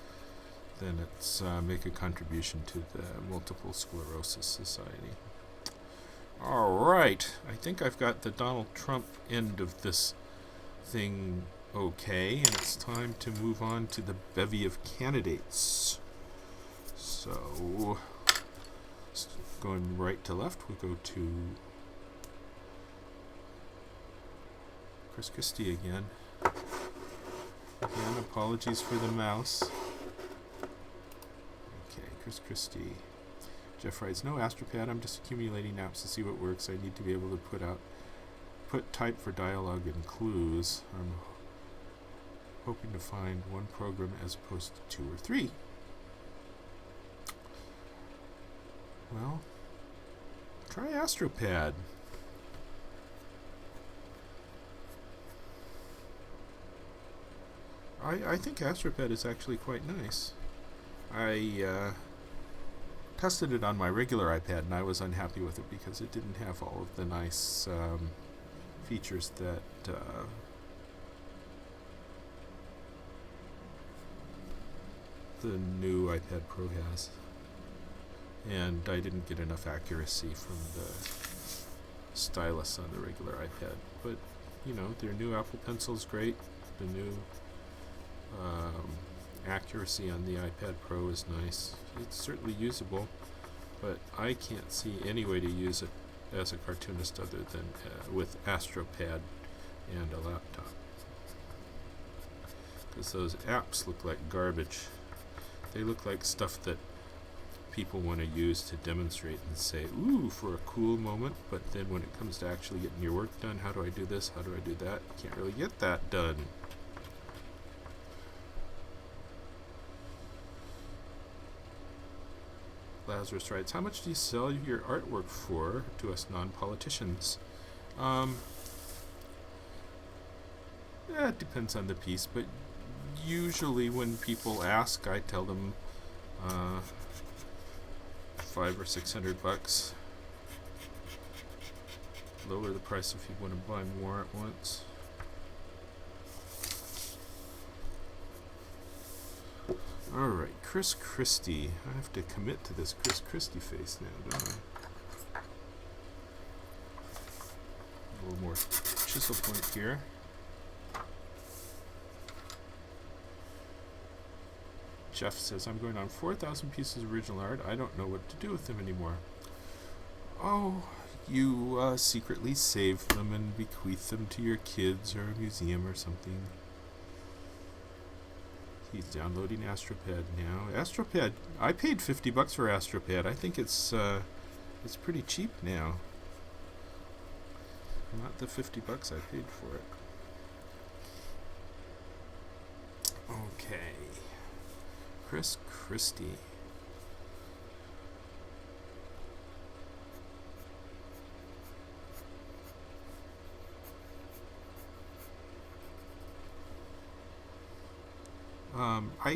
then it's make a contribution to the Multiple Sclerosis Society. Alright, I think I've got the Donald Trump end of this thing okay, and it's time to move on to the bevy of candidates. So, going right to left, we'll go to Christie again. Again, apologies for the mouse. Okay, Christie. Jeff writes, no Astropad, I'm just accumulating apps to see what works. I need to be able to put type for dialogue and clues. I'm hoping to find one program as opposed to 2 or 3. Well, try Astropad. I think Astropad is actually quite nice. I tested it on my regular iPad and I was unhappy with it because it didn't have all of the nice features that the new iPad Pro has. And I didn't get enough accuracy from the stylus on the regular iPad. But, you know, their new Apple Pencil's great. The new accuracy on the iPad Pro is nice. It's certainly usable, but I can't see any way to use it as a cartoonist other than with Astropad and a laptop. Because those apps look like garbage. They look like stuff that people want to use to demonstrate and say, ooh, for a cool moment, but then when it comes to actually getting your work done, how do I do this, how do I do that? You can't really get that done. Lazarus writes, how much do you sell your artwork for to us non-politicians? It depends on the piece, but usually when people ask, I tell them $500 or $600. Lower the price if you want to buy more at once. Alright, Christie. I have to commit to this Christie face now, don't I? A little more chisel point here. Jeff says, I'm going on 4,000 pieces of original art. I don't know what to do with them anymore. Oh, you secretly save them and bequeath them to your kids or a museum or something. He's downloading Astropad now. Astropad, I paid $50 for Astropad. I think it's pretty cheap now. Not the $50 I paid for it. Okay. Christie.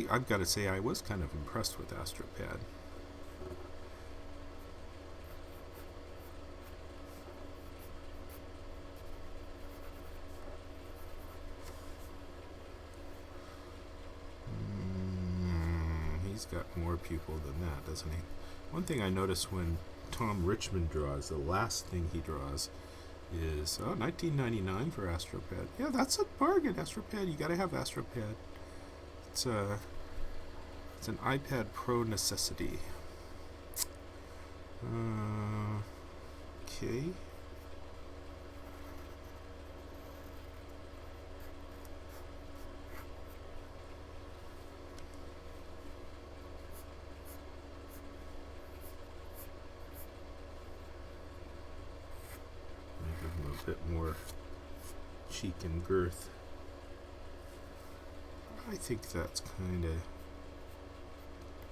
I've got to say I was kind of impressed with Astropad. He's got more people than that, doesn't he? One thing I notice when Tom Richmond draws, the last thing he draws is $19.99 for Astropad. Yeah, that's a bargain. Astropad, you got to have Astropad. It's an iPad Pro necessity. Okay. Give him a bit more cheek and girth. I think that's kind of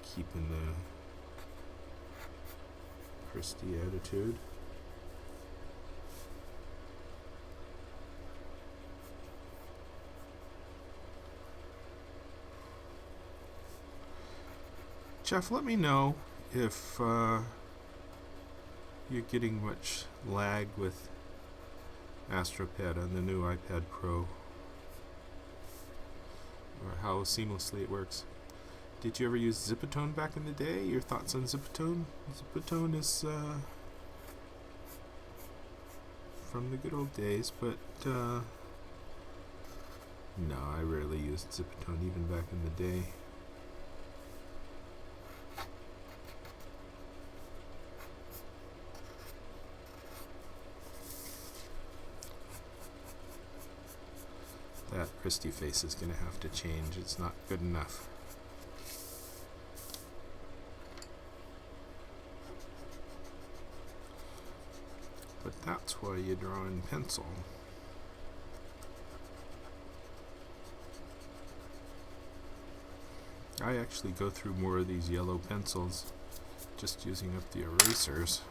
keeping Christie attitude. Jeff, let me know if you're getting much lag with AstroPad on the new iPad Pro, or how seamlessly it works. Did you ever use Zipatone back in the day? Your thoughts on Zipatone? Zipatone is from the good old days, but no, I rarely used Zipatone even back in the day. That Christie face is going to have to change. It's not good enough. But that's why you draw in pencil. I actually go through more of these yellow pencils, just using up the erasers.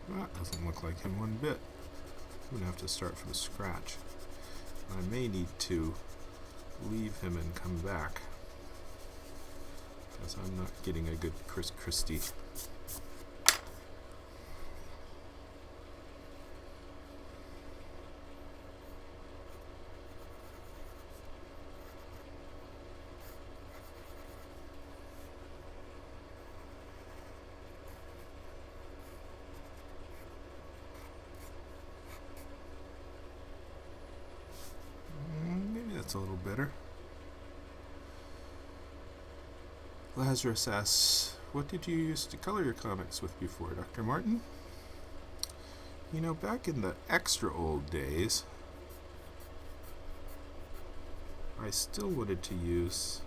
That doesn't look like him one bit. I'm going to have to start from scratch. I may need to leave him and come back, because I'm not getting a good Christie. It's a little better. Lazarus asks, what did you use to color your comics with before, Dr. Martin? You know, back in the extra old days, I still wanted to use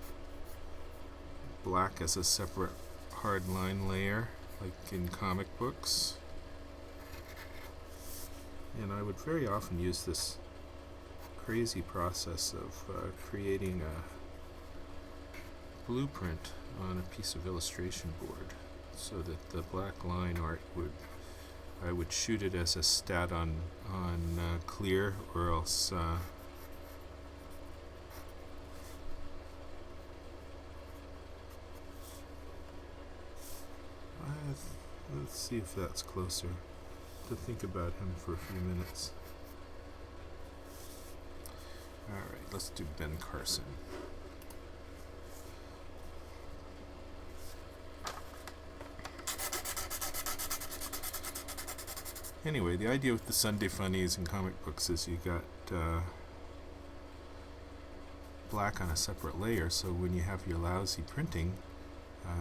black as a separate hard line layer, like in comic books. And I would very often use this crazy process of creating a blueprint on a piece of illustration board, so that the black line art I would shoot it as a stat on clear, or else let's see if that's closer to think about him for a few minutes. Alright, let's do Ben Carson. Anyway, the idea with the Sunday funnies and comic books is you got black on a separate layer, so when you have your lousy printing,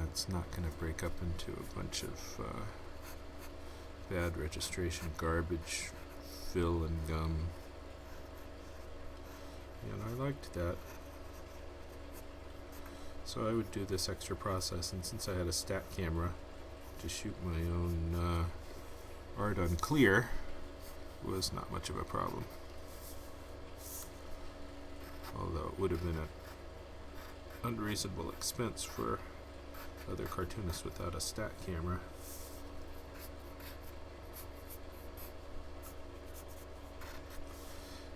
it's not going to break up into a bunch of bad registration, garbage, fill, and gum. And I liked that. So I would do this extra process, and since I had a stat camera to shoot my own art on clear, it was not much of a problem. Although it would have been an unreasonable expense for other cartoonists without a stat camera.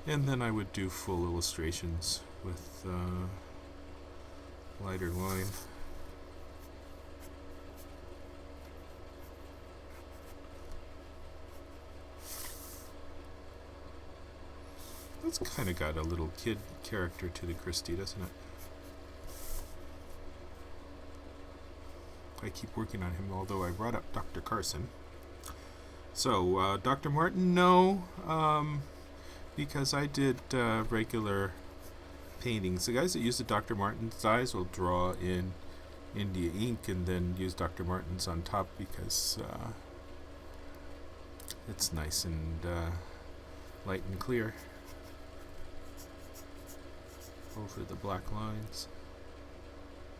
And then I would do full illustrations with lighter line. It's kind of got a little kid character to the Christie, doesn't it? I keep working on him, although I brought up Dr. Carson. So, Dr. Martin, no. Because I did regular paintings. The guys that use the Dr. Martin's eyes will draw in India ink and then use Dr. Martin's on top, because it's nice and light and clear over the black lines.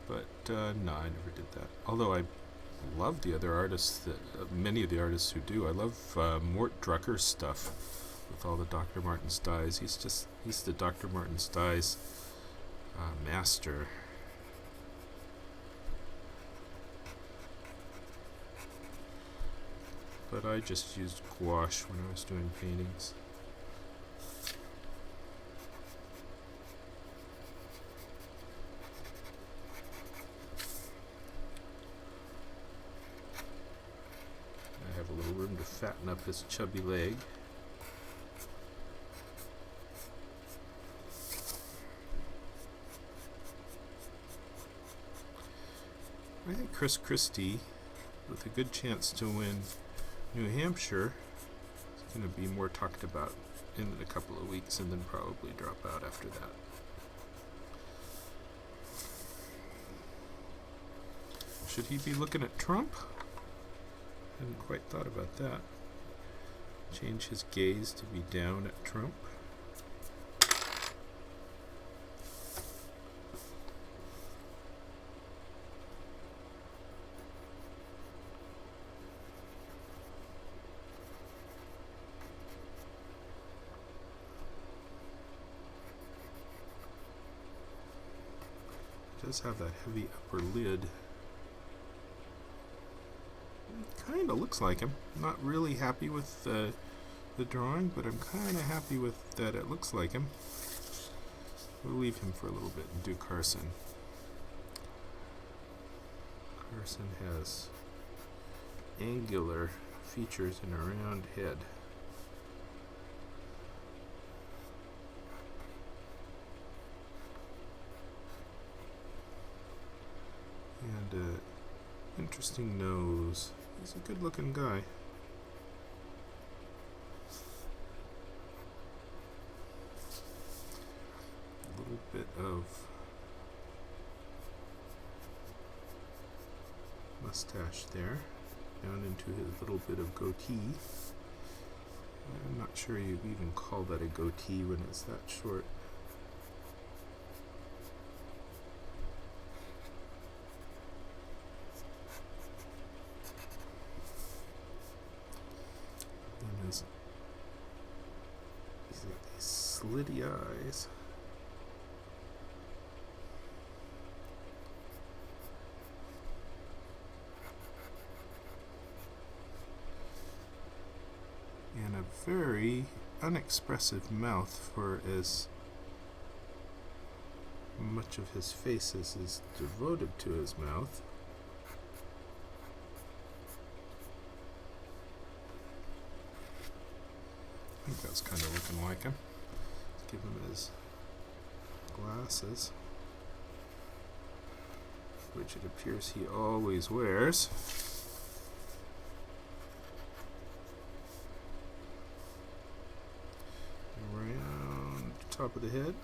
But no, I never did that. Although I love the other artists, many of the artists who do. I love Mort Drucker's stuff with all the Dr. Martin's dies. He's the Dr. Martin's dies master. But I just used gouache when I was doing paintings. I have a little room to fatten up his chubby leg. I think Christie, with a good chance to win New Hampshire, is going to be more talked about in a couple of weeks and then probably drop out after that. Should he be looking at Trump? Hadn't quite thought about that. Change his gaze to be down at Trump. Does have that heavy upper lid. Kind of looks like him. Not really happy with the drawing, but I'm kind of happy with that it looks like him. We'll leave him for a little bit and do Carson. Carson has angular features and a round head. And interesting nose. He's a good looking guy. A little bit of mustache there, down into his little bit of goatee. I'm not sure you even call that a goatee when it's that short. He's got these slitty eyes. And a very unexpressive mouth for as much of his face as is devoted to his mouth. I think that's kind of looking like him. Let's give him his glasses, which it appears he always wears. Around the top of the head.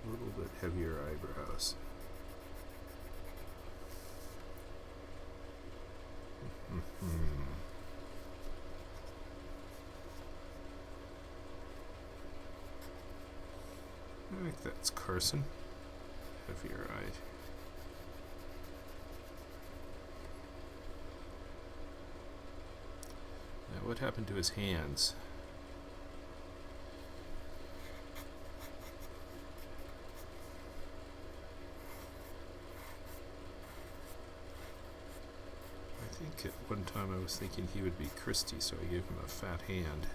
A little bit heavier eyebrows. I think that's Carson. Heavier eyed. Now, what happened to his hands? I think at one time I was thinking he would be Christie, so I gave him a fat hand.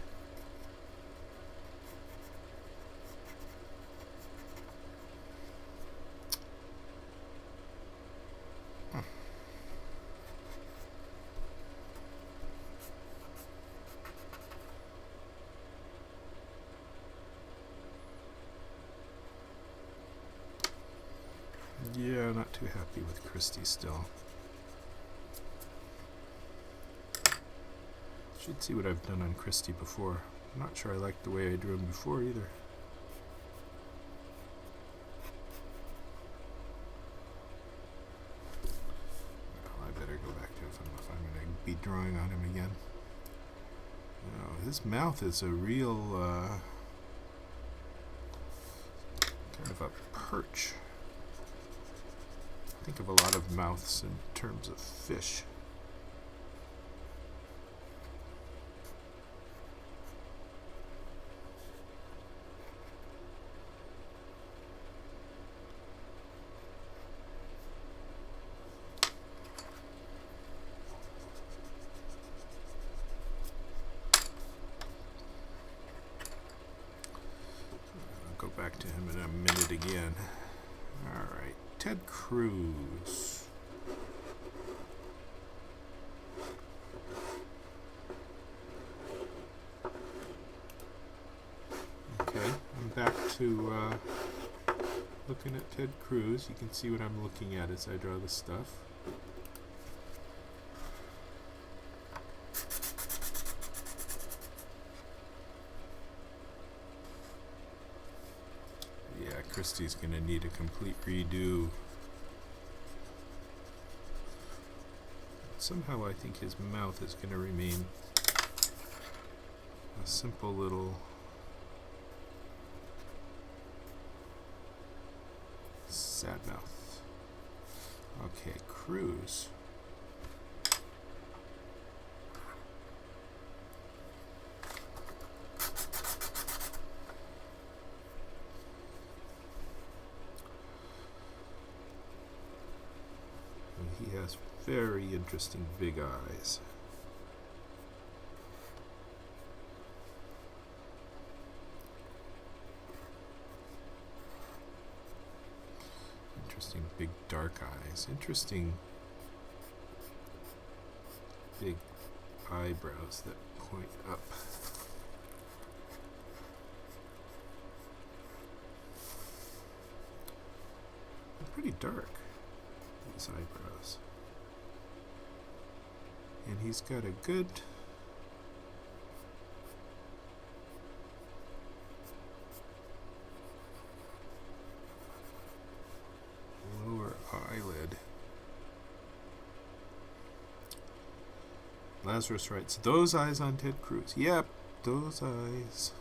Yeah, not too happy with Christie still. Should see what I've done on Christie before. I'm not sure I liked the way I drew him before either. Well, I better go back to it if I'm going to be drawing on him again. His mouth is a real kind of a perch. Think of a lot of mouths in terms of fish. I'll go back to him in a minute again. All right, Ted Cruz. Okay, I'm back to looking at Ted Cruz. You can see what I'm looking at as I draw the stuff. Yeah, Christie's going to need a complete redo. Somehow I think his mouth is going to remain a simple little sad mouth. Okay, Cruz. And he has very interesting big eyes. Interesting big dark eyes. Interesting big eyebrows that point up. They're pretty dark, these eyebrows. And he's got a good lower eyelid. Lazarus writes, those eyes on Ted Cruz. Yep, those eyes.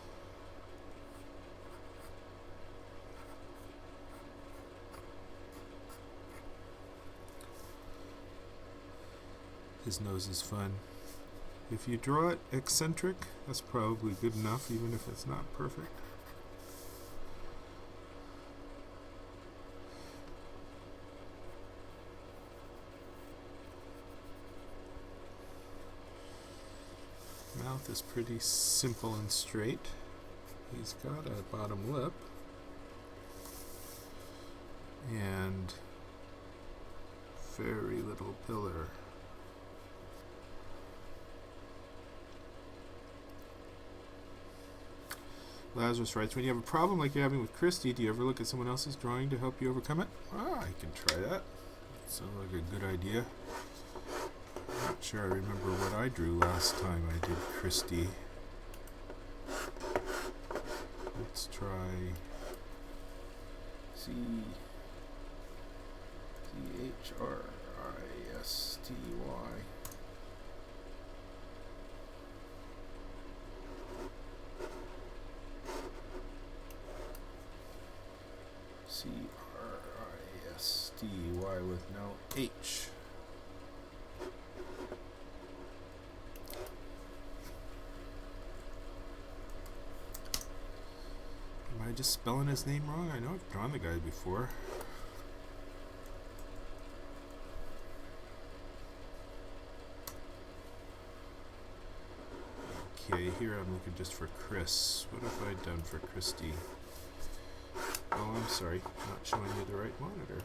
His nose is fun. If you draw it eccentric, that's probably good enough, even if it's not perfect. Mouth is pretty simple and straight. He's got a bottom lip and very little pillar. Lazarus writes, when you have a problem like you're having with Christie, do you ever look at someone else's drawing to help you overcome it? Ah, I can try that. Sounds like a good idea. I'm not sure I remember what I drew last time I did Christie. Let's try Christy. Christy with no H. Am I just spelling his name wrong? I know I've drawn the guy before. Okay, here I'm looking just for Chris. What have I done for Christie? Oh, I'm sorry, not showing you the right monitor.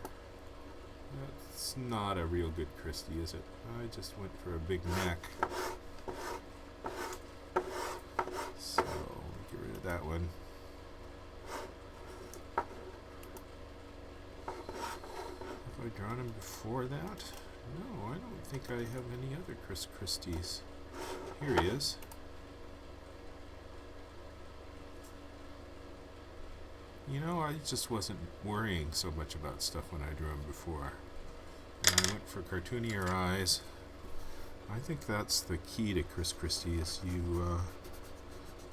That's not a real good Christie, is it? I just went for a big neck. So, get rid of that one. Have I drawn him before that? No, I don't think I have any other Christies. Here he is. You know, I just wasn't worrying so much about stuff when I drew him before. And I went for cartoonier eyes. I think that's the key to Christie is you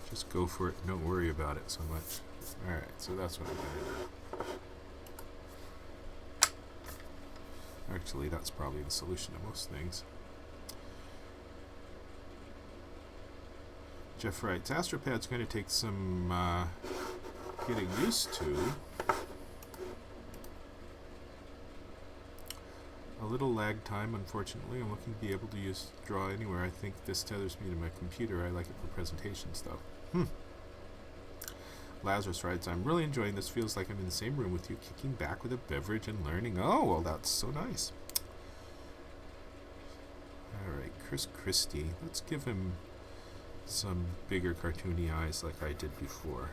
just go for it and don't worry about it so much. Alright, so that's what I'm going to do. Actually, that's probably the solution to most things. Jeff writes, Astropad's going to take some getting used to. A little lag time, unfortunately. I'm looking to be able to use Draw Anywhere. I think this tethers me to my computer. I like it for presentation stuff. Lazarus writes, I'm really enjoying this. Feels like I'm in the same room with you, kicking back with a beverage and learning. Oh, well, that's so nice. Alright, Christie. Let's give him some bigger cartoony eyes like I did before.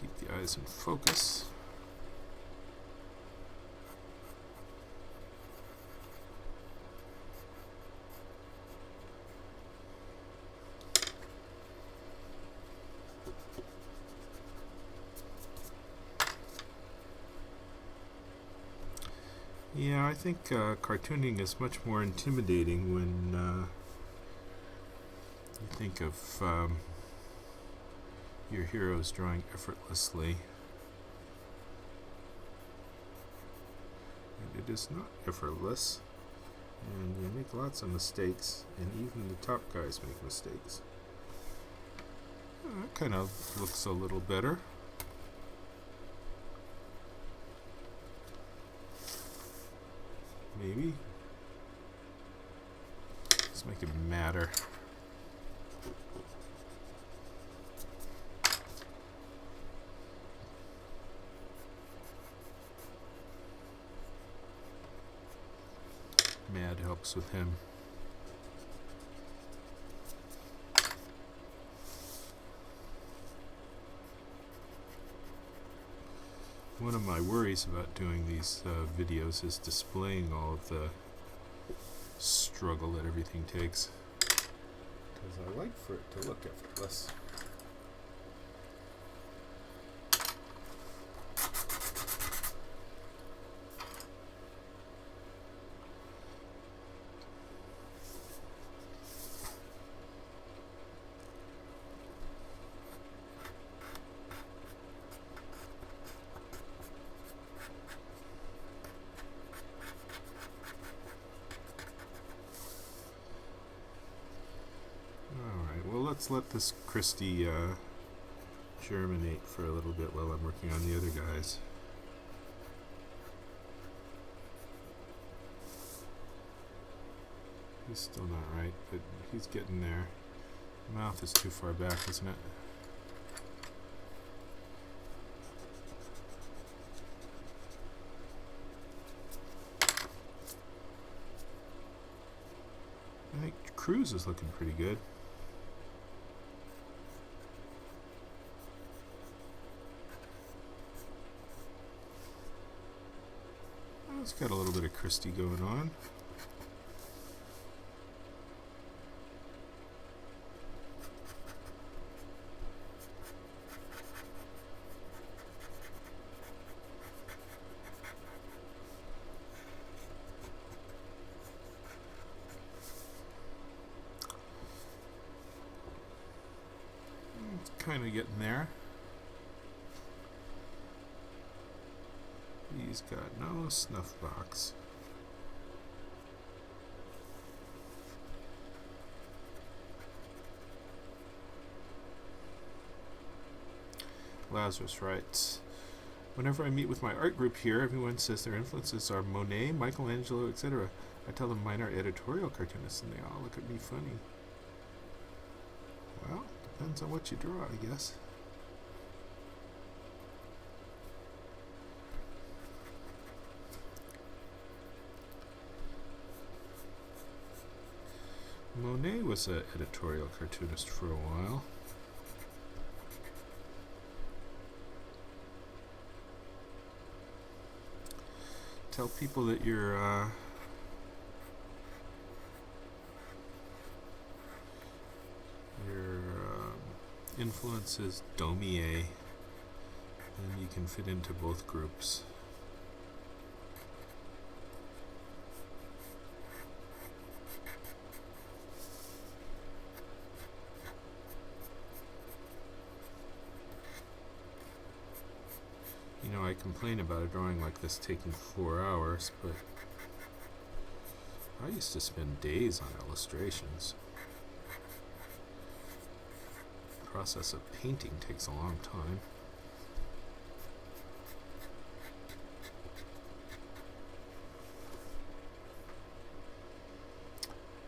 Keep the eyes in focus. Yeah, I think cartooning is much more intimidating when you think of your heroes drawing effortlessly. And it is not effortless, and you make lots of mistakes, and even the top guys make mistakes. That kind of looks a little better. Maybe. Let's make it matter. Mad helps with him. One of my worries about doing these videos is displaying all of the struggle that everything takes, because I like for it to look effortless. Let's let this Christie germinate for a little bit while I'm working on the other guys. He's still not right, but he's getting there. The mouth is too far back, isn't it? I think Cruz is looking pretty good. It's got a little bit of Christie going on. It's kind of getting there. He's got no snuff box. Lazarus writes, whenever I meet with my art group here, everyone says their influences are Monet, Michelangelo, etc. I tell them mine are editorial cartoonists, and they all look at me funny. Well, depends on what you draw, I guess. Monet was an editorial cartoonist for a while. Tell people that your influence is Daumier, and you can fit into both groups. You know, I complain about a drawing like this taking 4 hours, but I used to spend days on illustrations. The process of painting takes a long time.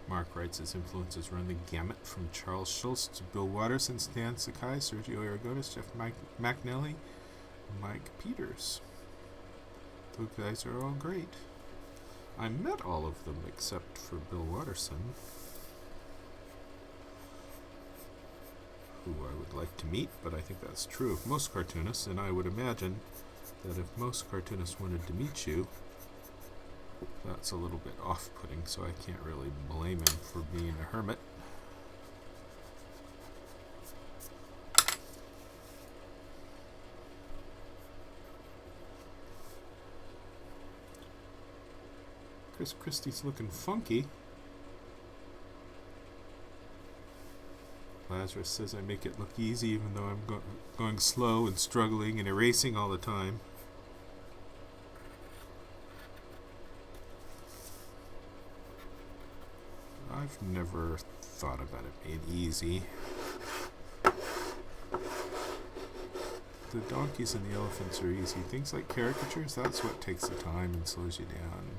Mark writes his influences run the gamut from Charles Schulz to Bill Watterson, Stan Sakai, Sergio Aragonés, Jeff McNally, Mike Peters. Those guys are all great. I met all of them except for Bill Watterson, who I would like to meet, but I think that's true of most cartoonists, and I would imagine that if most cartoonists wanted to meet you, that's a little bit off-putting, so I can't really blame him for being a hermit. Christie's looking funky. Lazarus says I make it look easy even though I'm going slow and struggling and erasing all the time. I've never thought about it being easy. The donkeys and the elephants are easy. Things like caricatures, that's what takes the time and slows you down.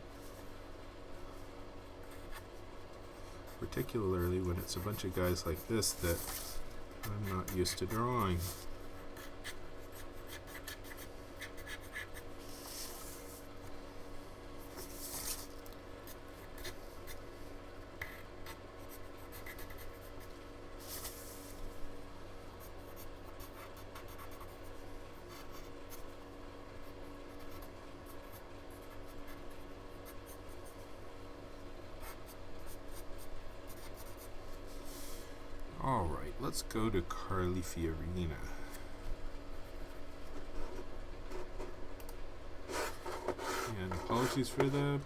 Particularly when it's a bunch of guys like this that I'm not used to drawing. Alright, let's go to Carly Fiorina. And apologies for the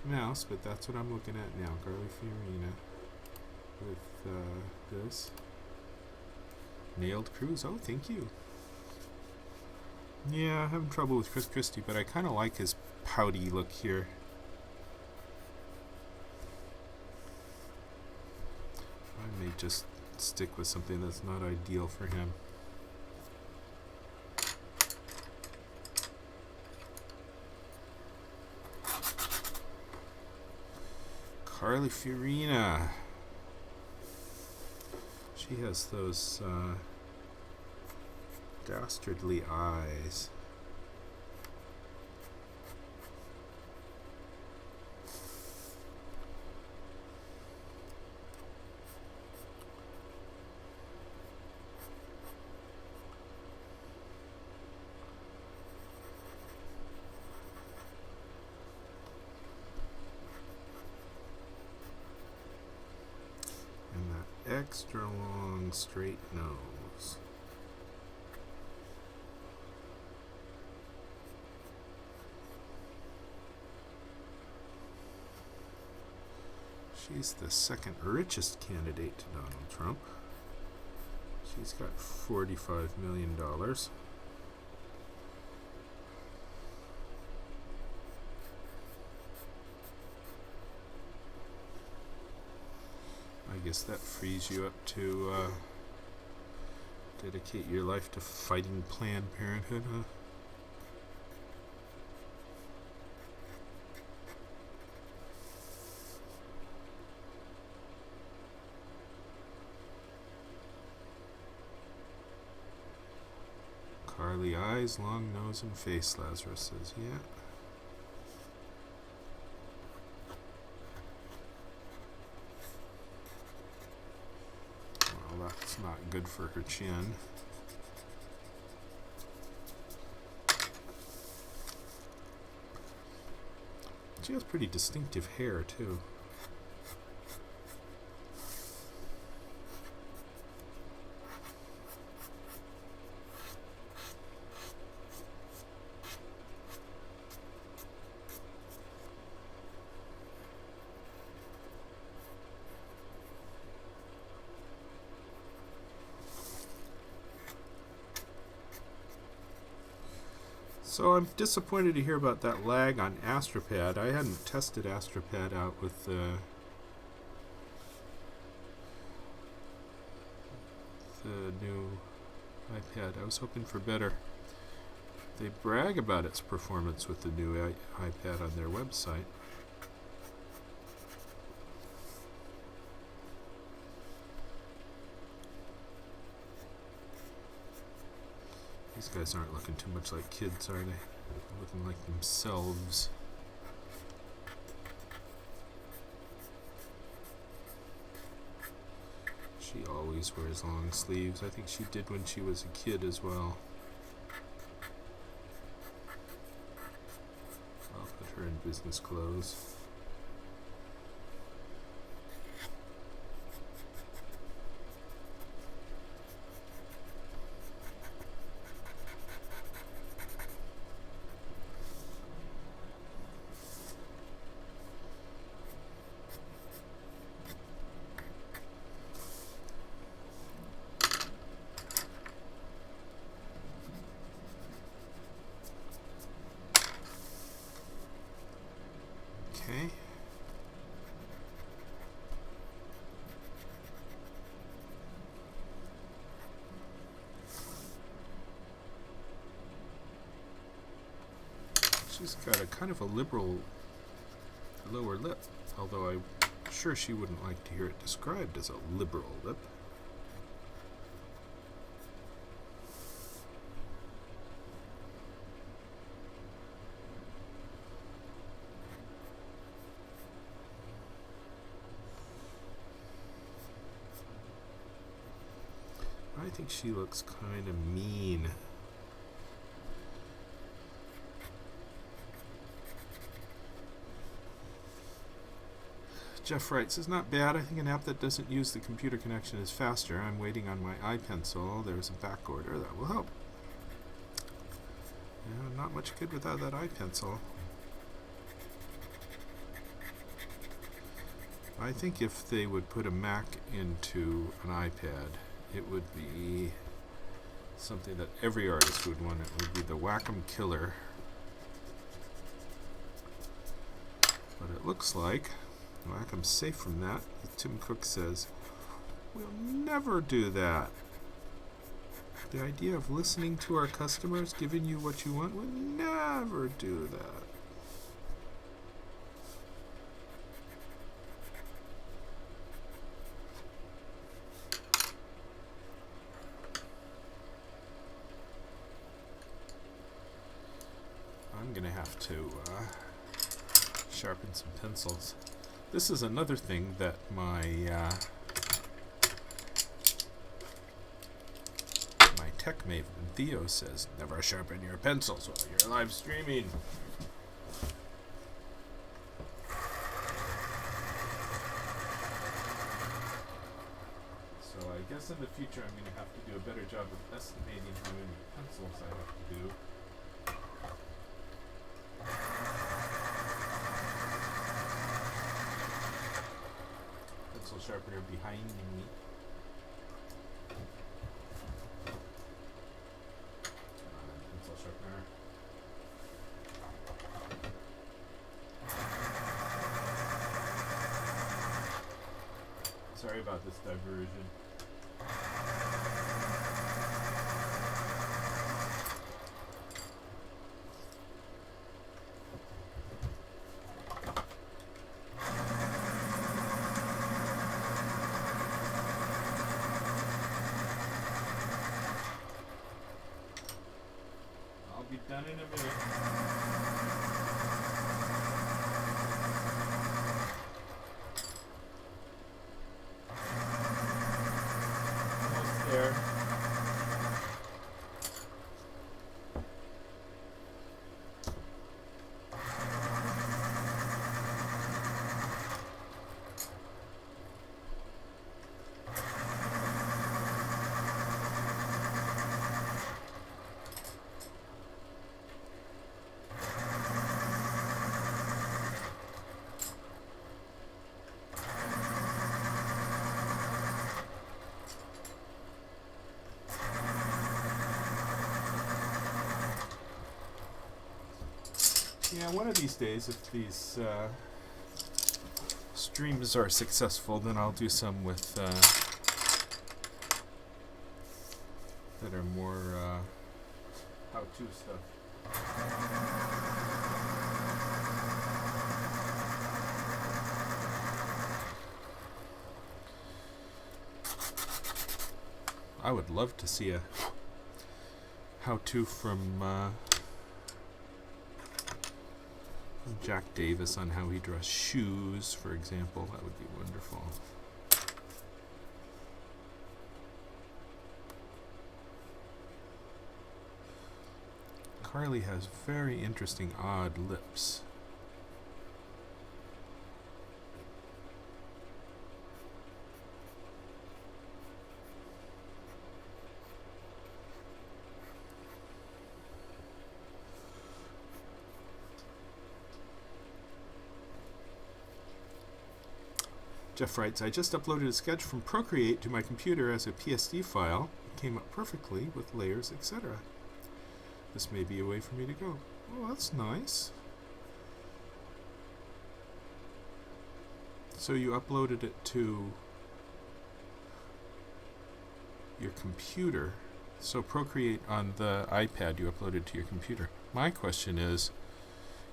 mouse, but that's what I'm looking at now. Carly Fiorina with this. Nailed Cruise. Oh, thank you. Yeah, I'm having trouble with Christie, but I kind of like his pouty look here. I may just stick with something that's not ideal for him. Carly Fiorina. She has those dastardly eyes. Extra long straight nose. She's the second richest candidate to Donald Trump. She's got $45 million. I guess that frees you up to dedicate your life to fighting Planned Parenthood, huh? Carly eyes, long nose, and face, Lazarus says, yeah. That's not good for her chin. She has pretty distinctive hair, too. So I'm disappointed to hear about that lag on Astropad. I hadn't tested Astropad out with the new iPad. I was hoping for better. They brag about its performance with the new iPad on their website. These guys aren't looking too much like kids, are they? They're looking like themselves. She always wears long sleeves. I think she did when she was a kid as well. I'll put her in business clothes. Okay. She's got a kind of a liberal lower lip, although I'm sure she wouldn't like to hear it described as a liberal lip. I think she looks kind of mean. Jeff writes, "It's not bad. I think an app that doesn't use the computer connection is faster. I'm waiting on my iPencil. There's a back order that will help." Yeah, not much good without that iPencil. I think if they would put a Mac into an iPad, it would be something that every artist would want. It would be the Wacom Killer. But it looks like Wacom's safe from that. Tim Cook says, "We'll never do that. The idea of listening to our customers, giving you what you want, we'll never do that." I'm going to have to sharpen some pencils. This is another thing that my tech maven Theo says, never sharpen your pencils while you're live streaming. So I guess in the future I'm going to have to do a better job of estimating how many pencils I have to do. Pencil sharpener behind me. Pencil sharpener. Sorry about this diversion. Done in a minute. Almost there. Yeah, one of these days, if these streams are successful, then I'll do some with that are more how-to stuff. I would love to see a how-to from Jack Davis on how he draws shoes, for example. That would be wonderful. Carly has very interesting, odd lips. Jeff writes, I just uploaded a sketch from Procreate to my computer as a PSD file. It came up perfectly with layers, etc. This may be a way for me to go. Oh, that's nice. So you uploaded it to your computer. So Procreate on the iPad you uploaded to your computer. My question is,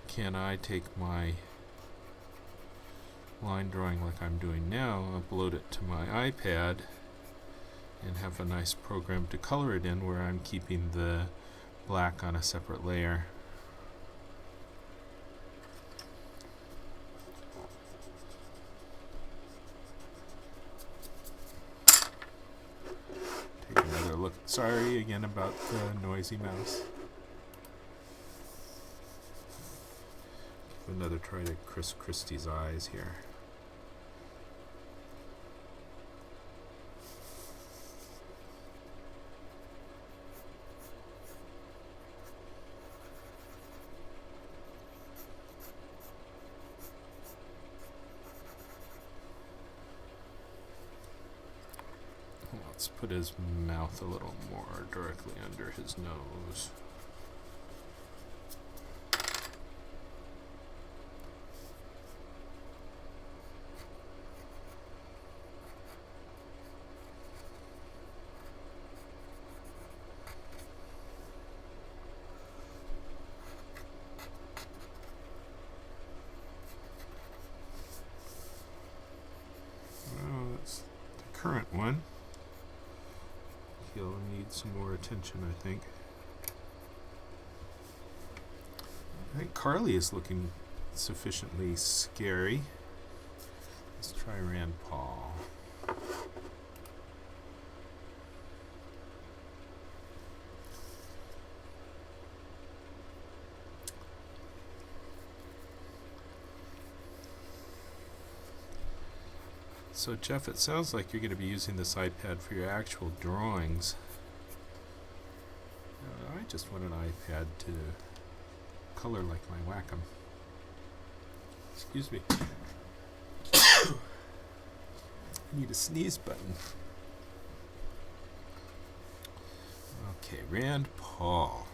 can I take my line drawing like I'm doing now, upload it to my iPad, and have a nice program to color it in where I'm keeping the black on a separate layer. Take another look. Sorry again about the noisy mouse. Give another try to Christie's eyes here. Let's put his mouth a little more directly under his nose. Well, that's the current one. He'll need some more attention, I think. I think Carly is looking sufficiently scary. Let's try Rand Paul. So Jeff, it sounds like you're going to be using this iPad for your actual drawings. I just want an iPad to color like my Wacom. Excuse me. I need a sneeze button. Okay, Rand Paul.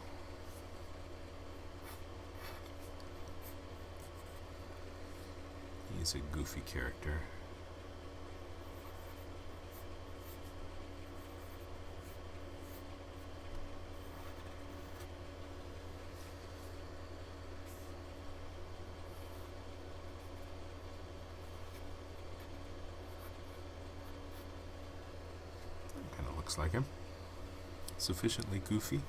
He's a goofy character. Looks like him. Sufficiently goofy.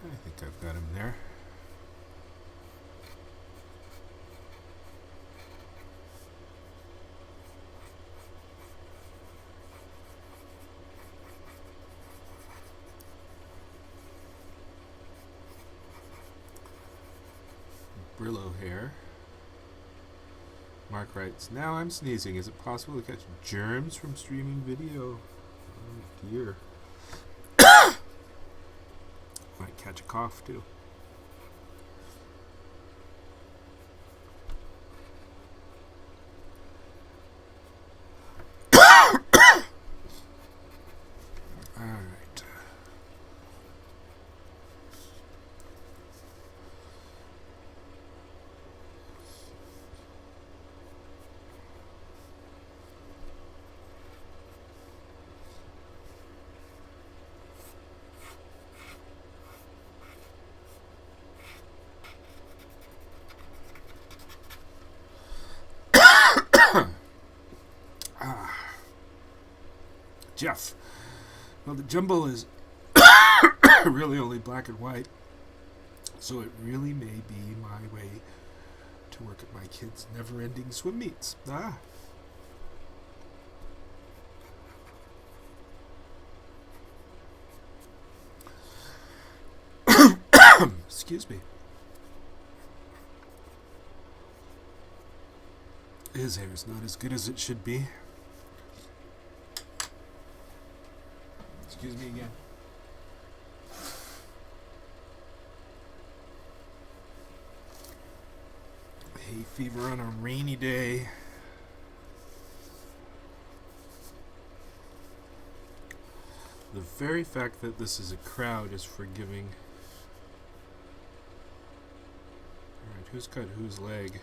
I think I've got him there. Brillo hair. Mark writes, now I'm sneezing. Is it possible to catch germs from streaming video? Oh dear. Might catch a cough too. Alright. Jeff. Well, the jumble is really only black and white, so it really may be my way to work at my kids' never-ending swim meets. Excuse me. His hair's not as good as it should be. Excuse me again. Hay fever on a rainy day. The very fact that this is a crowd is forgiving. Alright, who's cut whose leg?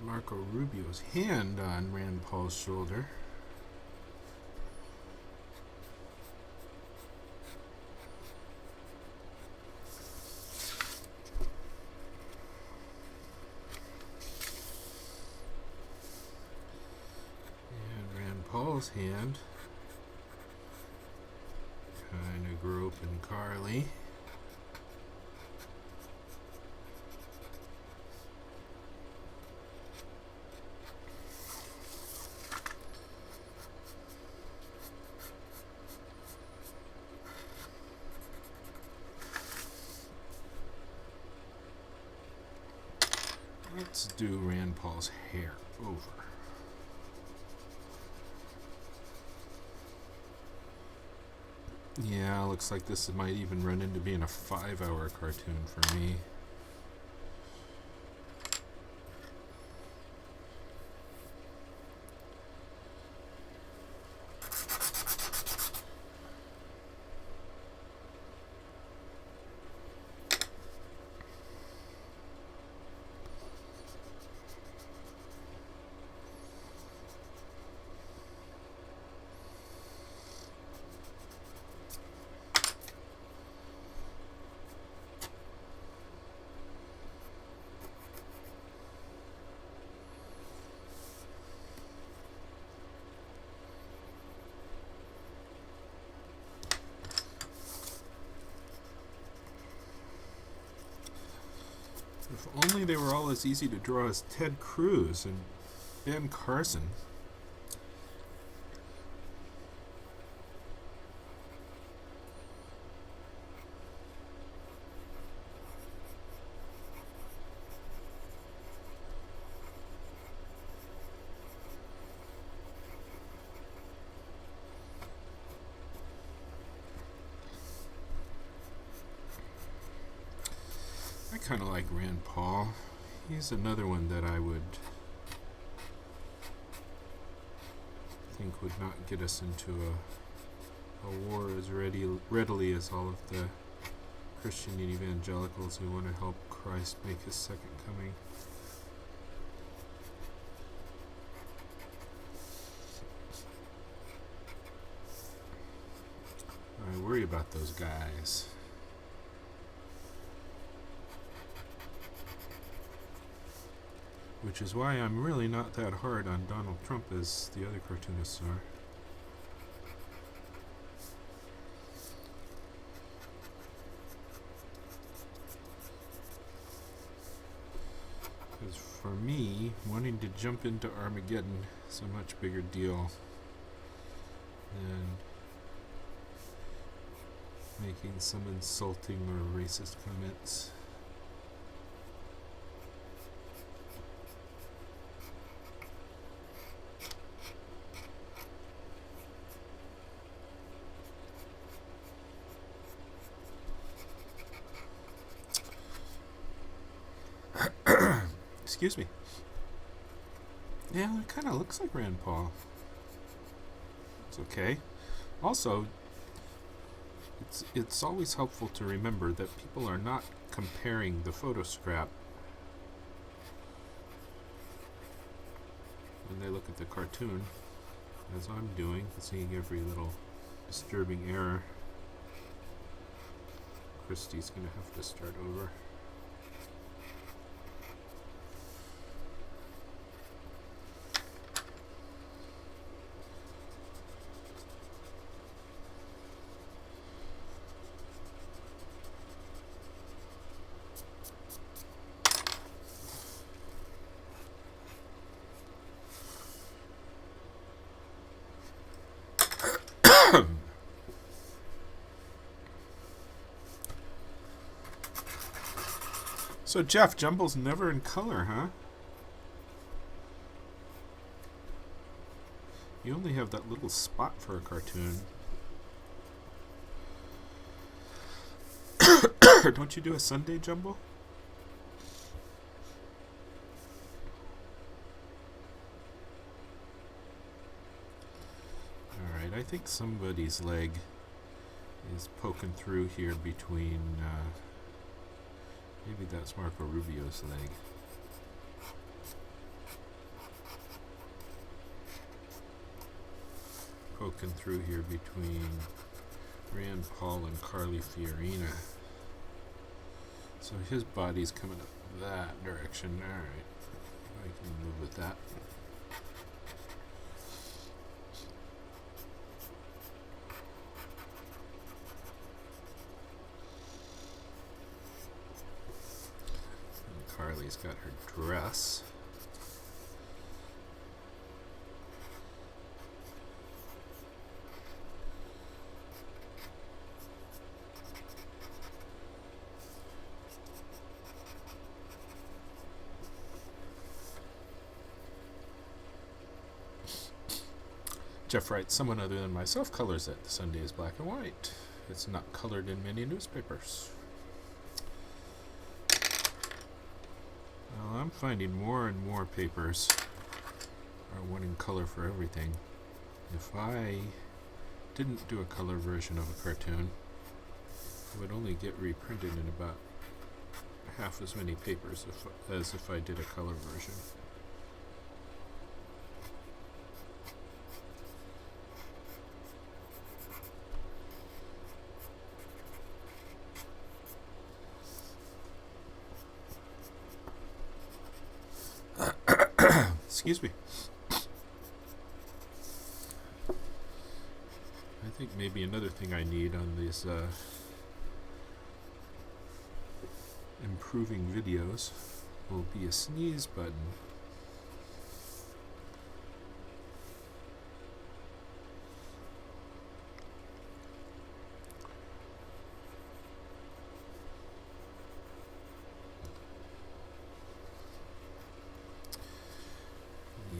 Marco Rubio's hand on Rand Paul's shoulder. And Rand Paul's hand kind of groping Carly. Let's do Rand Paul's hair over. Yeah, looks like this might even run into being a 5-hour cartoon for me. If only they were all as easy to draw as Ted Cruz and Ben Carson. I kind of like Rand Paul. He's another one that I would think would not get us into a war as readily as all of the Christian and evangelicals who want to help Christ make his second coming. I worry about those guys. Which is why I'm really not that hard on Donald Trump as the other cartoonists are. Because for me, wanting to jump into Armageddon is a much bigger deal than making some insulting or racist comments. Excuse me. Yeah, it kind of looks like Rand Paul. It's okay. Also, it's always helpful to remember that people are not comparing the photo scrap when they look at the cartoon, as I'm doing, seeing every little disturbing error. Christie's gonna have to start over. So Jeff, Jumble's never in color, huh? You only have that little spot for a cartoon. Don't you do a Sunday Jumble? Alright, I think somebody's leg is poking through here between... maybe that's Marco Rubio's leg. Poking through here between Rand Paul and Carly Fiorina. So his body's coming up that direction. Alright. I can move with that. Carly's got her dress. Jeff writes, someone other than myself colors it. The Sunday is black and white. It's not colored in many newspapers. Well, I'm finding more and more papers are wanting color for everything. If I didn't do a color version of a cartoon, it would only get reprinted in about half as many papers as if I did a color version. Excuse me. I think maybe another thing I need on these improving videos will be a sneeze button.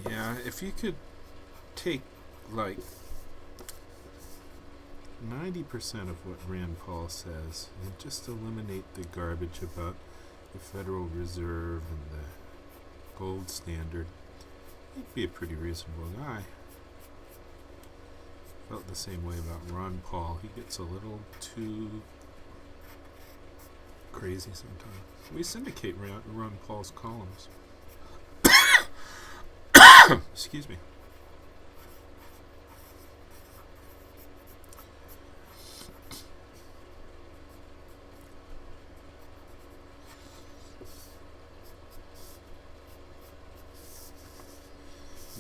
Yeah, if you could take like 90% of what Rand Paul says and just eliminate the garbage about the Federal Reserve and the gold standard, he'd be a pretty reasonable guy. Felt the same way about Ron Paul. He gets a little too crazy sometimes. We syndicate Ron Paul's columns. Excuse me.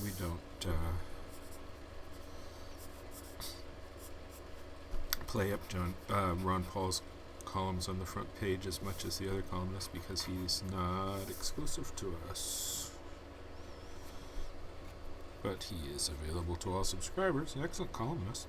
We don't play up Ron Paul's columns on the front page as much as the other columnists because he's not exclusive to us. But he is available to all subscribers. An excellent columnist.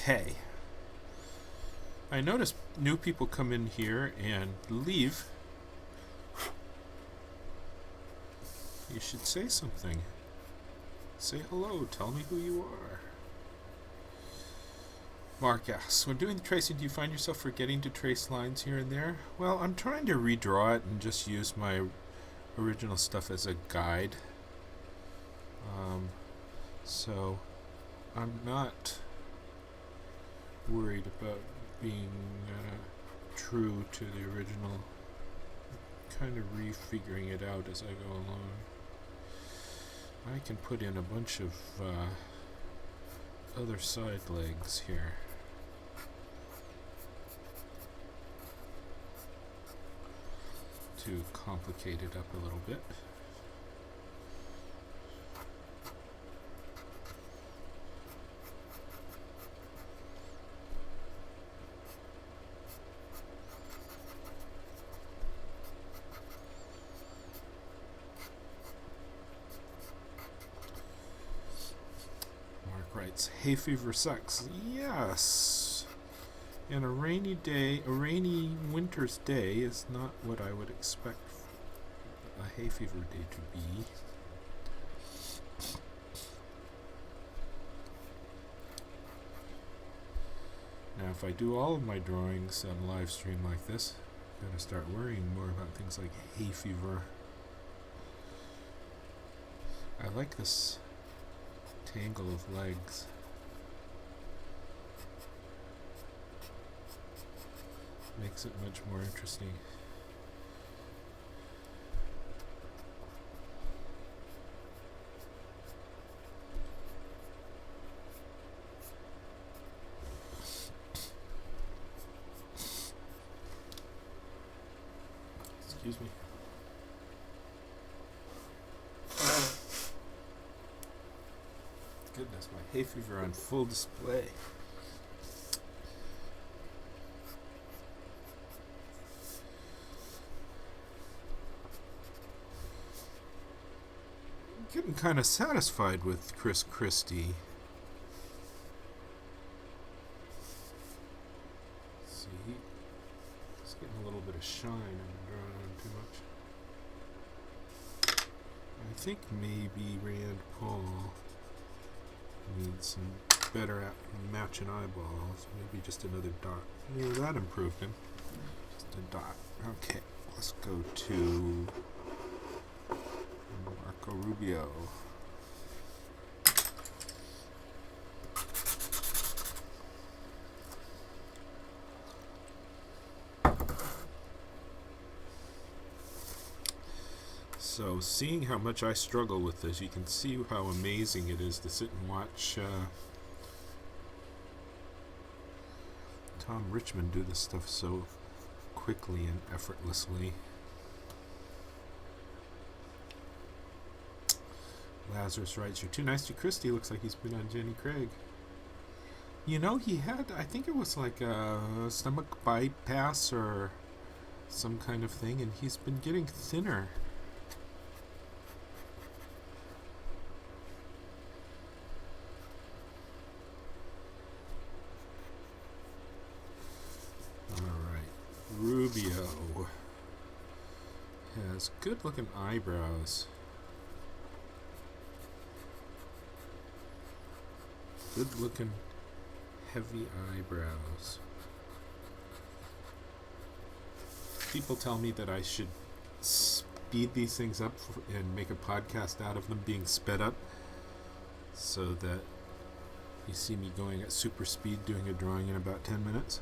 Okay. I notice new people come in here and leave. You should say something. Say hello. Tell me who you are. Mark asks, when doing the tracing, do you find yourself forgetting to trace lines here and there? Well, I'm trying to redraw it and just use my original stuff as a guide. So I'm not worried about being true to the original. Kind of refiguring it out as I go along. I can put in a bunch of other side legs here. To complicate it up a little bit. Hay fever sucks. Yes. And a rainy day, a rainy winter's day is not what I would expect a hay fever day to be. Now, if I do all of my drawings on live stream like this, I'm going to start worrying more about things like hay fever. I like this tangle of legs. Makes it much more interesting. Excuse me. Goodness, my hay fever on full display. Getting kind of satisfied with Christie. See, he's getting a little bit of shine and drawing on too much. I think maybe Rand Paul needs some better at matching eyeballs. Maybe just another dot. Yeah, that improved him. Just a dot. Okay, let's go to Marco Rubio. So, seeing how much I struggle with this, you can see how amazing it is to sit and watch Tom Richmond do this stuff so quickly and effortlessly. Lazarus writes, "You're too nice to Christie. Looks like he's been on Jenny Craig." You know, he had, I think it was like a stomach bypass or some kind of thing, and he's been getting thinner. Rubio has good looking eyebrows. Good looking heavy eyebrows. People tell me that I should speed these things up and make a podcast out of them being sped up so that you see me going at super speed doing a drawing in about 10 minutes.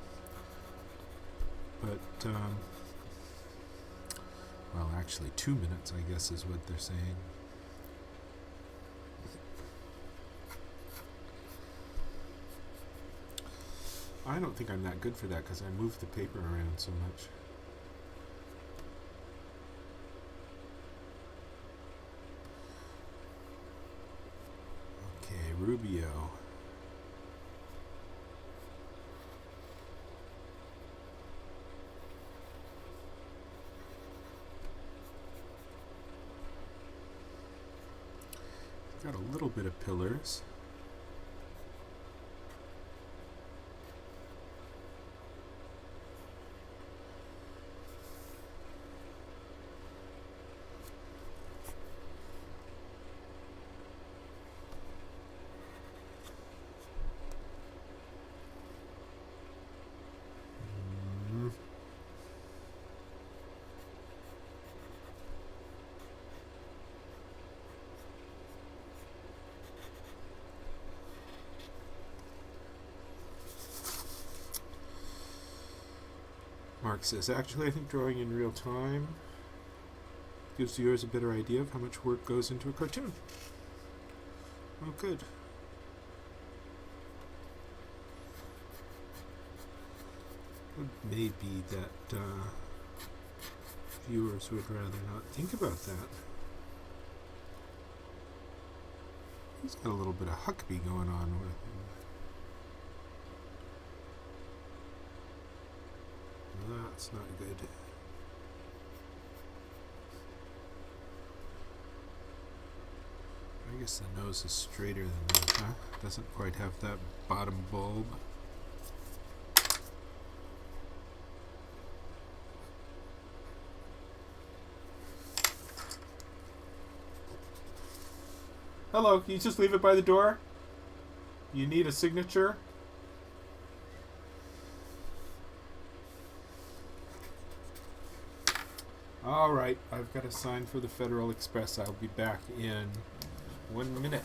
But actually 2 minutes, I guess, is what they're saying. I don't think I'm that good for that because I move the paper around so much. Okay, Rubio. Got a little bit of pillars. Mark says, actually, I think drawing in real time gives viewers a better idea of how much work goes into a cartoon. Oh, good. It may be that viewers would rather not think about that. He's got a little bit of Huckabee going on with him. That's not good. I guess the nose is straighter than that, huh? Doesn't quite have that bottom bulb. Hello, can you just leave it by the door? You need a signature? All right, I've got a sign for the Federal Express. I'll be back in 1 minute.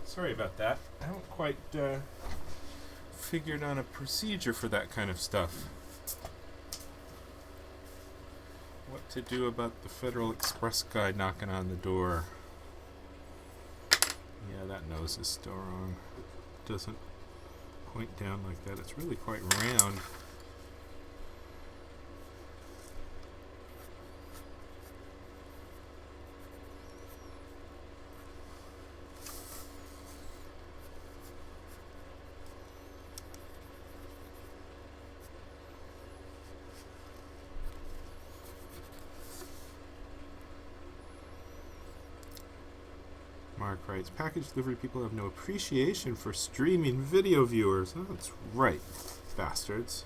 Sorry about that. I haven't quite figured on a procedure for that kind of stuff. What to do about the Federal Express guy knocking on the door. Yeah, that nose is still wrong. It doesn't point down like that. It's really quite round. Mark writes, package delivery people have no appreciation for streaming video viewers. Oh, that's right, bastards.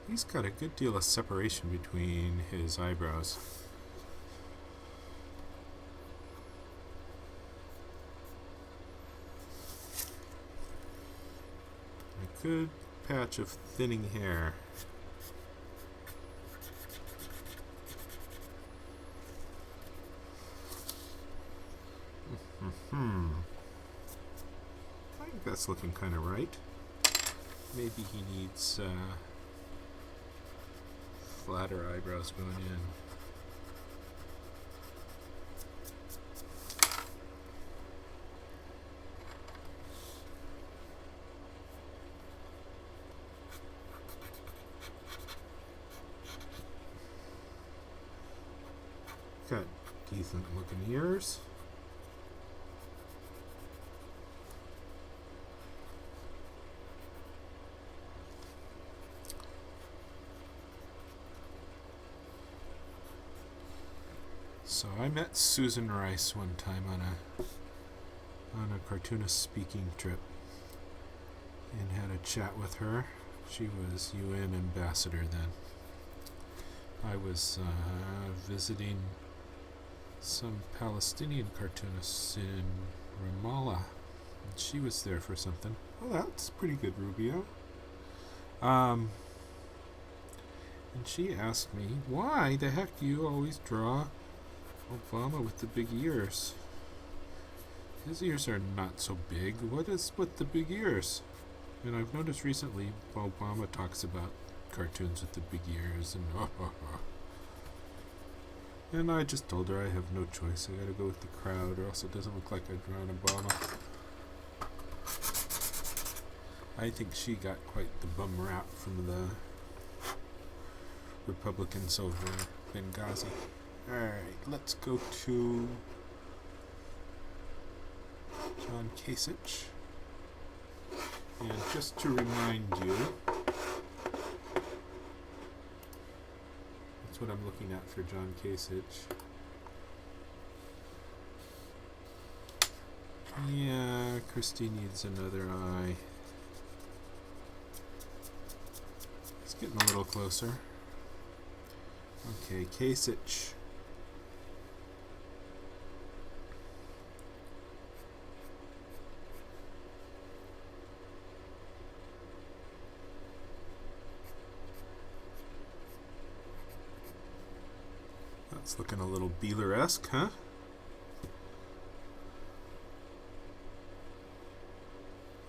He's got a good deal of separation between his eyebrows. A good patch of thinning hair. I think that's looking kind of right. Maybe he needs flatter eyebrows going in. Got decent looking ears. So I met Susan Rice one time on a cartoonist speaking trip and had a chat with her. She was UN ambassador then. I was visiting some Palestinian cartoonists in Ramallah. And she was there for something. Oh, that's pretty good, Rubio. And she asked me, why the heck do you always draw Obama with the big ears? His ears are not so big. What is with the big ears? And I've noticed recently Obama talks about cartoons with the big ears and and I just told her I have no choice. I gotta go with the crowd or else it doesn't look like I've drawn Obama. I think she got quite the bum rap from the Republicans over Benghazi. Alright, let's go to John Kasich. And just to remind you, that's what I'm looking at for John Kasich. Yeah, Christie needs another eye. It's getting a little closer. Okay, Kasich. That's looking a little Beeler-esque, huh?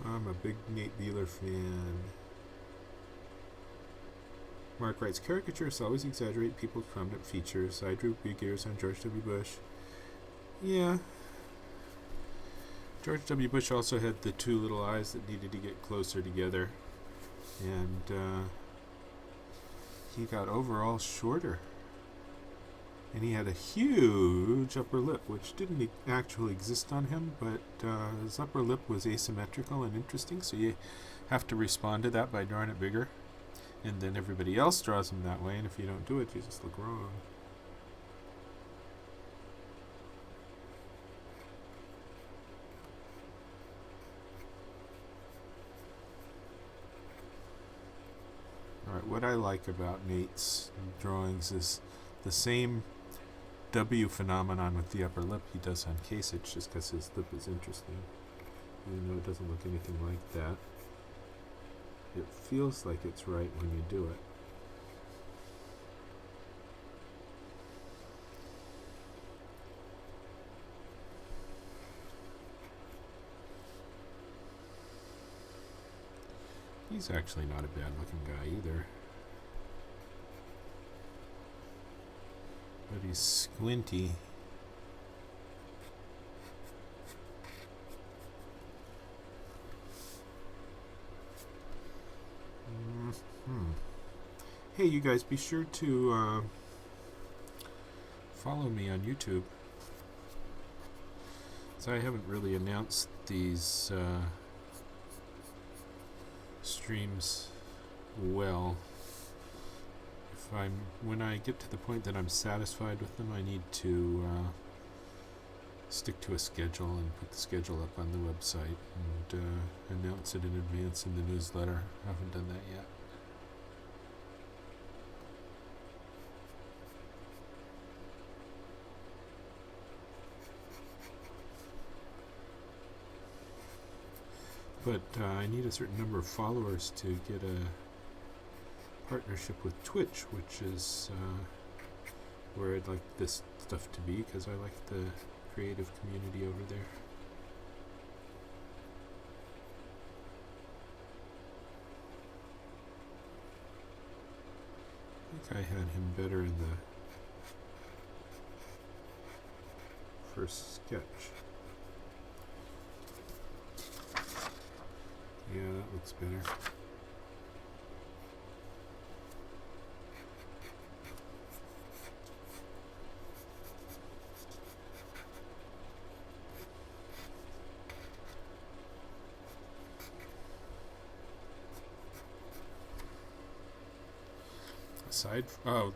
I'm a big Nate Beeler fan. Mark writes, caricatures always exaggerate people's prominent features. I drew big ears on George W. Bush. Yeah. George W. Bush also had the two little eyes that needed to get closer together. And he got overall shorter. And he had a huge upper lip, which didn't actually exist on him, but his upper lip was asymmetrical and interesting, so you have to respond to that by drawing it bigger. And then everybody else draws him that way, and if you don't do it, you just look wrong. Alright, what I like about Nate's drawings is the same W phenomenon with the upper lip he does on Kasich, just because his lip is interesting. Even though it doesn't look anything like that, it feels like it's right when you do it. He's actually not a bad looking guy either. But he's squinty. Hey, you guys, be sure to follow me on YouTube. So I haven't really announced these streams well. When I get to the point that I'm satisfied with them, I need to stick to a schedule and put the schedule up on the website and announce it in advance in the newsletter. I haven't done that yet. But I need a certain number of followers to get a partnership with Twitch, which is where I'd like this stuff to be, because I like the creative community over there. I think I had him better in the first sketch. Yeah, that looks better.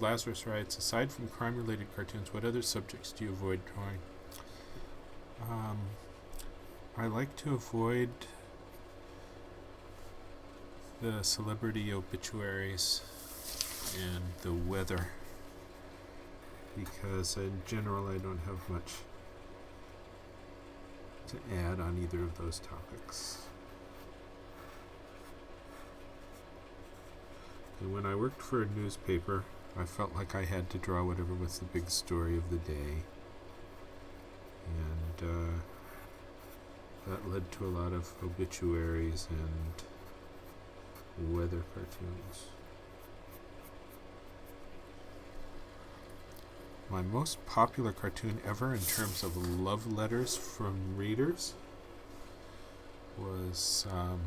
Lazarus writes, aside from crime-related cartoons, what other subjects do you avoid drawing? I like to avoid the celebrity obituaries and the weather. because in general I don't have much to add on either of those topics. And when I worked for a newspaper, I felt like I had to draw whatever was the big story of the day. And that led to a lot of obituaries and weather cartoons. My most popular cartoon ever in terms of love letters from readers was on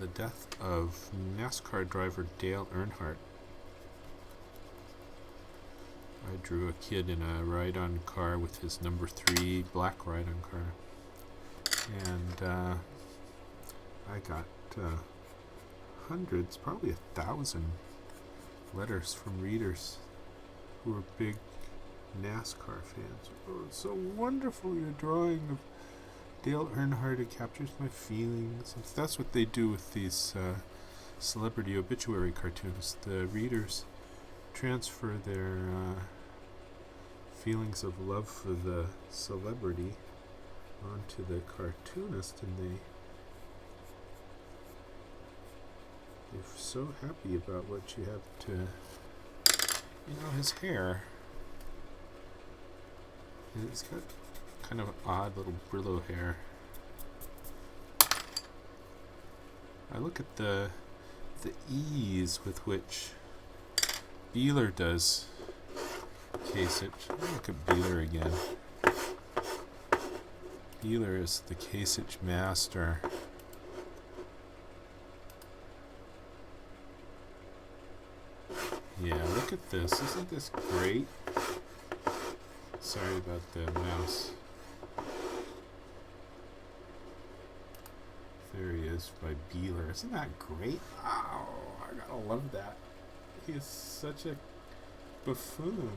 the death of NASCAR driver Dale Earnhardt. I drew a kid in a ride-on car with his number 3 black ride-on car. And I got hundreds, probably 1,000 letters from readers who were big NASCAR fans. Oh, it's so wonderful, your drawing of Dale Earnhardt. It captures my feelings. And that's what they do with these celebrity obituary cartoons. The readers transfer their feelings of love for the celebrity onto the cartoonist, and they're so happy about what you have to, his hair. It's got kind of odd little Brillo hair. I look at the ease with which Beeler does Kasich. Look at Beeler again. Beeler is the Kasich master. Yeah, look at this. Isn't this great? Sorry about the mouse. There he is by Beeler. Isn't that great? Oh, I gotta love that. He is such a buffoon.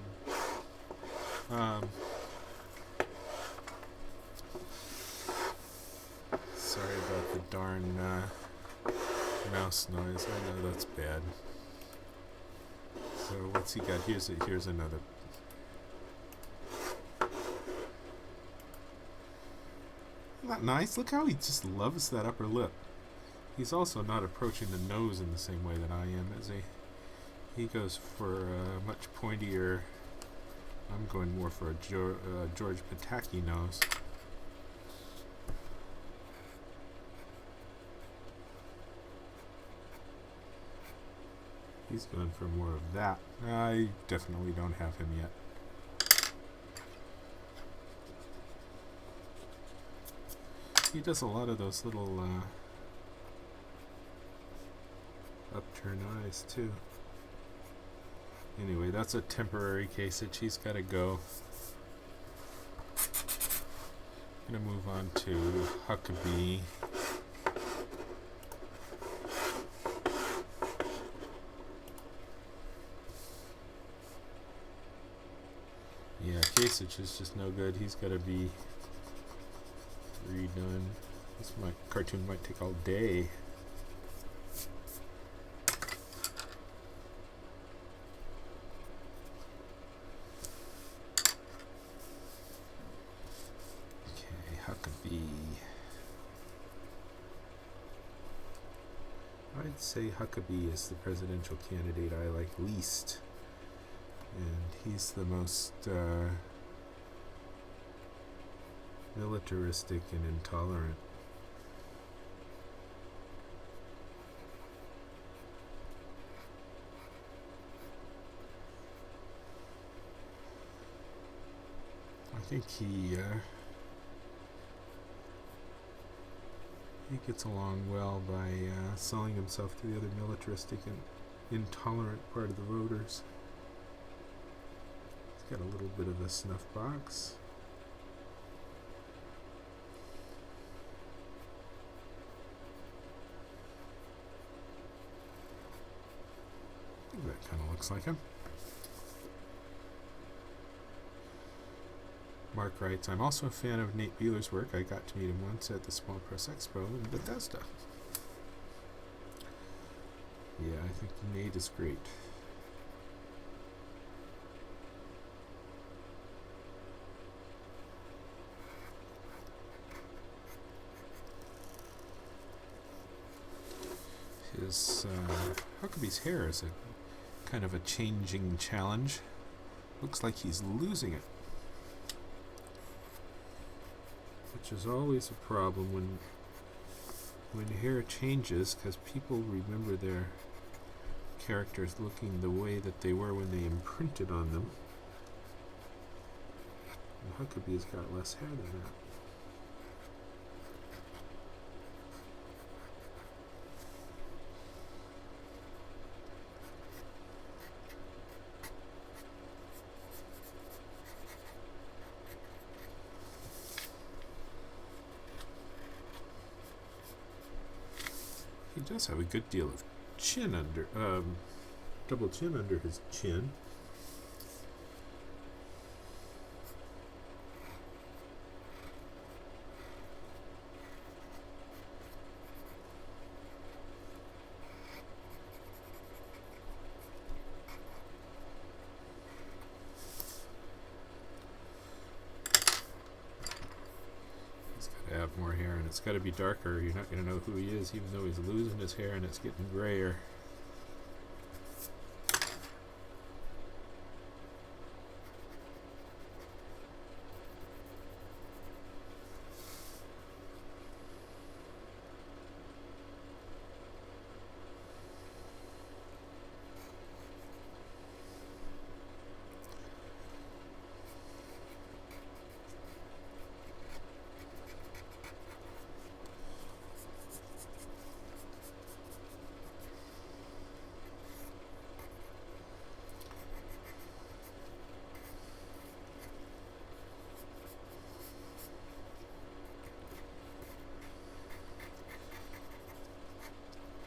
Sorry about the darn mouse noise. I know that's bad. So what's he got? Here's another. Isn't that nice? Look how he just loves that upper lip. He's also not approaching the nose in the same way that I am, is he? He goes for a much pointier. I'm going more for a George Pataki nose. He's going for more of that. I definitely don't have him yet. He does a lot of those little upturned eyes too. Anyway, that's a temporary Kasich. He's got to go. I'm going to move on to Huckabee. Yeah, Kasich is just no good. He's got to be redone. This cartoon might take all day. Okay, Huckabee. I'd say Huckabee is the presidential candidate I like least. And he's the most militaristic and intolerant. I think he gets along well by selling himself to the other militaristic and intolerant part of the voters. He's got a little bit of a snuff box. I think that kind of looks like him. Mark writes, I'm also a fan of Nate Beeler's work. I got to meet him once at the Small Press Expo in Bethesda. Yeah, I think Nate is great. his Huckabee's hair is a kind of a changing challenge. Looks like he's losing it, which is always a problem when hair changes, because people remember their characters looking the way that they were when they imprinted on them. And Huckabee's got less hair than that. He does have a good deal of chin under, double chin under his chin. Add more hair, and it's got to be darker. You're not going to know who he is, even though he's losing his hair and it's getting grayer.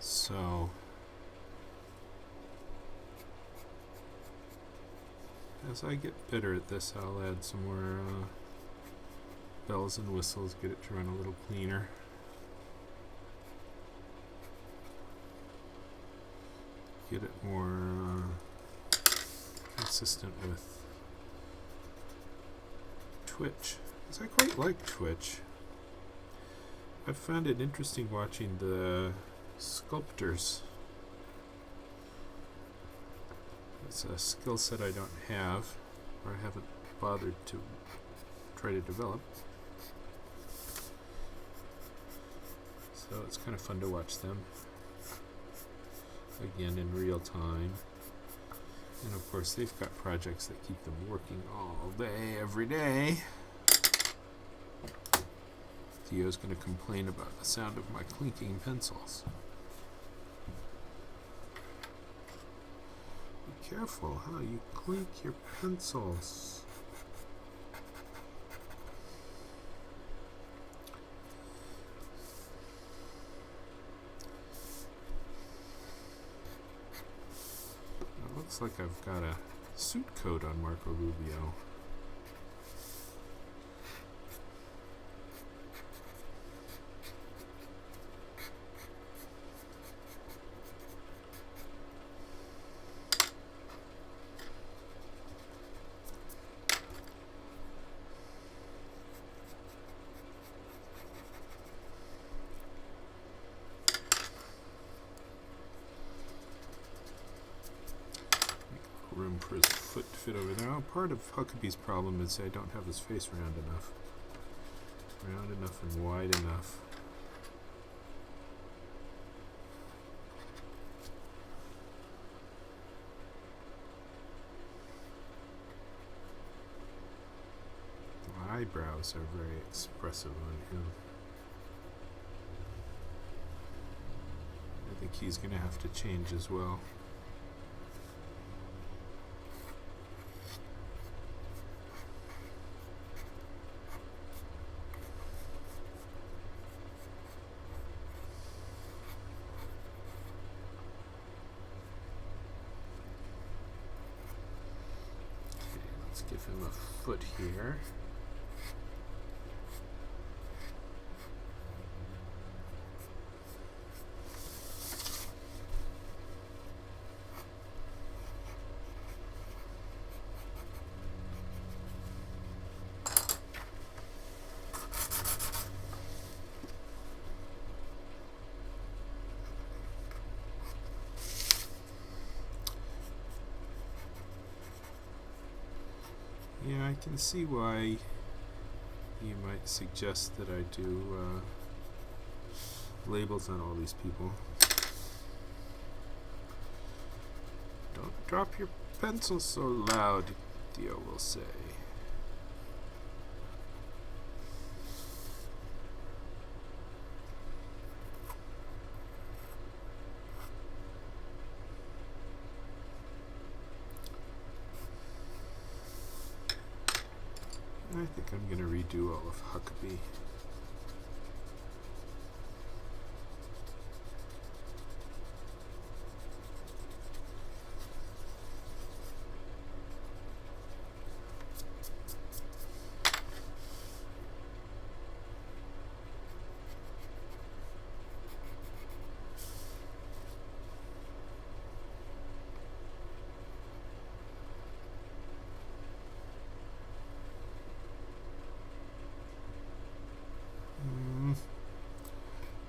So, as I get better at this, I'll add some more bells and whistles, get it to run a little cleaner. Get it more consistent with Twitch, because I quite like Twitch. I've found it interesting watching the sculptors. It's a skill set I don't have, or I haven't bothered to try to develop. So it's kind of fun to watch them again in real time. And of course they've got projects that keep them working all day, every day. Theo's going to complain about the sound of my clinking pencils. Be careful how you clink your pencils. It looks like I've got a suit coat on Marco Rubio. Room for his foot to fit over there. Oh, part of Huckabee's problem is I don't have his face round enough. Round enough and wide enough. The eyebrows are very expressive on him. I think he's going to have to change as well. Give him a foot here. Yeah, I can see why you might suggest that I do labels on all these people. Don't drop your pencil so loud, Theo will say. I think I'm going to redo all of Huckabee.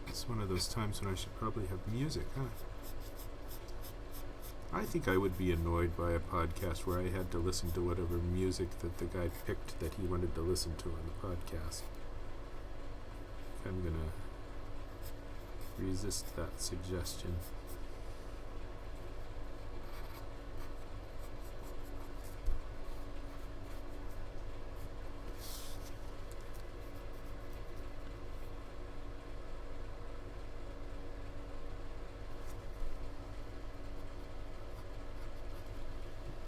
It's one of those times when I should probably have music, huh? I think I would be annoyed by a podcast where I had to listen to whatever music that the guy picked that he wanted to listen to on the podcast. I'm gonna resist that suggestion.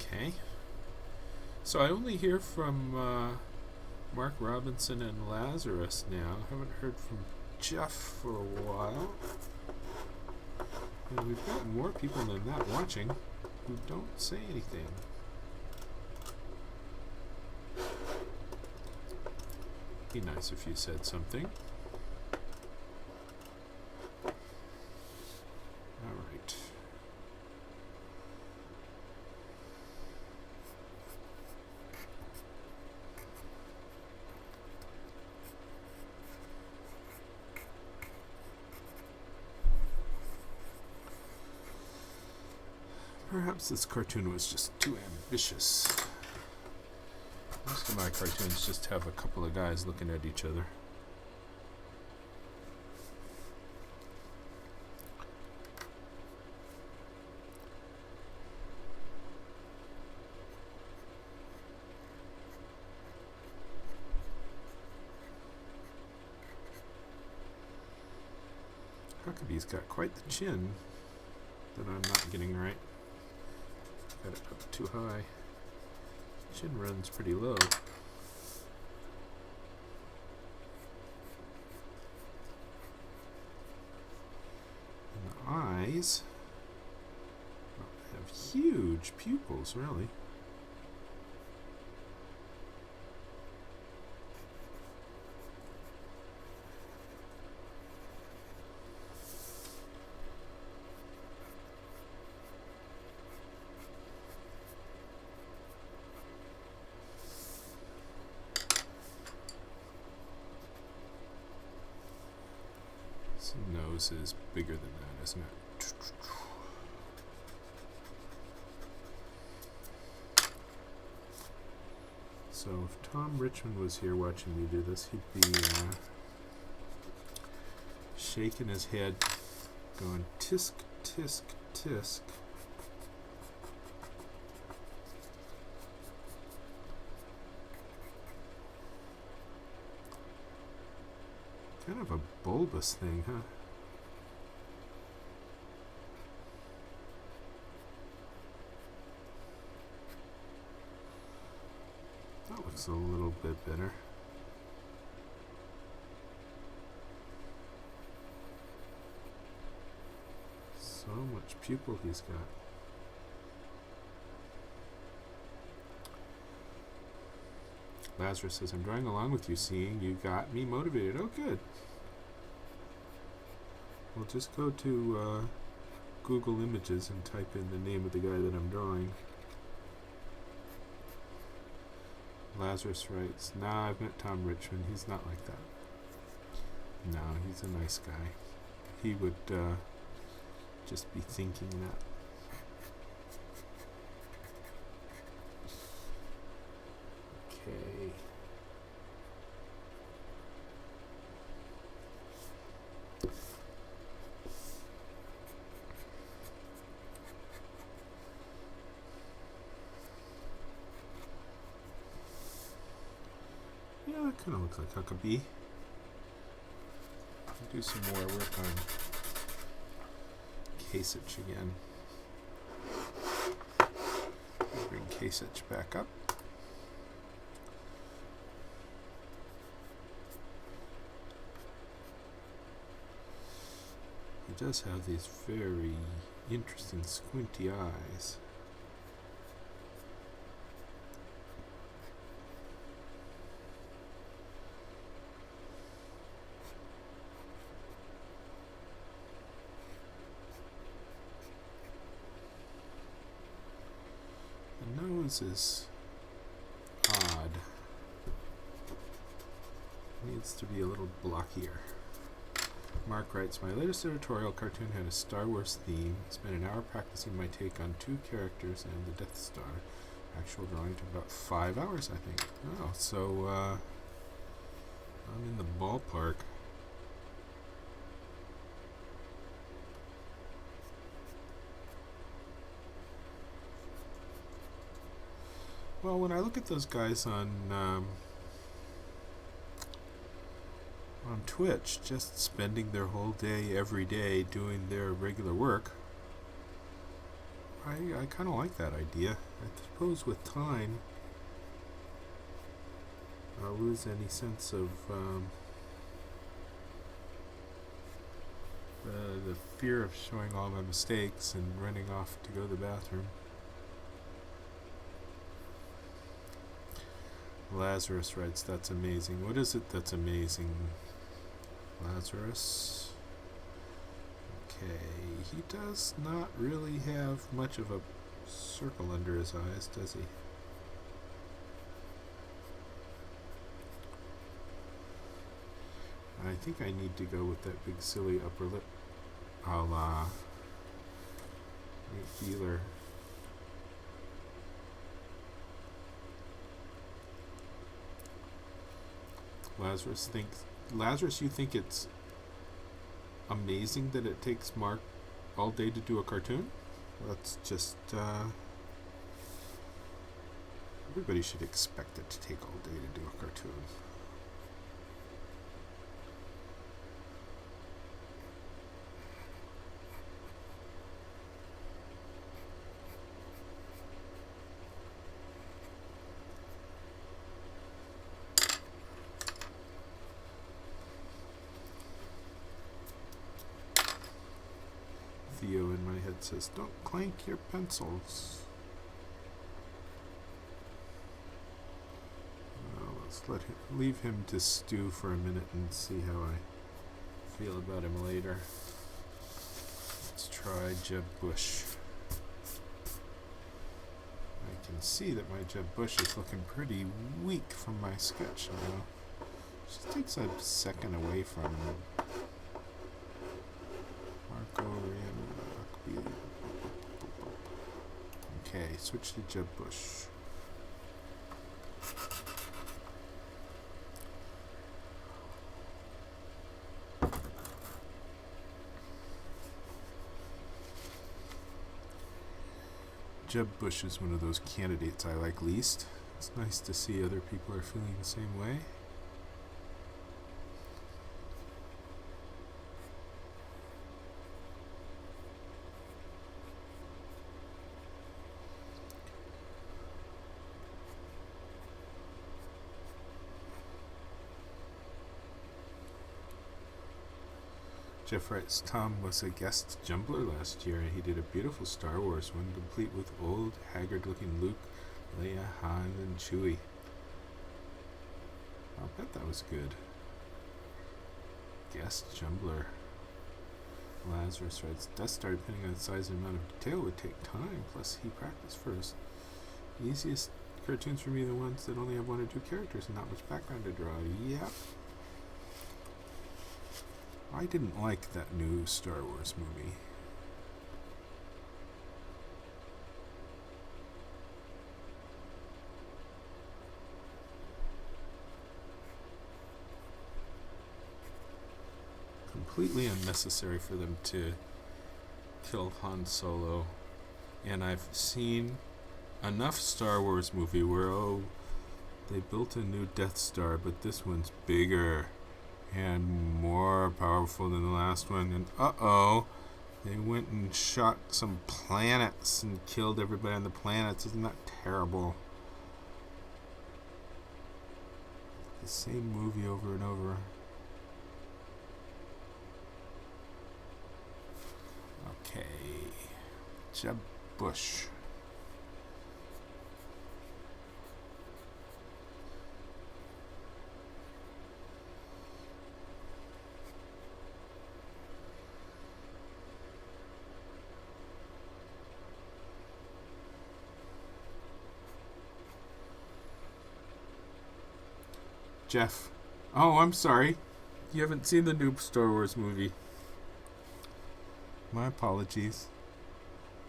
Okay. So I only hear from Mark Robinson and Lazarus now. Haven't heard from Jeff for a while. And we've got more people than that watching who don't say anything. Be nice if you said something. Alright. Perhaps this cartoon was just too ambitious. Most of my cartoons just have a couple of guys looking at each other. Huckabee's got quite the chin that I'm not getting right. Got it up too high. Chin runs pretty low. And the eyes have huge pupils, really. Nose is bigger than that, isn't it? So if Tom Richmond was here watching me do this, he'd be shaking his head, going tisk, tisk, tisk. Kind of a bulbous thing, huh? That looks a little bit better. So much pupil he's got. Lazarus says, I'm drawing along with you, seeing you got me motivated. Oh, good. We'll just go to Google Images and type in the name of the guy that I'm drawing. Lazarus writes, nah, I've met Tom Richmond. He's not like that. No, he's a nice guy. He would just be thinking that. Yeah, it kind of looks like Huckabee. I'll do some more work on Kasich again. Bring Kasich back up. He does have these very interesting squinty eyes. The nose is odd. Needs to be a little blockier. Mark writes, my latest editorial cartoon had a Star Wars theme. Spent an hour practicing my take on 2 characters and the Death Star. Actual drawing took about 5 hours, I think. Oh, so I'm in the ballpark. Well, when I look at those guys on Twitch, just spending their whole day every day doing their regular work, I kind of like that idea. I suppose with time I'll lose any sense of the fear of showing all my mistakes and running off to go to the bathroom. Lazarus writes, that's amazing. What is it that's amazing? Lazarus. Okay, he does not really have much of a circle under his eyes, does he? I think I need to go with that big silly upper lip a la Nate Dealer. Lazarus, you think it's amazing that it takes Mark all day to do a cartoon? That's just, everybody should expect it to take all day to do a cartoon. Theo in my head says, don't clank your pencils. Well, let's leave him to stew for a minute and see how I feel about him later. Let's try Jeb Bush. I can see that my Jeb Bush is looking pretty weak from my sketch now. Just takes a second away from him. Okay, switch to Jeb Bush. Jeb Bush is one of those candidates I like least. It's nice to see other people are feeling the same way. Jeff writes, Tom was a guest jumbler last year, and he did a beautiful Star Wars one, complete with old, haggard-looking Luke, Leia, Han, and Chewie. I'll bet that was good. Guest jumbler. Lazarus writes, Death Star, depending on the size and amount of detail, would take time, plus he practiced first. The easiest cartoons for me are the ones that only have 1 or 2 characters and not much background to draw. Yep. I didn't like that new Star Wars movie. Completely unnecessary for them to kill Han Solo. And I've seen enough Star Wars movie where, They built a new Death Star, but this one's bigger and more powerful than the last one. And they went and shot some planets and killed everybody on the planets. Isn't that terrible? The same movie over and over. Okay. Jeb Bush. Jeff. Oh, I'm sorry. You haven't seen the new Star Wars movie. My apologies.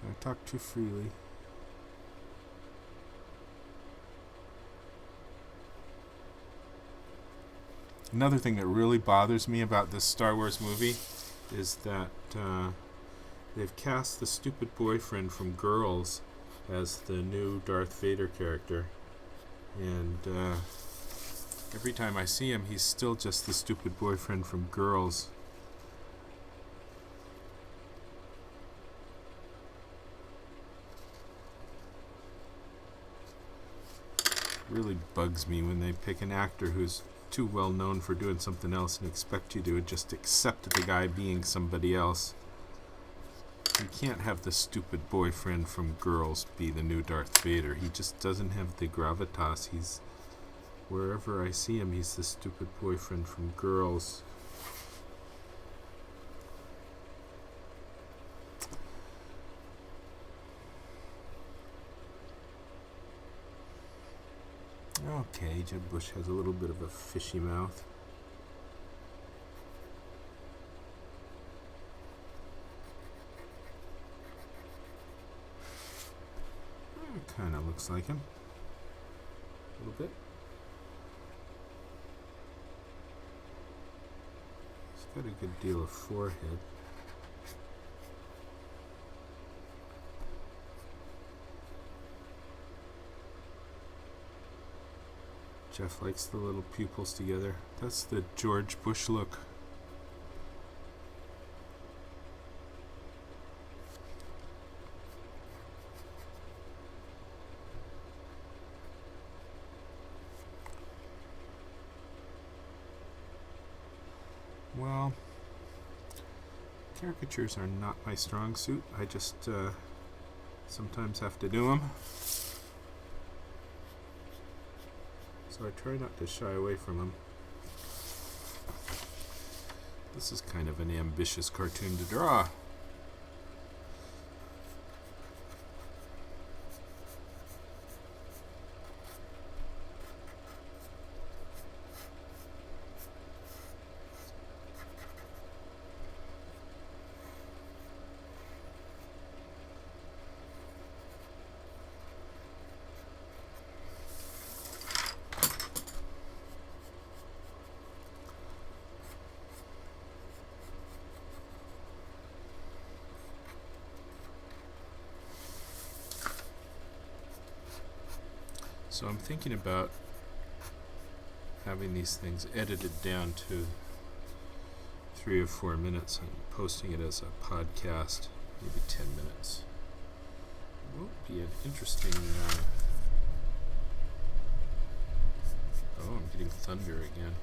I talk too freely. Another thing that really bothers me about this Star Wars movie is that they've cast the stupid boyfriend from Girls as the new Darth Vader character. And every time I see him, he's still just the stupid boyfriend from Girls. Really bugs me when they pick an actor who's too well known for doing something else and expect you to just accept the guy being somebody else. You can't have the stupid boyfriend from Girls be the new Darth Vader. He just doesn't have the gravitas. He's, wherever I see him, he's the stupid boyfriend from Girls. Okay, Jeb Bush has a little bit of a fishy mouth. Kind of looks like him. A little bit. He's got a good deal of forehead. Jeff likes the little pupils together. That's the George Bush look. Well, caricatures are not my strong suit. I just sometimes have to do them. So I try not to shy away from them. This is kind of an ambitious cartoon to draw. So I'm thinking about having these things edited down to 3 or 4 minutes and posting it as a podcast, maybe 10 minutes. It won't be an interesting... Oh, I'm getting thunder again.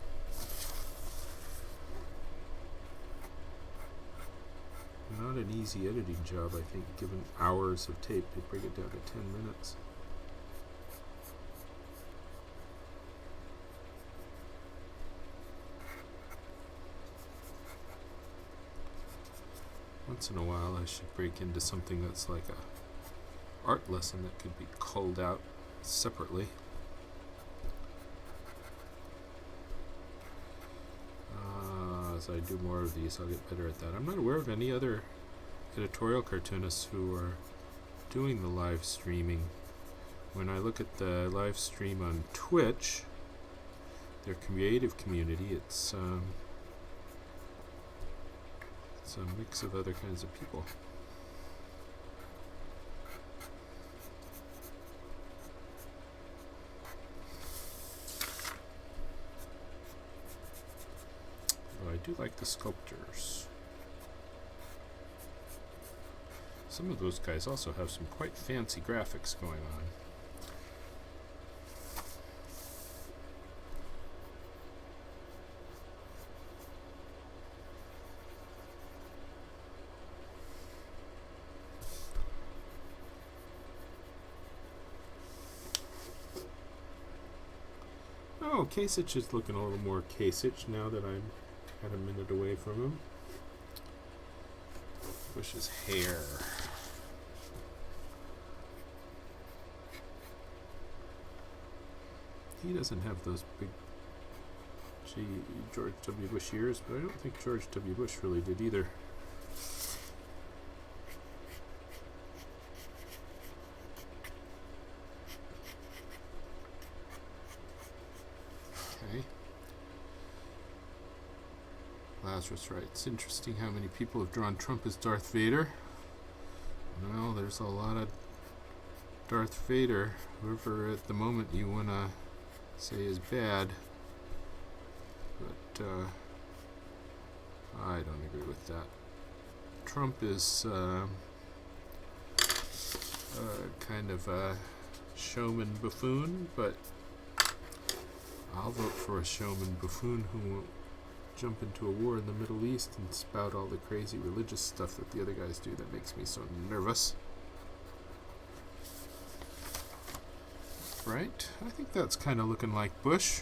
Not an easy editing job, I think, given hours of tape to bring it down to 10 minutes. Once in a while I should break into something that's like a art lesson that could be culled out separately. As I do more of these, I'll get better at that. I'm not aware of any other editorial cartoonists who are doing the live streaming. When I look at the live stream on Twitch, their creative community, it's a mix of other kinds of people. do like the sculptures. Some of those guys also have some quite fancy graphics going on. Oh, Kasich is looking a little more Kasich now that I'm had a minute away from him. Bush's hair. He doesn't have those big George W. Bush ears, but I don't think George W. Bush really did either. Okay. Lazarus writes, interesting how many people have drawn Trump as Darth Vader. Well, there's a lot of Darth Vader, whoever at the moment you want to say is bad. But I don't agree with that. Trump is kind of a showman buffoon, but I'll vote for a showman buffoon who won't jump into a war in the Middle East and spout all the crazy religious stuff that the other guys do that makes me so nervous. Right? I think that's kind of looking like Bush.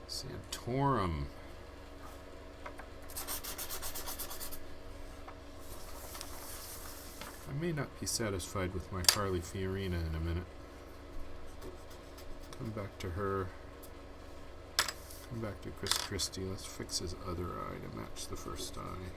Santorum. I may not be satisfied with my Carly Fiorina in a minute. Come back to her. Come back to Christie. Let's fix his other eye to match the first eye.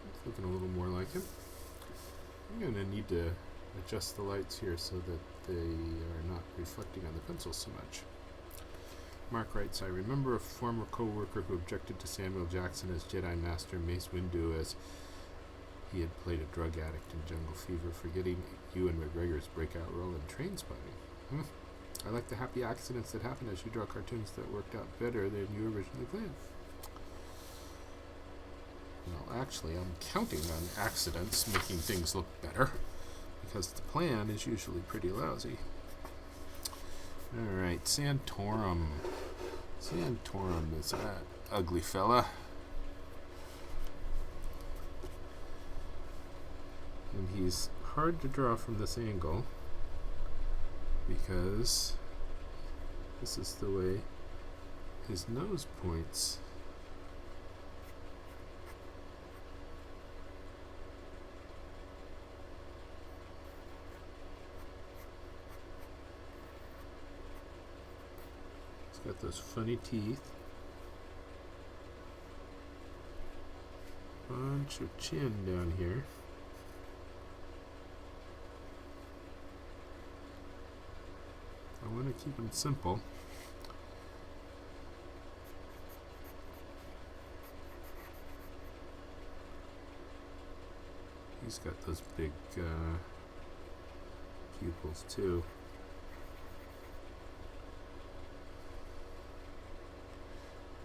It's looking a little more like him. I'm going to need to adjust the lights here so that they are not reflecting on the pencil so much. Mark writes, I remember a former co-worker who objected to Samuel Jackson as Jedi Master Mace Windu as he had played a drug addict in Jungle Fever, forgetting Ewan McGregor's breakout role in Trainspotting. I like the happy accidents that happen as you draw cartoons that worked out better than you originally planned. Well, actually, I'm counting on accidents making things look better, because the plan is usually pretty lousy. Alright, Santorum. Santorum is that ugly fella. And he's hard to draw from this angle because this is the way his nose points. Got those funny teeth. Bunch of chin down here. I want to keep them simple. He's got those big pupils too.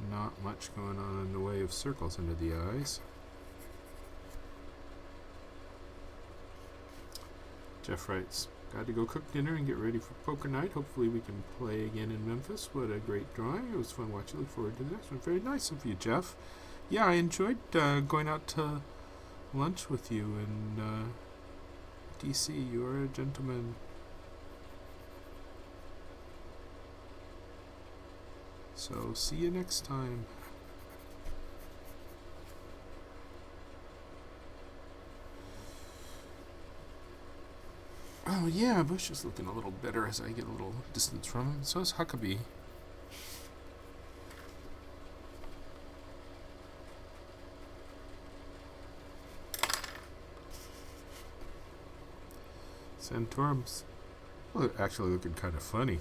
Not much going on in the way of circles under the eyes. Jeff writes, got to go cook dinner and get ready for poker night. Hopefully we can play again in Memphis. What a great drawing. It was fun watching. Look forward to the next one. Very nice of you, Jeff. Yeah, I enjoyed going out to lunch with you in D.C. You are a gentleman. So, see you next time. Oh yeah, Bush is looking a little better as I get a little distance from him. So is Huckabee. Santorum's actually looking kind of funny.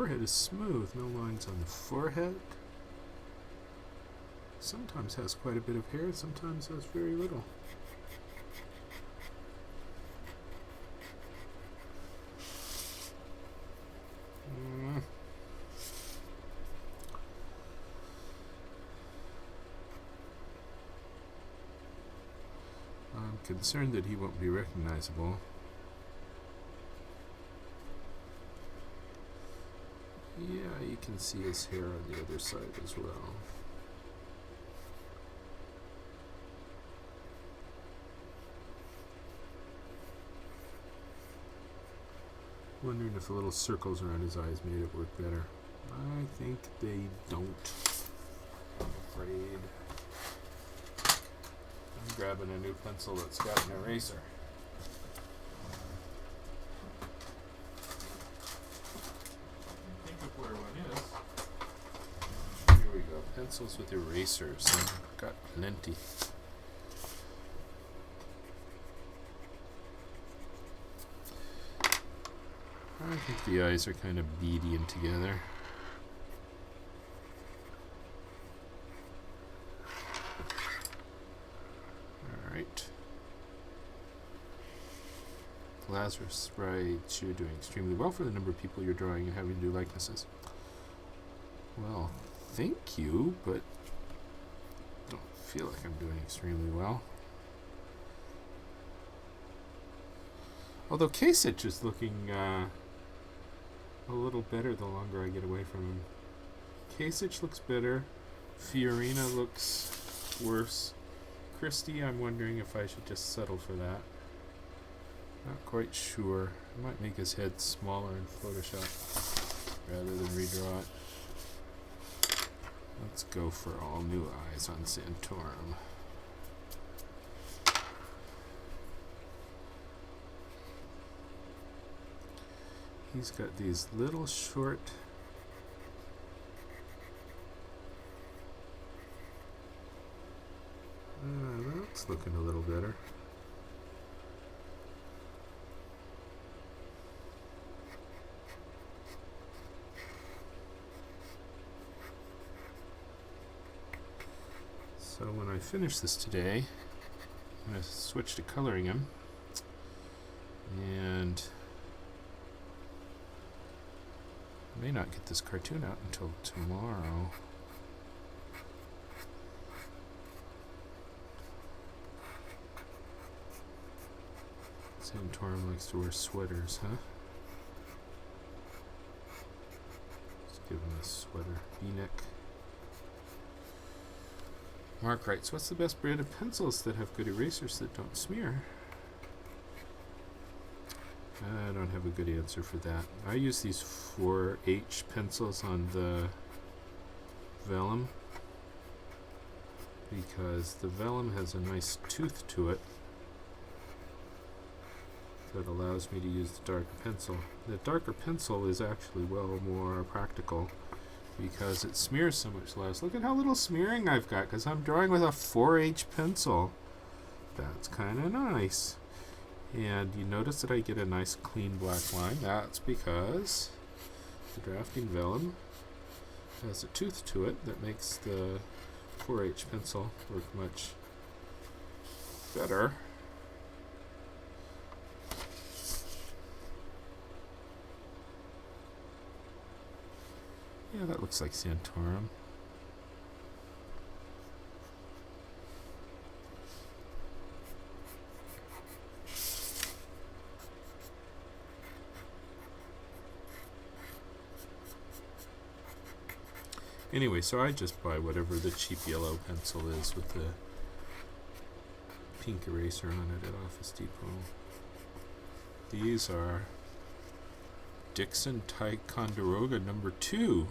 forehead is smooth, no lines on the forehead. Sometimes has quite a bit of hair, sometimes has very little. I'm concerned that he won't be recognizable. Yeah, you can see his hair on the other side as well. Wondering if the little circles around his eyes made it work better. I think they don't. I'm afraid. I'm grabbing a new pencil that's got an eraser. Think of where one is. Here we go. Pencils with erasers. I've got plenty. I think the eyes are kind of beady and together. Alright. Lazarus writes, you're doing extremely well for the number of people you're drawing and having to do likenesses. Well, thank you, but I don't feel like I'm doing extremely well. Although Kasich is looking a little better the longer I get away from him. Kasich looks better. Fiorina looks worse. Christie, I'm wondering if I should just settle for that. Not quite sure. I might make his head smaller in Photoshop rather than redraw it. Let's go for all new eyes on Santorum. He's got these little short that's looking a little better. So when I finish this today, I'm going to switch to coloring him, and I may not get this cartoon out until tomorrow. Santorum likes to wear sweaters, huh? Let's give him a sweater. V-neck. Mark writes, what's the best brand of pencils that have good erasers that don't smear? I don't have a good answer for that. I use these 4H pencils on the vellum because the vellum has a nice tooth to it that allows me to use the darker pencil. The darker pencil is actually well more practical because it smears so much less. Look at how little smearing I've got because I'm drawing with a 4H pencil. That's kind of nice. And you notice that I get a nice clean black line. That's because the drafting vellum has a tooth to it that makes the 4H pencil work much better. Yeah, that looks like Santorum. Anyway, so I just buy whatever the cheap yellow pencil is with the pink eraser on it at Office Depot. These are Dixon Ticonderoga number 2.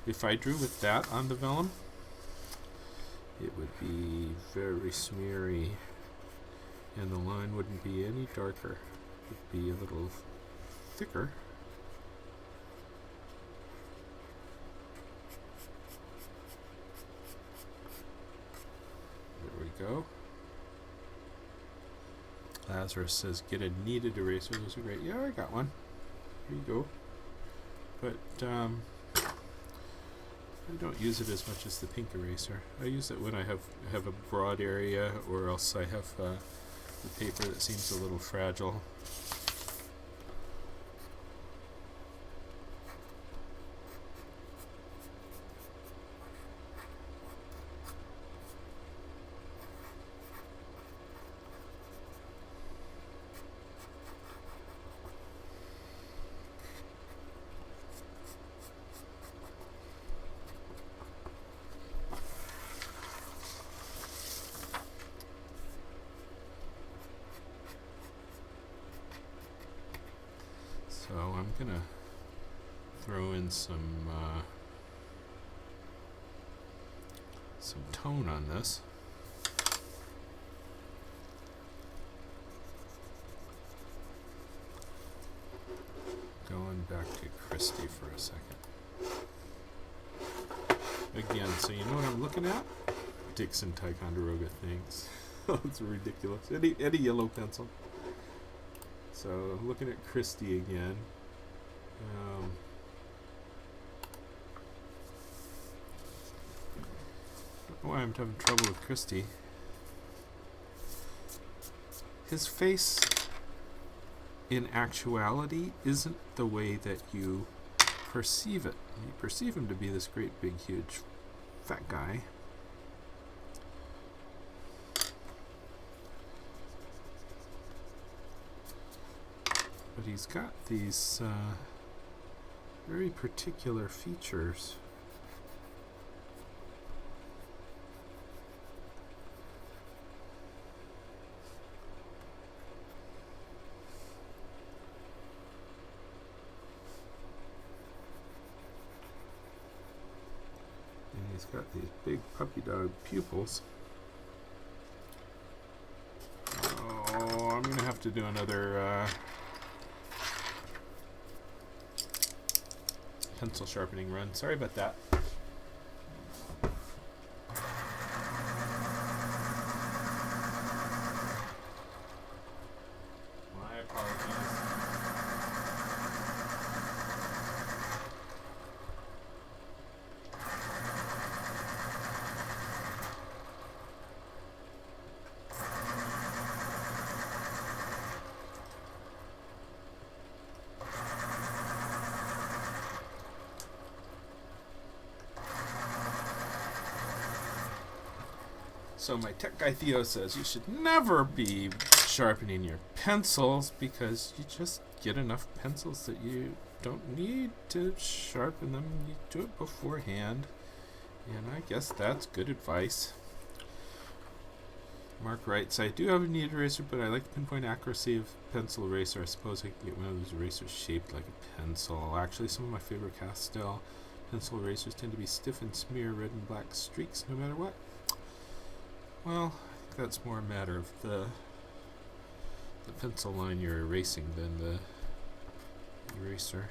If I drew with that on the vellum, it would be very smeary, and the line wouldn't be any darker. It would be a little thicker. There we go. Lazarus says, get a kneaded eraser. Those are great. Yeah, I got one. Here you go. But I don't use it as much as the pink eraser. I use it when I have a broad area, or else I have the paper that seems a little fragile. So I'm gonna throw in some tone on this. Going back to Christie for a second. Again, so you know what I'm looking at? Dixon Ticonderoga things. It's ridiculous. Any yellow pencil. So looking at Christie again. Why I'm having trouble with Christie. His face, in actuality, isn't the way that you perceive it. You perceive him to be this great, big, huge, fat guy. But he's got these very particular features. And he's got these big puppy dog pupils. Oh, I'm going to have to do another pencil sharpening run. Sorry about that. My apologies. So my tech guy Theo says you should never be sharpening your pencils because you just get enough pencils that you don't need to sharpen them. You do it beforehand. And I guess that's good advice. Mark writes, I do have a kneaded eraser, but I like the pinpoint accuracy of pencil eraser. I suppose I could get one of those erasers shaped like a pencil. Actually, some of my favorite Castell pencil erasers tend to be stiff and smear red and black streaks no matter what. Well, I think that's more a matter of the pencil line you're erasing than the eraser.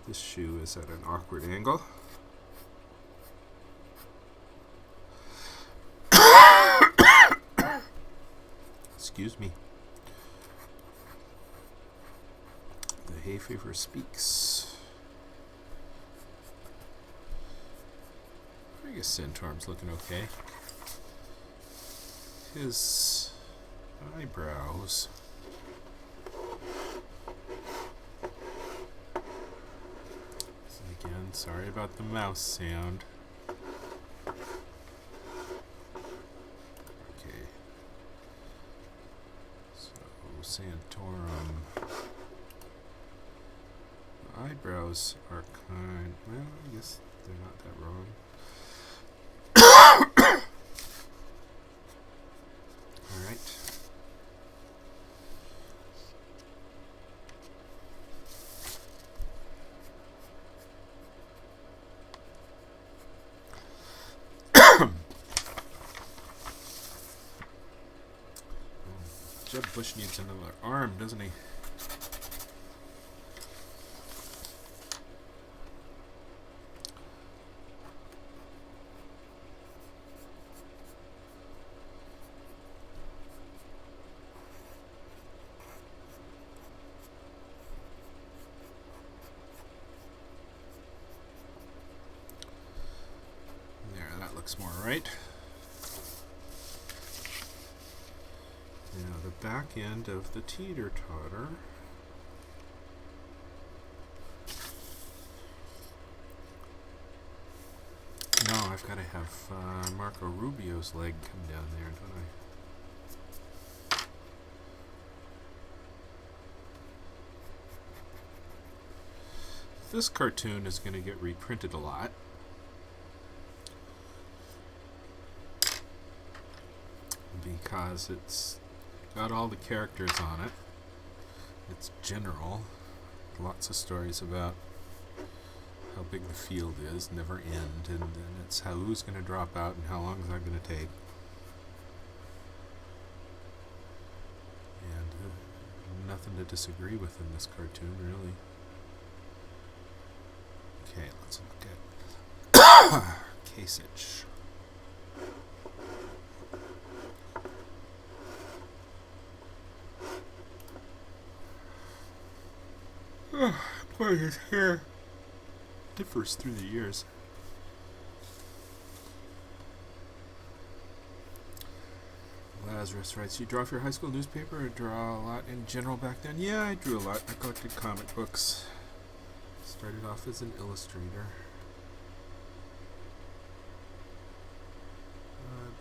This shoe is at an awkward angle. Excuse me. The hay fever speaks. I guess Centaur's looking okay. His eyebrows. Again, sorry about the mouse sound. Santorum. The eyebrows are kind. Well, I guess they're not that wrong. All right. Jeb Bush needs another arm, doesn't he? There, that looks more right. Now the back end of the teeter-totter. No, I've got to have Marco Rubio's leg come down there, don't I? This cartoon is going to get reprinted a lot. Because it's got all the characters on it. It's general. Lots of stories about how big the field is, never end, and then it's who's going to drop out and how long is that going to take. And nothing to disagree with in this cartoon, really. Okay, let's look at Kasich. Boy, his hair differs through the years. Lazarus writes, you draw for your high school newspaper or draw a lot in general back then? Yeah, I drew a lot. I collected comic books. Started off as an illustrator.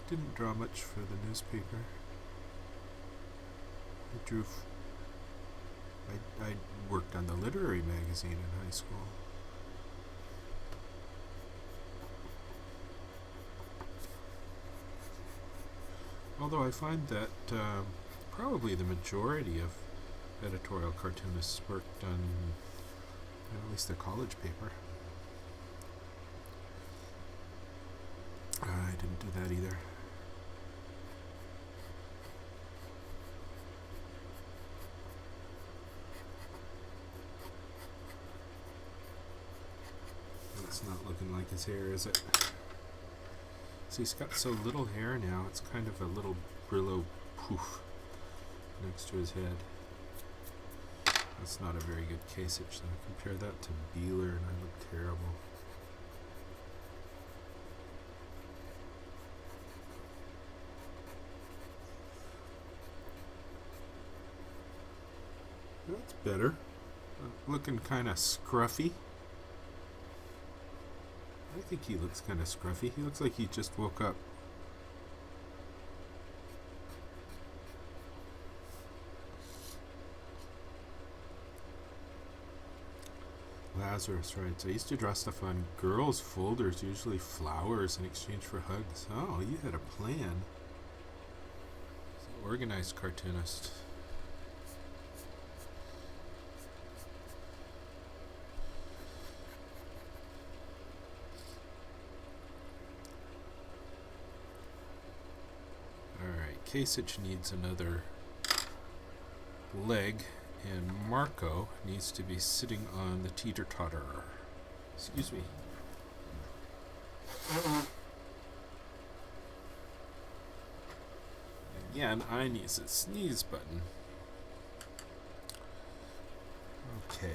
Didn't draw much for the newspaper. I worked on the literary magazine in high school. Although I find that probably the majority of editorial cartoonists worked on at least their college paper. I didn't do that either. It's not looking like his hair, is it? See, he's got so little hair now, it's kind of a little Brillo poof next to his head. That's not a very good Kasich, though. Compare that to Beeler, and I look terrible. That's better. Looking kind of scruffy. I think he looks kind of scruffy. He looks like he just woke up. Lazarus writes, I used to draw stuff on girls' folders, usually flowers, in exchange for hugs. Oh, you had a plan. He's an organized cartoonist. Kasich needs another leg, and Marco needs to be sitting on the teeter-totter. Excuse me. Again, I need a sneeze button. Okay.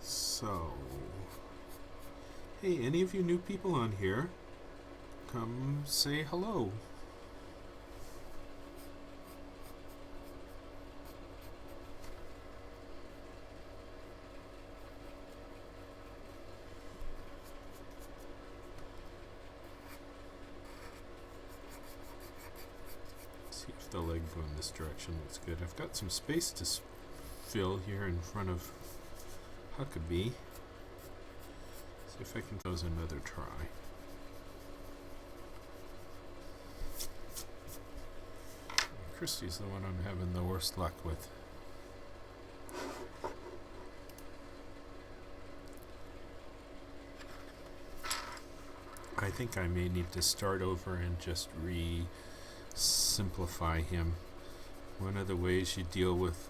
So, hey, any of you new people on here, come say hello. See if the leg going this direction looks good. I've got some space to fill here in front of Huckabee. See if I can pose another try. Christie's the one I'm having the worst luck with. I think I may need to start over and just simplify him. One of the ways you deal with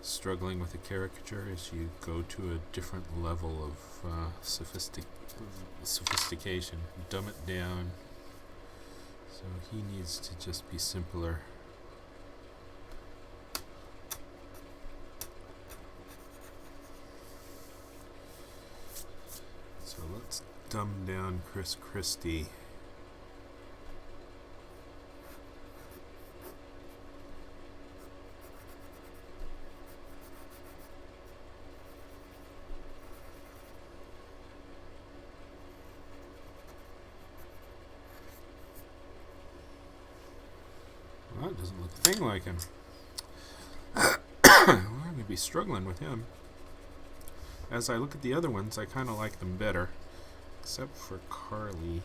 struggling with a caricature is you go to a different level of sophistication, dumb it down. So he needs to just be simpler. So let's dumb down Christie. Well, that doesn't look a thing like him. Well, I'm going to be struggling with him. As I look at the other ones, I kind of like them better. Except for Carly.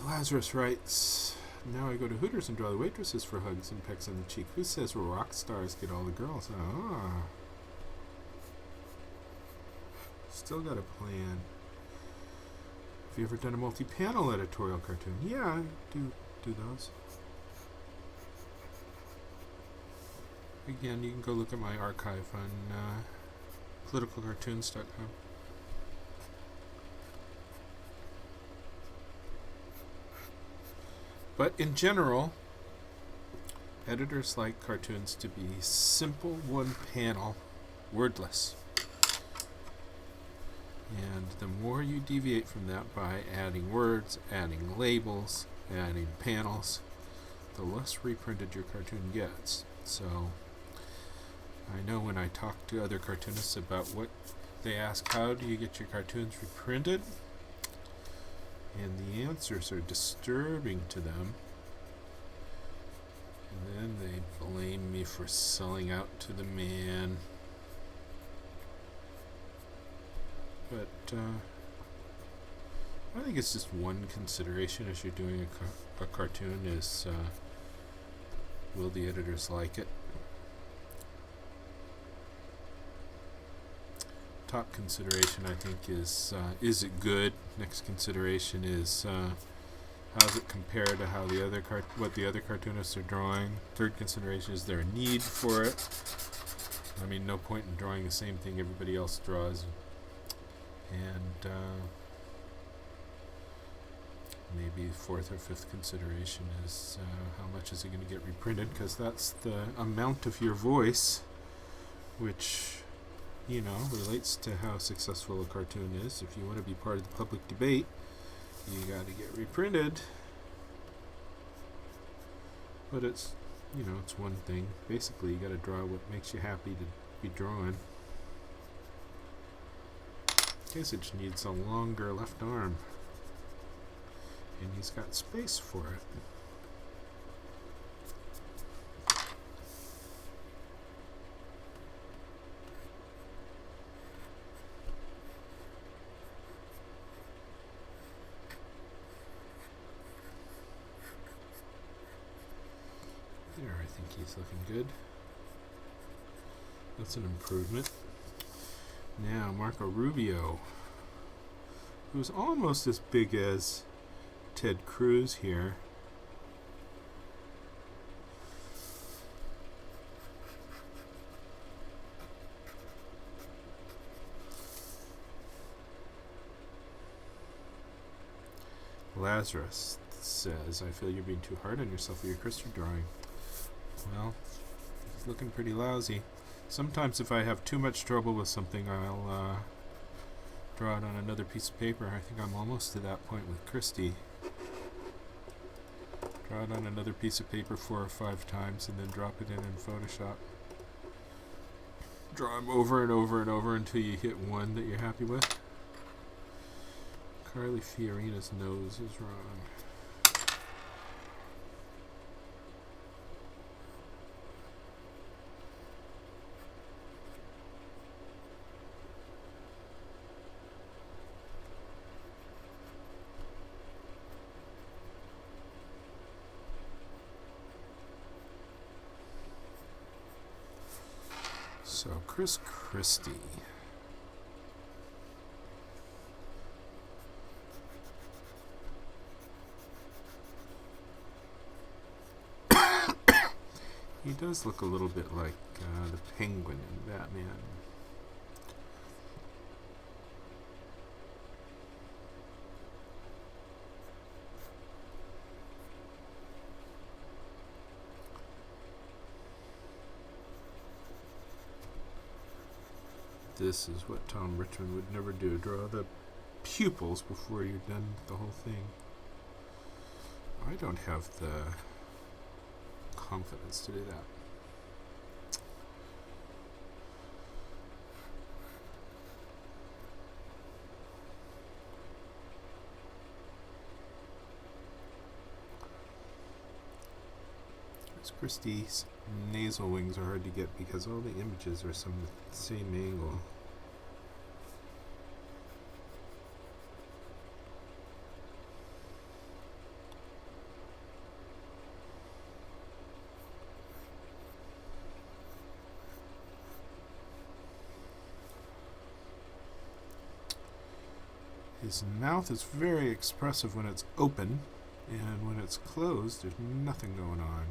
Lazarus writes, now I go to Hooters and draw the waitresses for hugs and pecks on the cheek. Who says rock stars get all the girls? Ah. Still got a plan. Have you ever done a multi-panel editorial cartoon? Yeah, I do those. Again, you can go look at my archive on politicalcartoons.com. But in general, editors like cartoons to be simple, one panel, wordless. And the more you deviate from that by adding words, adding labels, adding panels, the less reprinted your cartoon gets. So I know when I talk to other cartoonists about what they ask, how do you get your cartoons reprinted? And the answers are disturbing to them. And then they blame me for selling out to the man. But I think it's just one consideration as you're doing a cartoon is will the editors like it? Top consideration, I think, is it good? Next consideration is how does it compare to how what the other cartoonists are drawing? Third consideration, is there a need for it? I mean, no point in drawing the same thing everybody else draws. And maybe fourth or fifth consideration is how much is it going to get reprinted? Because that's the amount of your voice, which relates to how successful a cartoon is. If you want to be part of the public debate, you got to get reprinted. But it's one thing. Basically, you got to draw what makes you happy to be drawing. Kasich needs a longer left arm, and he's got space for it. There, I think he's looking good. That's an improvement. Now, Marco Rubio, who's almost as big as Ted Cruz here. Lazarus says, I feel you're being too hard on yourself with your Christie drawing. Well, it's looking pretty lousy. Sometimes if I have too much trouble with something, I'll draw it on another piece of paper. I think I'm almost to that point with Christie. Draw it on another piece of paper 4 or 5 times and then drop it in Photoshop. Draw them over and over and over until you hit one that you're happy with. Carly Fiorina's nose is wrong. Christie. He does look a little bit like the Penguin in Batman. This is what Tom Richmond would never do. Draw the pupils before you're done with the whole thing. I don't have the confidence to do that. Christie's nasal wings are hard to get because all the images are some same angle. His mouth is very expressive when it's open, and when it's closed, there's nothing going on.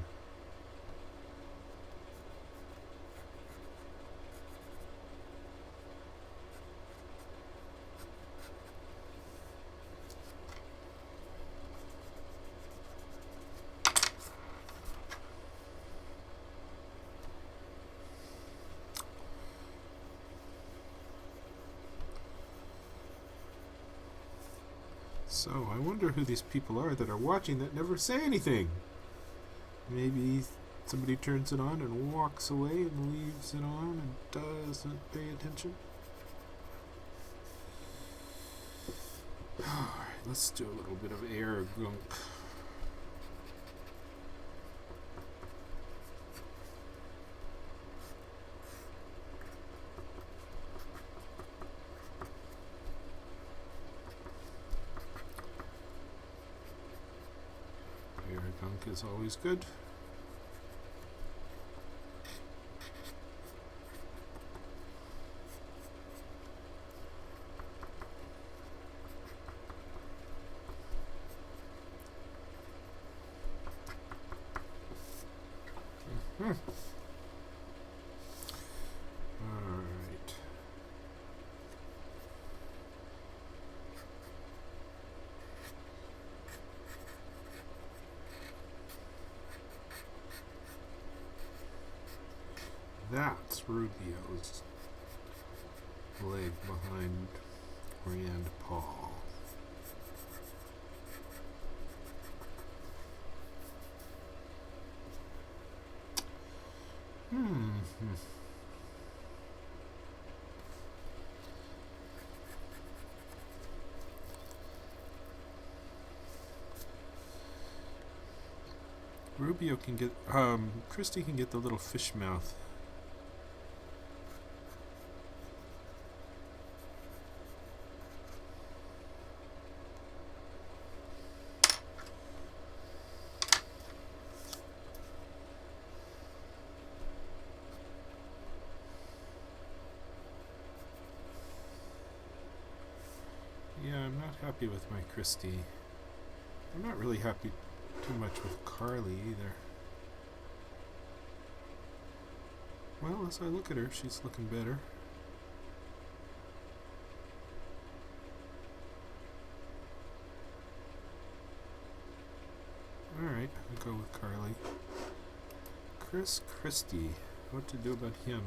So, I wonder who these people are that are watching that never say anything. Maybe somebody turns it on and walks away and leaves it on and doesn't pay attention. Alright, let's do a little bit of air gunk. Is always good. All right. That's Rubio's leg behind Rand Paul. Rubio can get, Christie can get the little fish mouth. Yeah, I'm not happy with my Christie. I'm not really happy too much with Carly either. Well, as I look at her, she's looking better. Alright, I'll go with Carly. Christie. What to do about him?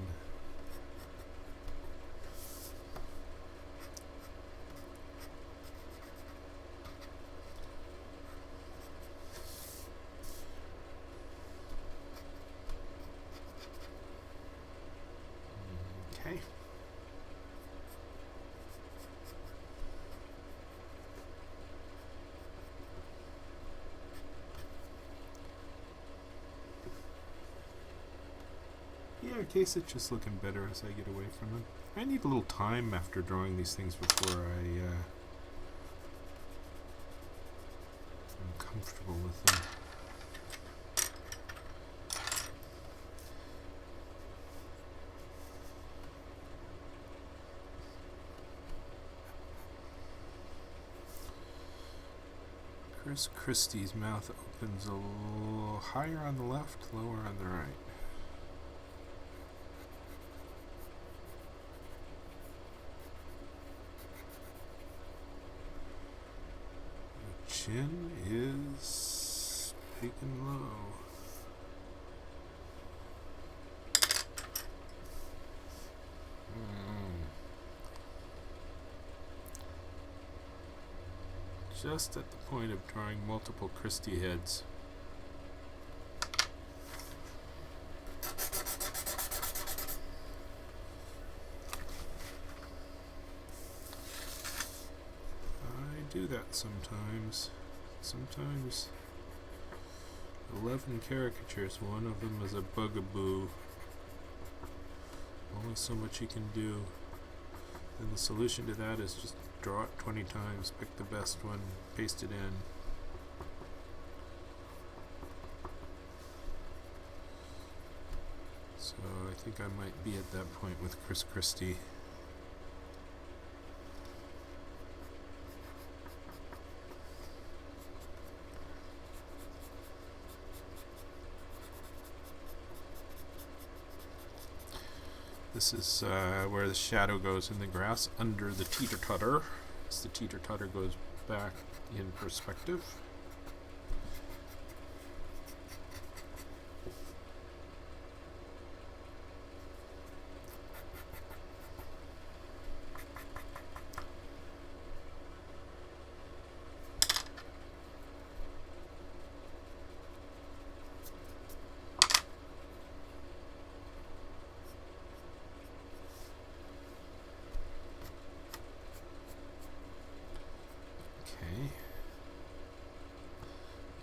Okay. Yeah, Kasich is looking better as I get away from him. I need a little time after drawing these things before I'm comfortable with them. Here's Christie's mouth opens a little higher on the left, lower on the right. The chin is big and low. Just at the point of drawing multiple Christie heads. I do that sometimes. Sometimes 11 caricatures, one of them is a bugaboo. Only so much you can do. And the solution to that is just draw it 20 times, pick the best one, paste it in. So I think I might be at that point with Christie. This is where the shadow goes in the grass under the teeter-totter, as the teeter-totter goes back in perspective.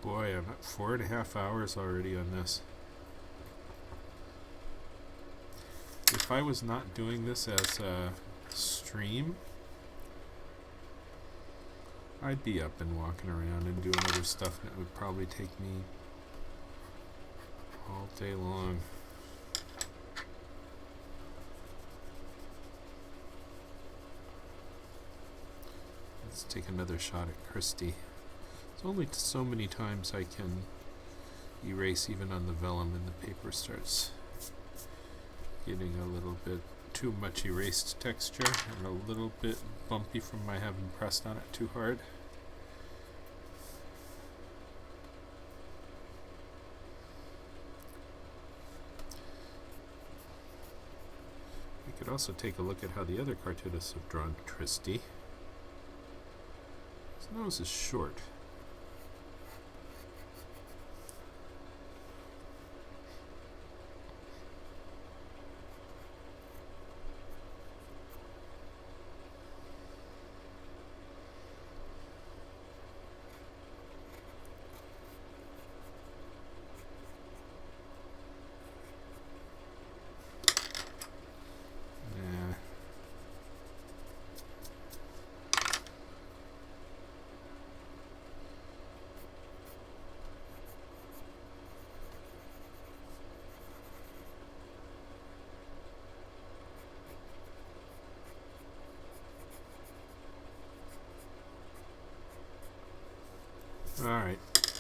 Boy, I'm at 4.5 hours already on this. If I was not doing this as a stream, I'd be up and walking around and doing other stuff, and it would probably take me all day long. Let's take another shot at Christie. Only so many times I can erase even on the vellum, and the paper starts getting a little bit too much erased texture and a little bit bumpy from my having pressed on it too hard. We could also take a look at how the other cartoonists have drawn Christie. His nose is short. Alright,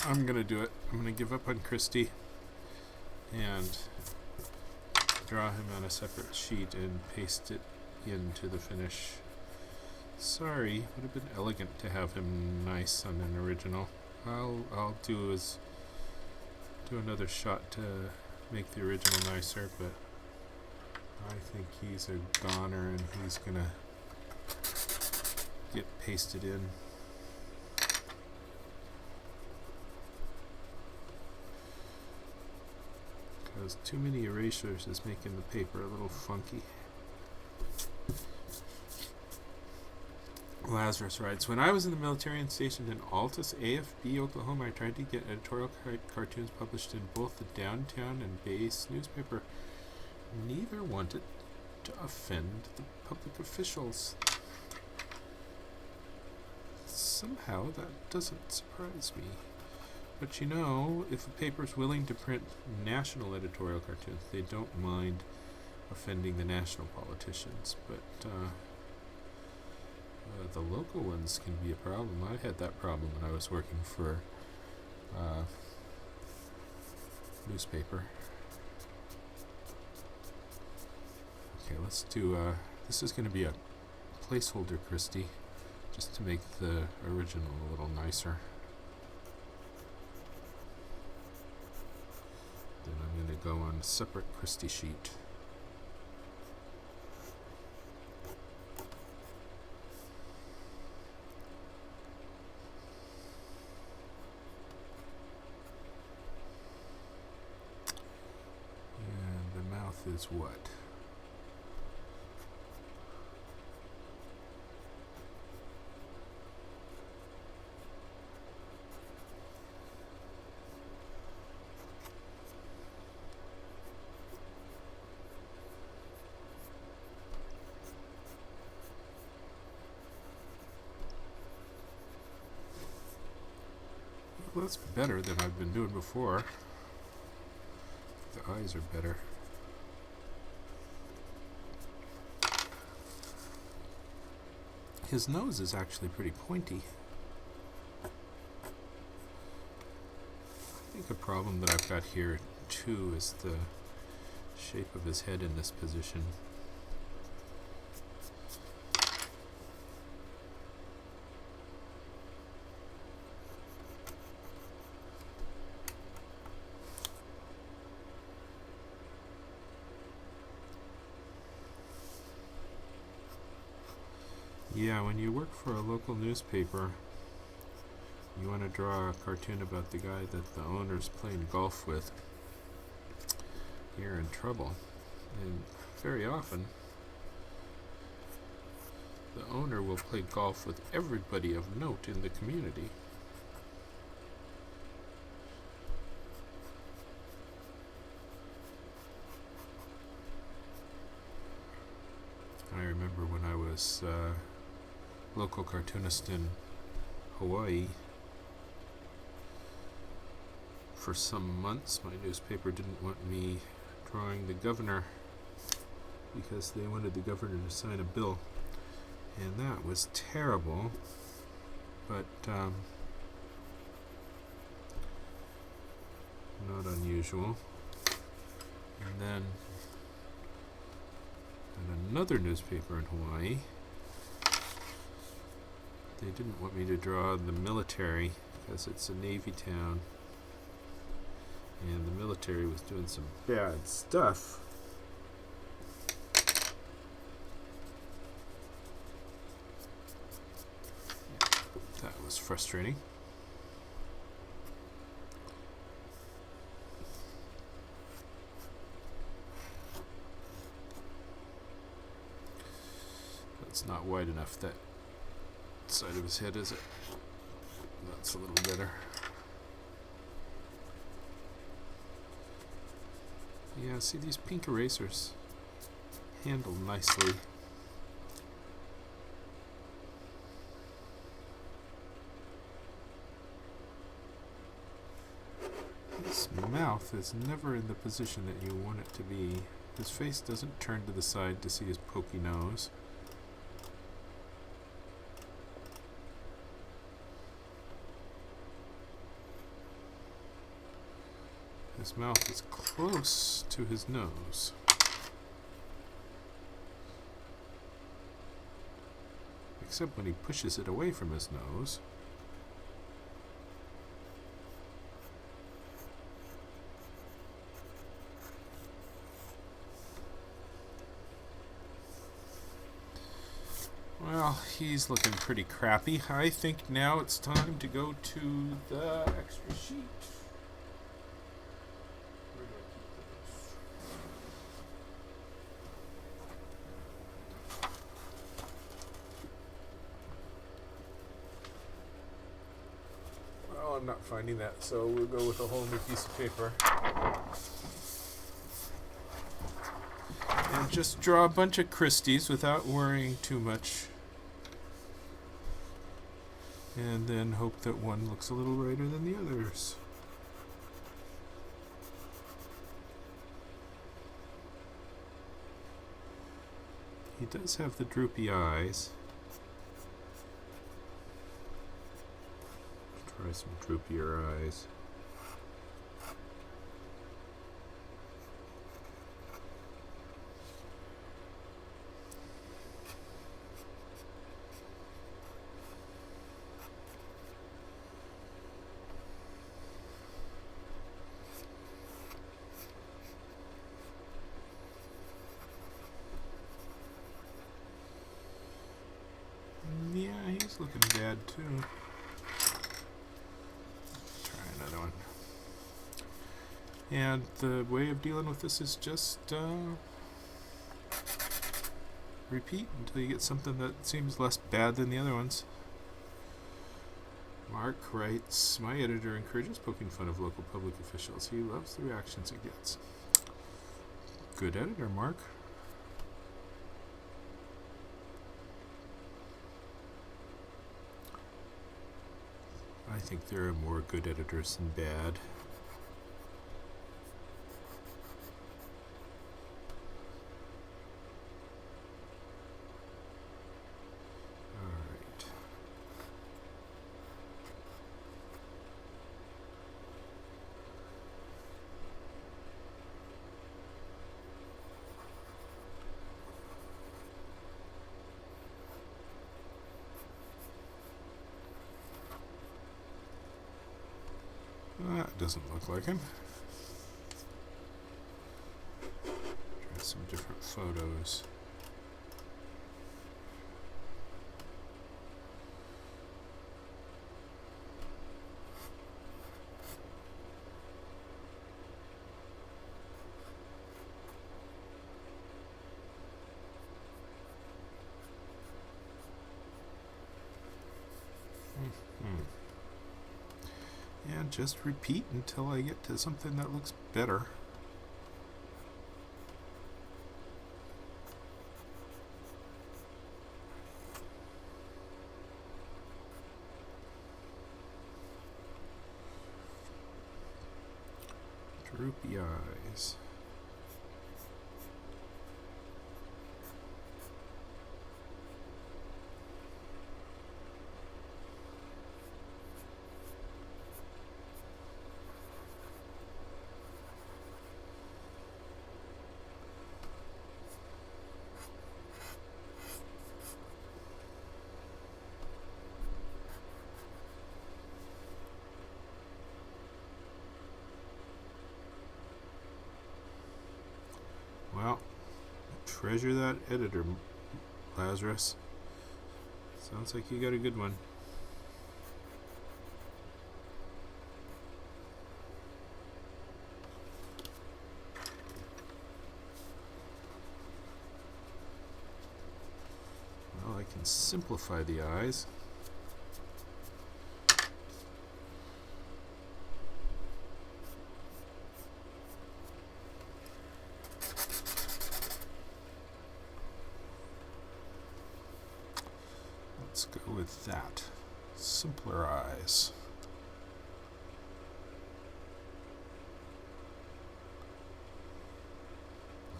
I'm gonna do it. I'm gonna give up on Christie and draw him on a separate sheet and paste it into the finish. Sorry, would have been elegant to have him nice on an original. I'll do is do another shot to make the original nicer, but I think he's a goner and he's gonna get pasted in. Because too many erasures is making the paper a little funky. Lazarus writes, when I was in the military and stationed in Altus, AFB, Oklahoma, I tried to get editorial cartoons published in both the downtown and base newspaper. Neither wanted to offend the public officials. Somehow that doesn't surprise me. But you know, if a paper's willing to print national editorial cartoons, they don't mind offending the national politicians. But The local ones can be a problem. I had that problem when I was working for newspaper. Okay, let's do, this is going to be a placeholder Christie, just to make the original a little nicer. Then I'm going to go on a separate Christie sheet. And the mouth is what? Well, that's better than I've been doing before. The eyes are better. His nose is actually pretty pointy. I think a problem that I've got here too is the shape of his head in this position. Yeah, when you work for a local newspaper, you want to draw a cartoon about the guy that the owner's playing golf with, you're in trouble. And very often, the owner will play golf with everybody of note in the community. I remember when I was local cartoonist in Hawaii, for some months my newspaper didn't want me drawing the governor because they wanted the governor to sign a bill, and that was terrible, but not unusual. And then at another newspaper in Hawaii, they didn't want me to draw the military because it's a Navy town and the military was doing some bad stuff. That was frustrating. That's not wide enough, that side of his head, is it? That's a little better. Yeah, see, these pink erasers handle nicely. His mouth is never in the position that you want it to be. His face doesn't turn to the side to see his pokey nose. His mouth is close to his nose. Except when he pushes it away from his nose. Well, he's looking pretty crappy. I think now it's time to go to the extra sheet. Well, I'm not finding that, so we'll go with a whole new piece of paper. And just draw a bunch of Christies without worrying too much. And then hope that one looks a little brighter than the others. He does have the droopy eyes. Try some droopier eyes. Yeah, he's looking bad too. Try another one. And the way of dealing with this is just repeat until you get something that seems less bad than the other ones. Mark writes, my editor encourages poking fun of local public officials. He loves the reactions it gets. Good editor, Mark. I think there are more good editors than bad. Alright. That doesn't look like him. Try some different photos. And just repeat until I get to something that looks better. Droopy eyes. Well, treasure that editor, Lazarus. Sounds like you got a good one. Well, I can simplify the eyes. Let's go with that. Simpler eyes.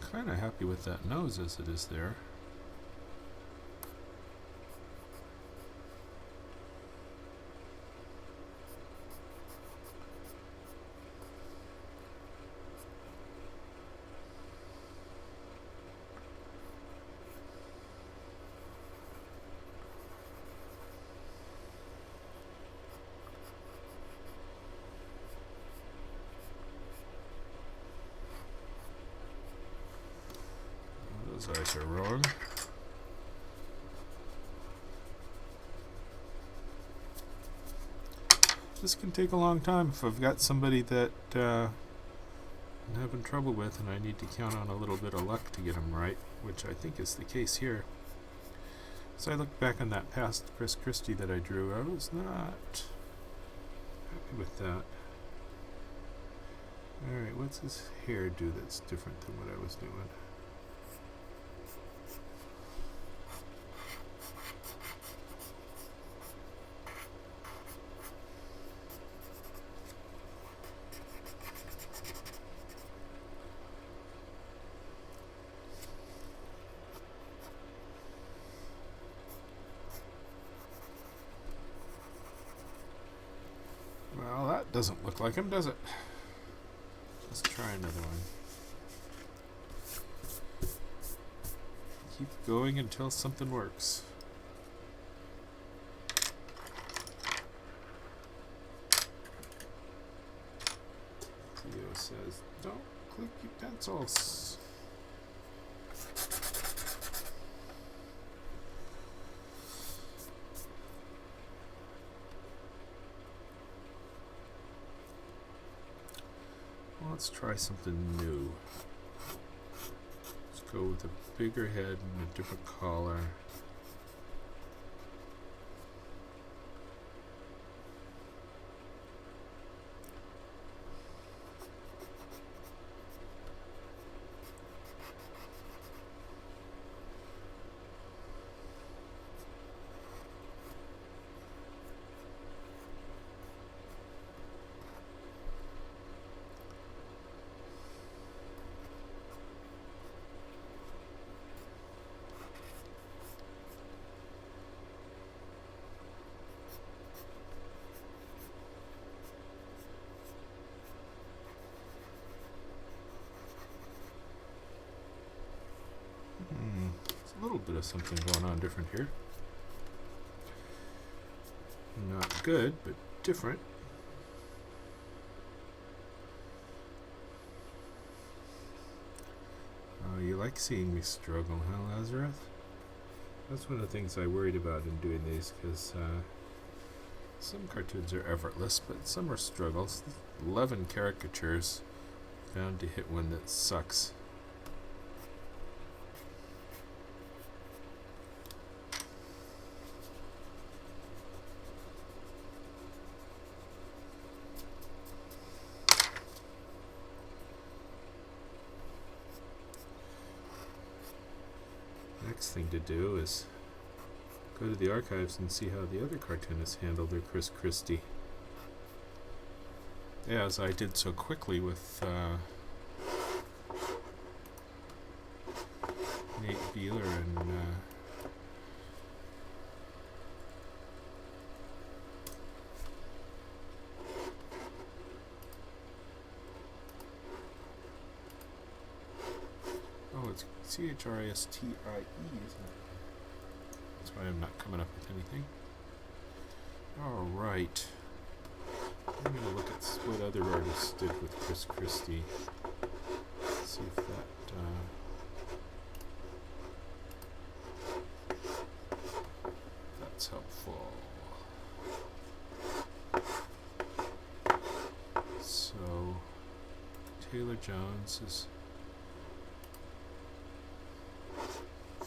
I'm kind of happy with that nose as it is there. Those eyes are wrong. This can take a long time if I've got somebody that I'm having trouble with and I need to count on a little bit of luck to get them right, which I think is the case here. So I look back on that past Christie that I drew, I was not happy with that. Alright, what's his hair do that's different than what I was doing? doesn't look like him, does it? Let's try another one. Keep going until something works. Theo says, don't click your pencils. Let's try something new. Let's go with a bigger head and a different collar. There's a little bit of something going on different here. Not good, but different. Oh, you like seeing me struggle, huh, Lazarus? That's one of the things I worried about in doing these, because some cartoons are effortless, but some are struggles. 11 caricatures, bound to hit one that sucks. Next thing to do is go to the archives and see how the other cartoonists handled their Christie. As I did so quickly with Nate Beeler and oh, it's Christie, isn't it? That's why I'm not coming up with anything. Alright. I'm going to look at what other artists did with Christie. See if that that's helpful. So Taylor Jones is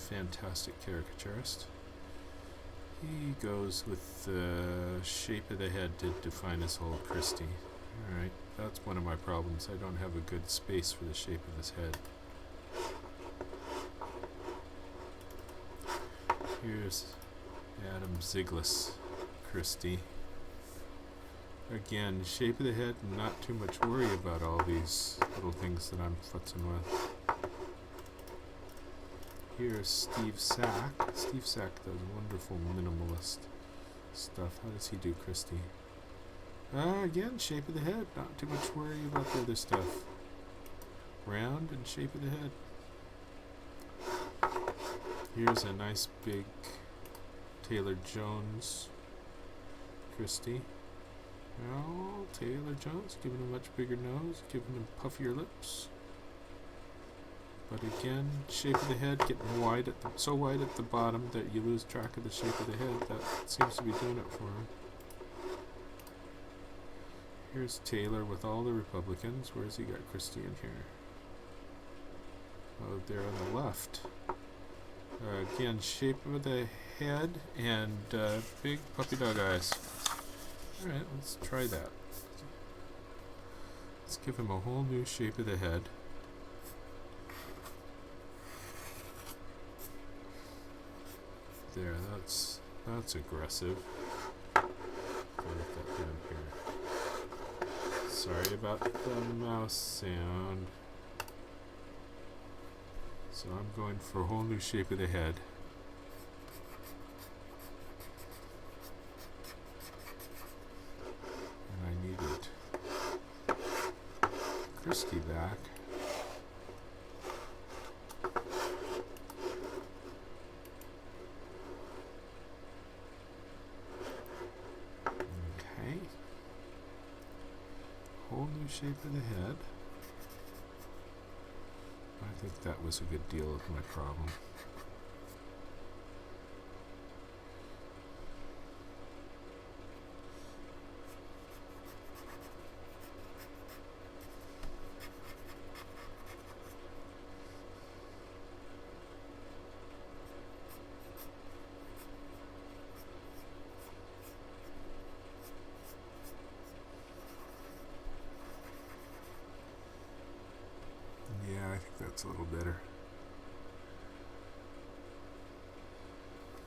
fantastic caricaturist. He goes with the shape of the head to define his whole Christie. Alright, that's one of my problems. I don't have a good space for the shape of his head. Here's Adam Ziglis Christie. Again, shape of the head, not too much worry about all these little things that I'm futzing with. Here's Steve Sack. Steve Sack does wonderful minimalist stuff. How does he do Christie? Again, shape of the head. Not too much worry about the other stuff. Round and shape of the head. Here's a nice big Taylor Jones Christie. Well, Taylor Jones, giving him a much bigger nose, giving him puffier lips. But again, shape of the head getting wide at so wide at the bottom that you lose track of the shape of the head. That seems to be doing it for him. Here's Taylor with all the Republicans. Where's he got Christie in here? Oh, there on the left. Again, shape of the head and big puppy dog eyes. Alright, let's try that. Let's give him a whole new shape of the head. There, that's aggressive. Put that down here. Sorry about the mouse sound. So I'm going for a whole new shape of the head. And I needed Christie back. Okay. Whole new shape of the head. I think that was a good deal of my problem. Yeah, I think that's a little better.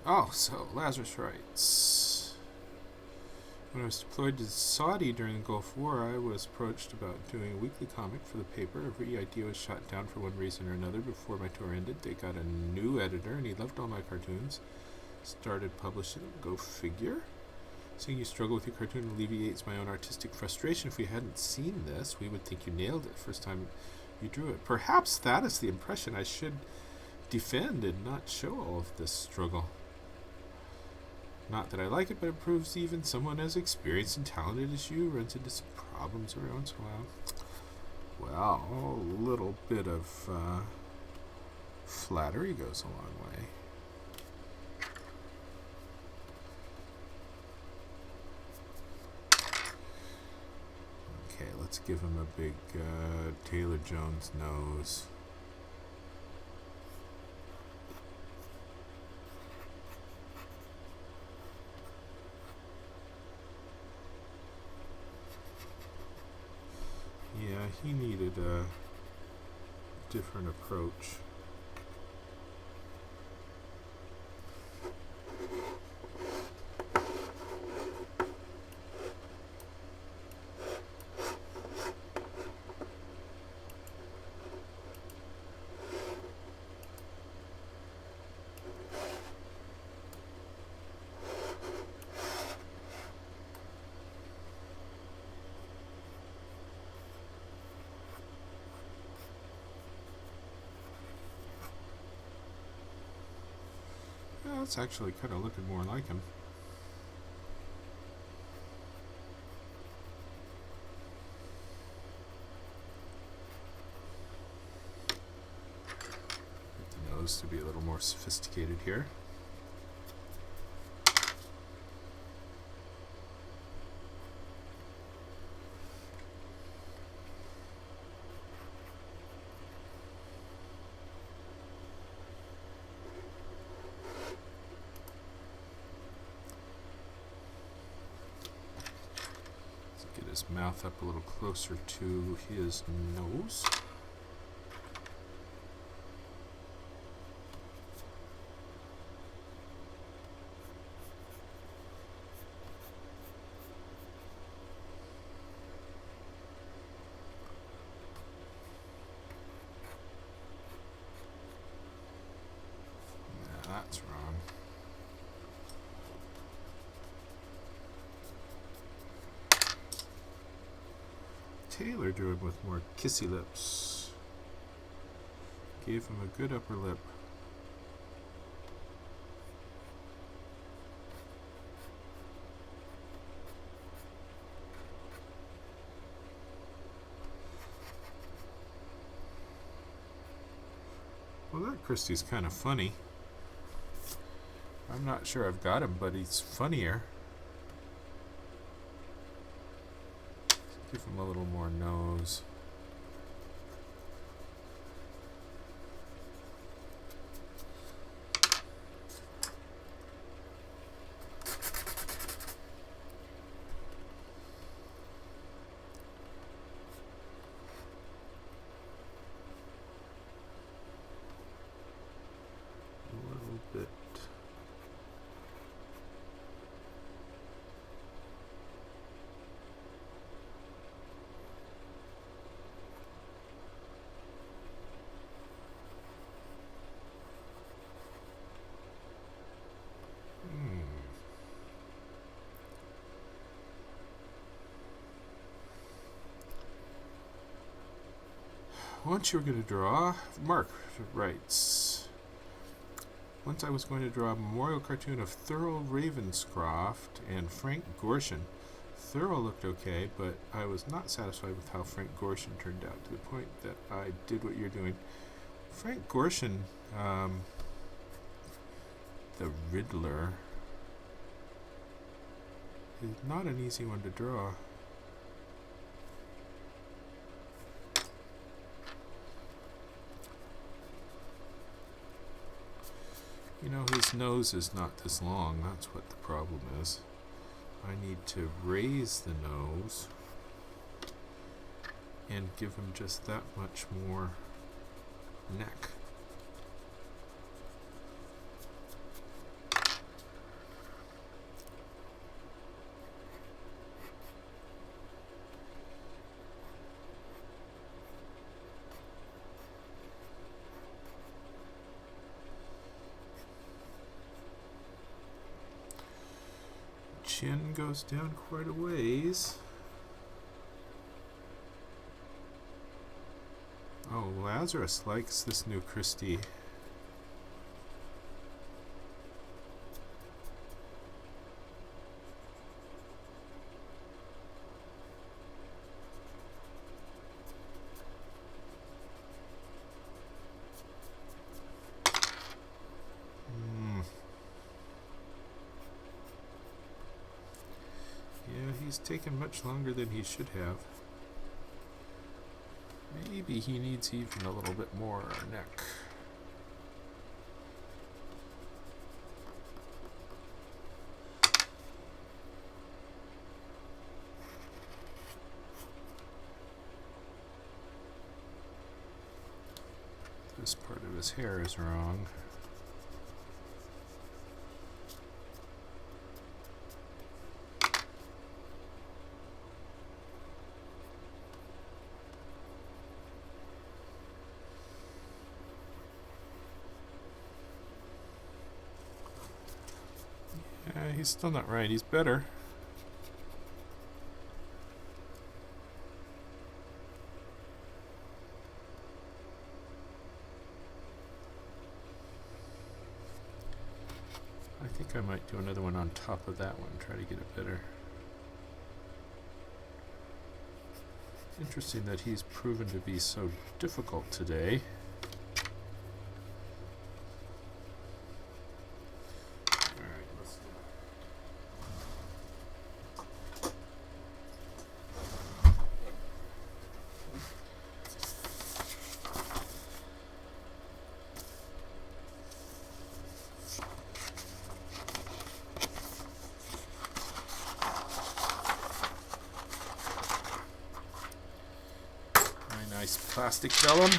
Oh, so Lazarus writes, when I was deployed to Saudi during the Gulf War, I was approached about doing a weekly comic for the paper. Every idea was shot down for one reason or another. Before my tour ended, they got a new editor, and he loved all my cartoons. Started publishing them. Go figure. Seeing you struggle with your cartoon alleviates my own artistic frustration. If we hadn't seen this, we would think you nailed it the first time you drew it. Perhaps that is the impression I should defend and not show all of this struggle. Not that I like it, but it proves even someone as experienced and talented as you runs into some problems every once in a while. Well, a little bit of flattery goes a long way. Okay, let's give him a big Taylor Jones nose. Yeah, he needed a different approach. That's actually kind of looking more like him. Get the nose to be a little more sophisticated here. His mouth up a little closer to his nose. Nah, that's wrong. Taylor drew him with more kissy lips. Gave him a good upper lip. Well, that Christie's kind of funny. I'm not sure I've got him, but he's funnier. Give him a little more nose. A little bit. once you were going to draw, Mark writes, once I was going to draw a memorial cartoon of Thurl Ravenscroft and Frank Gorshin. Thurl looked okay, but I was not satisfied with how Frank Gorshin turned out, to the point that I did what you're doing. Frank Gorshin, the Riddler, is not an easy one to draw. You know, his nose is not this long. That's what the problem is. I need to raise the nose and give him just that much more neck. Chin goes down quite a ways. Oh, Lazarus likes this new Christie. He's taken much longer than he should have. Maybe he needs even a little bit more neck. This part of his hair is wrong. He's still not right. He's better. I think I might do another one on top of that one, try to get it better. Interesting that he's proven to be so difficult today. Nice plastic vellum.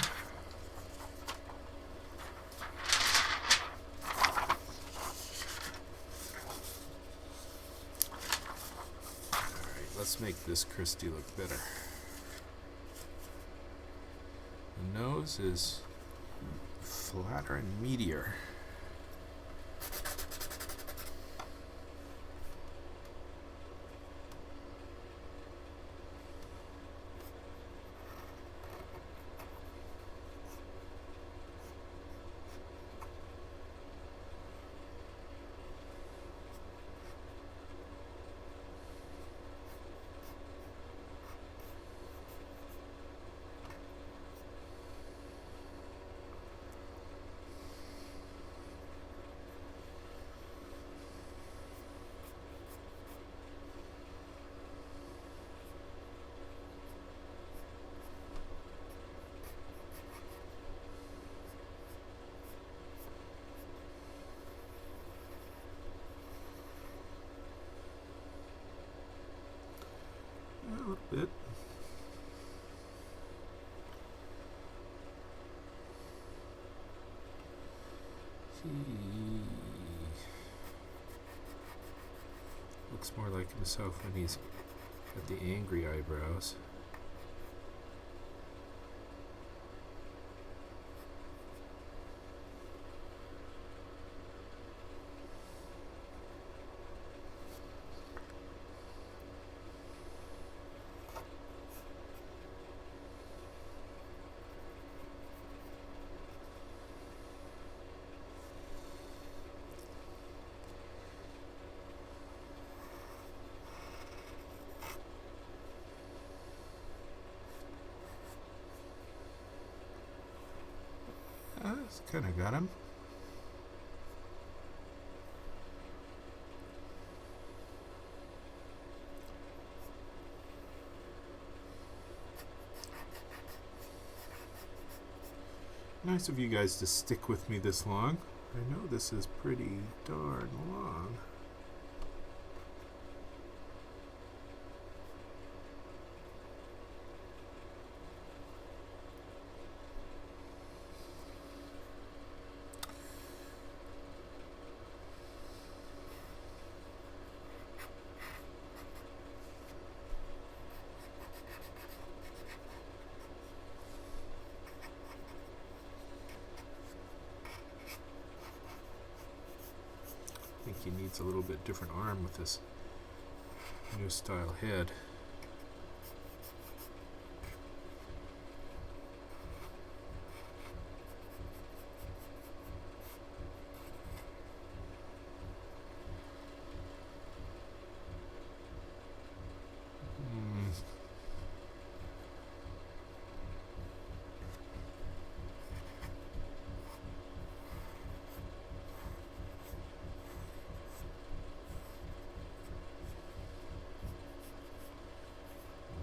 Alright, let's make this Christie look better. The nose is flatter and meatier. A little bit. He looks more like himself when he's got the angry eyebrows. Kind of got him. Nice of you guys to stick with me this long. I know this is pretty darn long. I think he needs a little bit different arm with this new style head.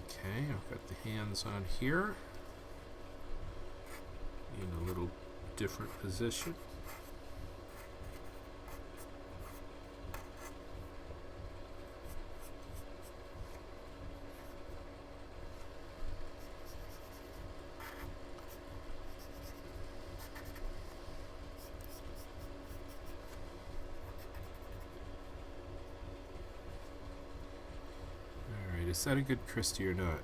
Okay, I've got the hands on here in a little different position. Is that a good Christie or not?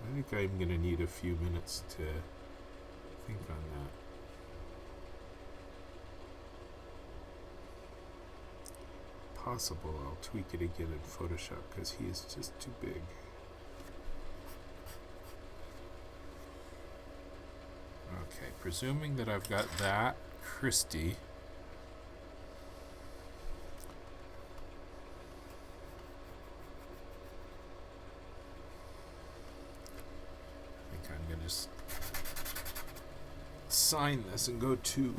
I think I'm going to need a few minutes to think on that. Possible I'll tweak it again in Photoshop because he is just too big. Okay, presuming that I've got that Christie. Just sign this and go to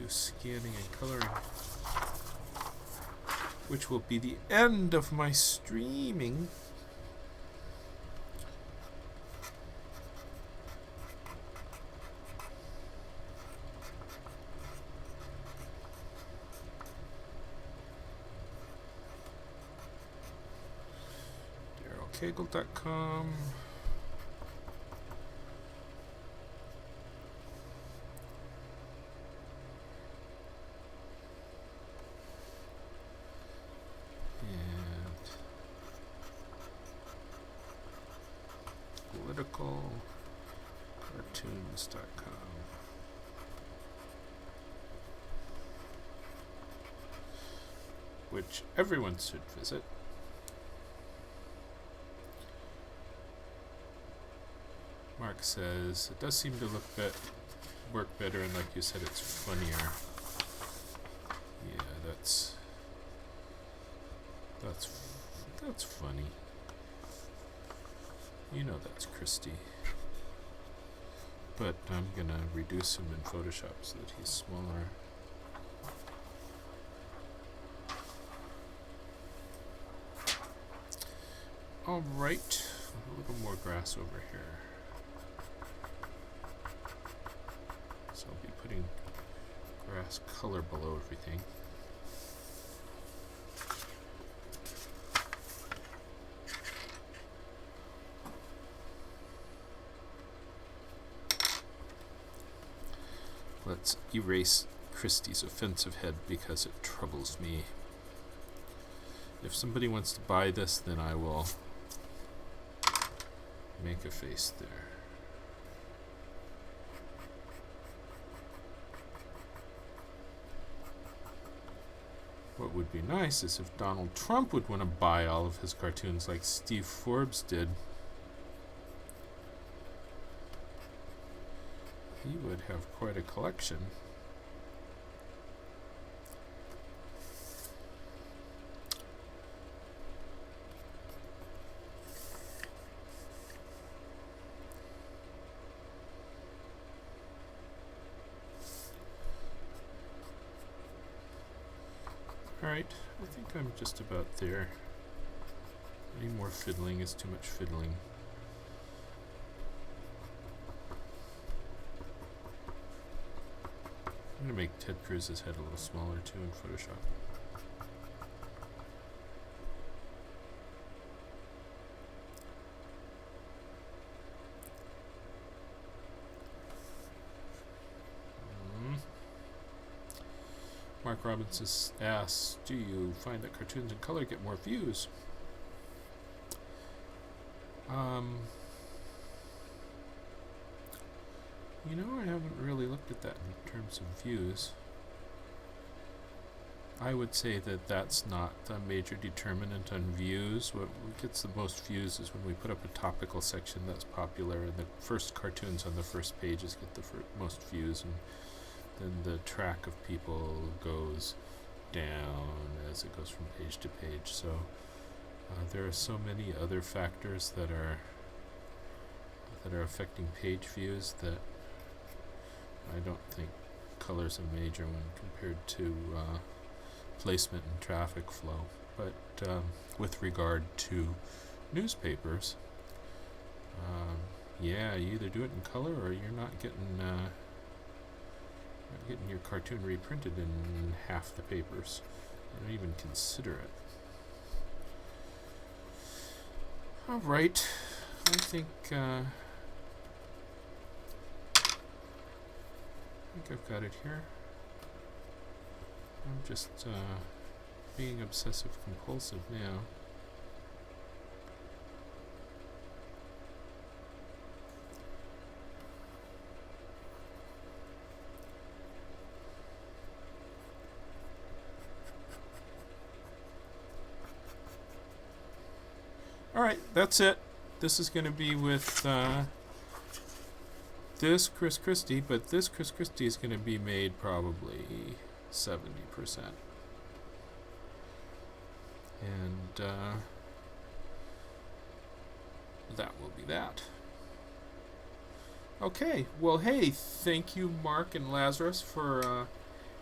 scanning and coloring, which will be the end of my streaming. Cagle.com. And political cartoonist.com. Which everyone should visit. Mark says, it does seem to work better, and like you said, it's funnier. Yeah, that's funny. You know that's Christie. But I'm gonna reduce him in Photoshop so that he's smaller. Alright, a little more grass over here. So I'll be putting grass color below everything. Let's erase Christie's offensive head because it troubles me. If somebody wants to buy this, then I will make a face there. What would be nice is if Donald Trump would want to buy all of his cartoons like Steve Forbes did. He would have quite a collection. Alright, I think I'm just about there. Any more fiddling is too much fiddling. I'm going to make Ted Cruz's head a little smaller too in Photoshop. Mark Robinson asks, do you find that cartoons in color get more views? You know, I haven't really looked at that in terms of views. I would say that that's not a major determinant on views. What gets the most views is when we put up a topical section that's popular, and the first cartoons on the first pages get the most views, and then the track of people goes down as it goes from page to page. So there are so many other factors that are affecting page views that I don't think color's a major one compared to placement and traffic flow. But with regard to newspapers, yeah, you either do it in color or you're not getting your cartoon reprinted in half the papers. They don't even consider it. Alright, I think I've got it here. I'm just being obsessive compulsive now. Alright, that's it. This is going to be with this Chris Christie, but this Chris Christie is going to be made probably 70%. And that will be that. Okay, well, hey, thank you, Mark and Lazarus, for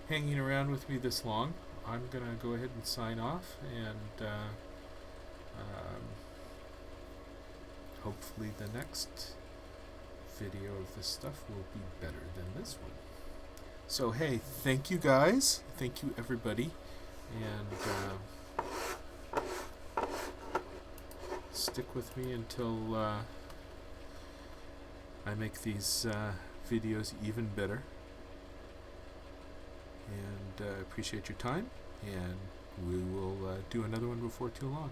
hanging around with me this long. I'm going to go ahead and sign off, and hopefully the next video of this stuff will be better than this one. So hey, thank you guys, thank you everybody, and stick with me until I make these videos even better, and appreciate your time, and we will do another one before too long.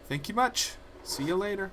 Thank you much. See you later.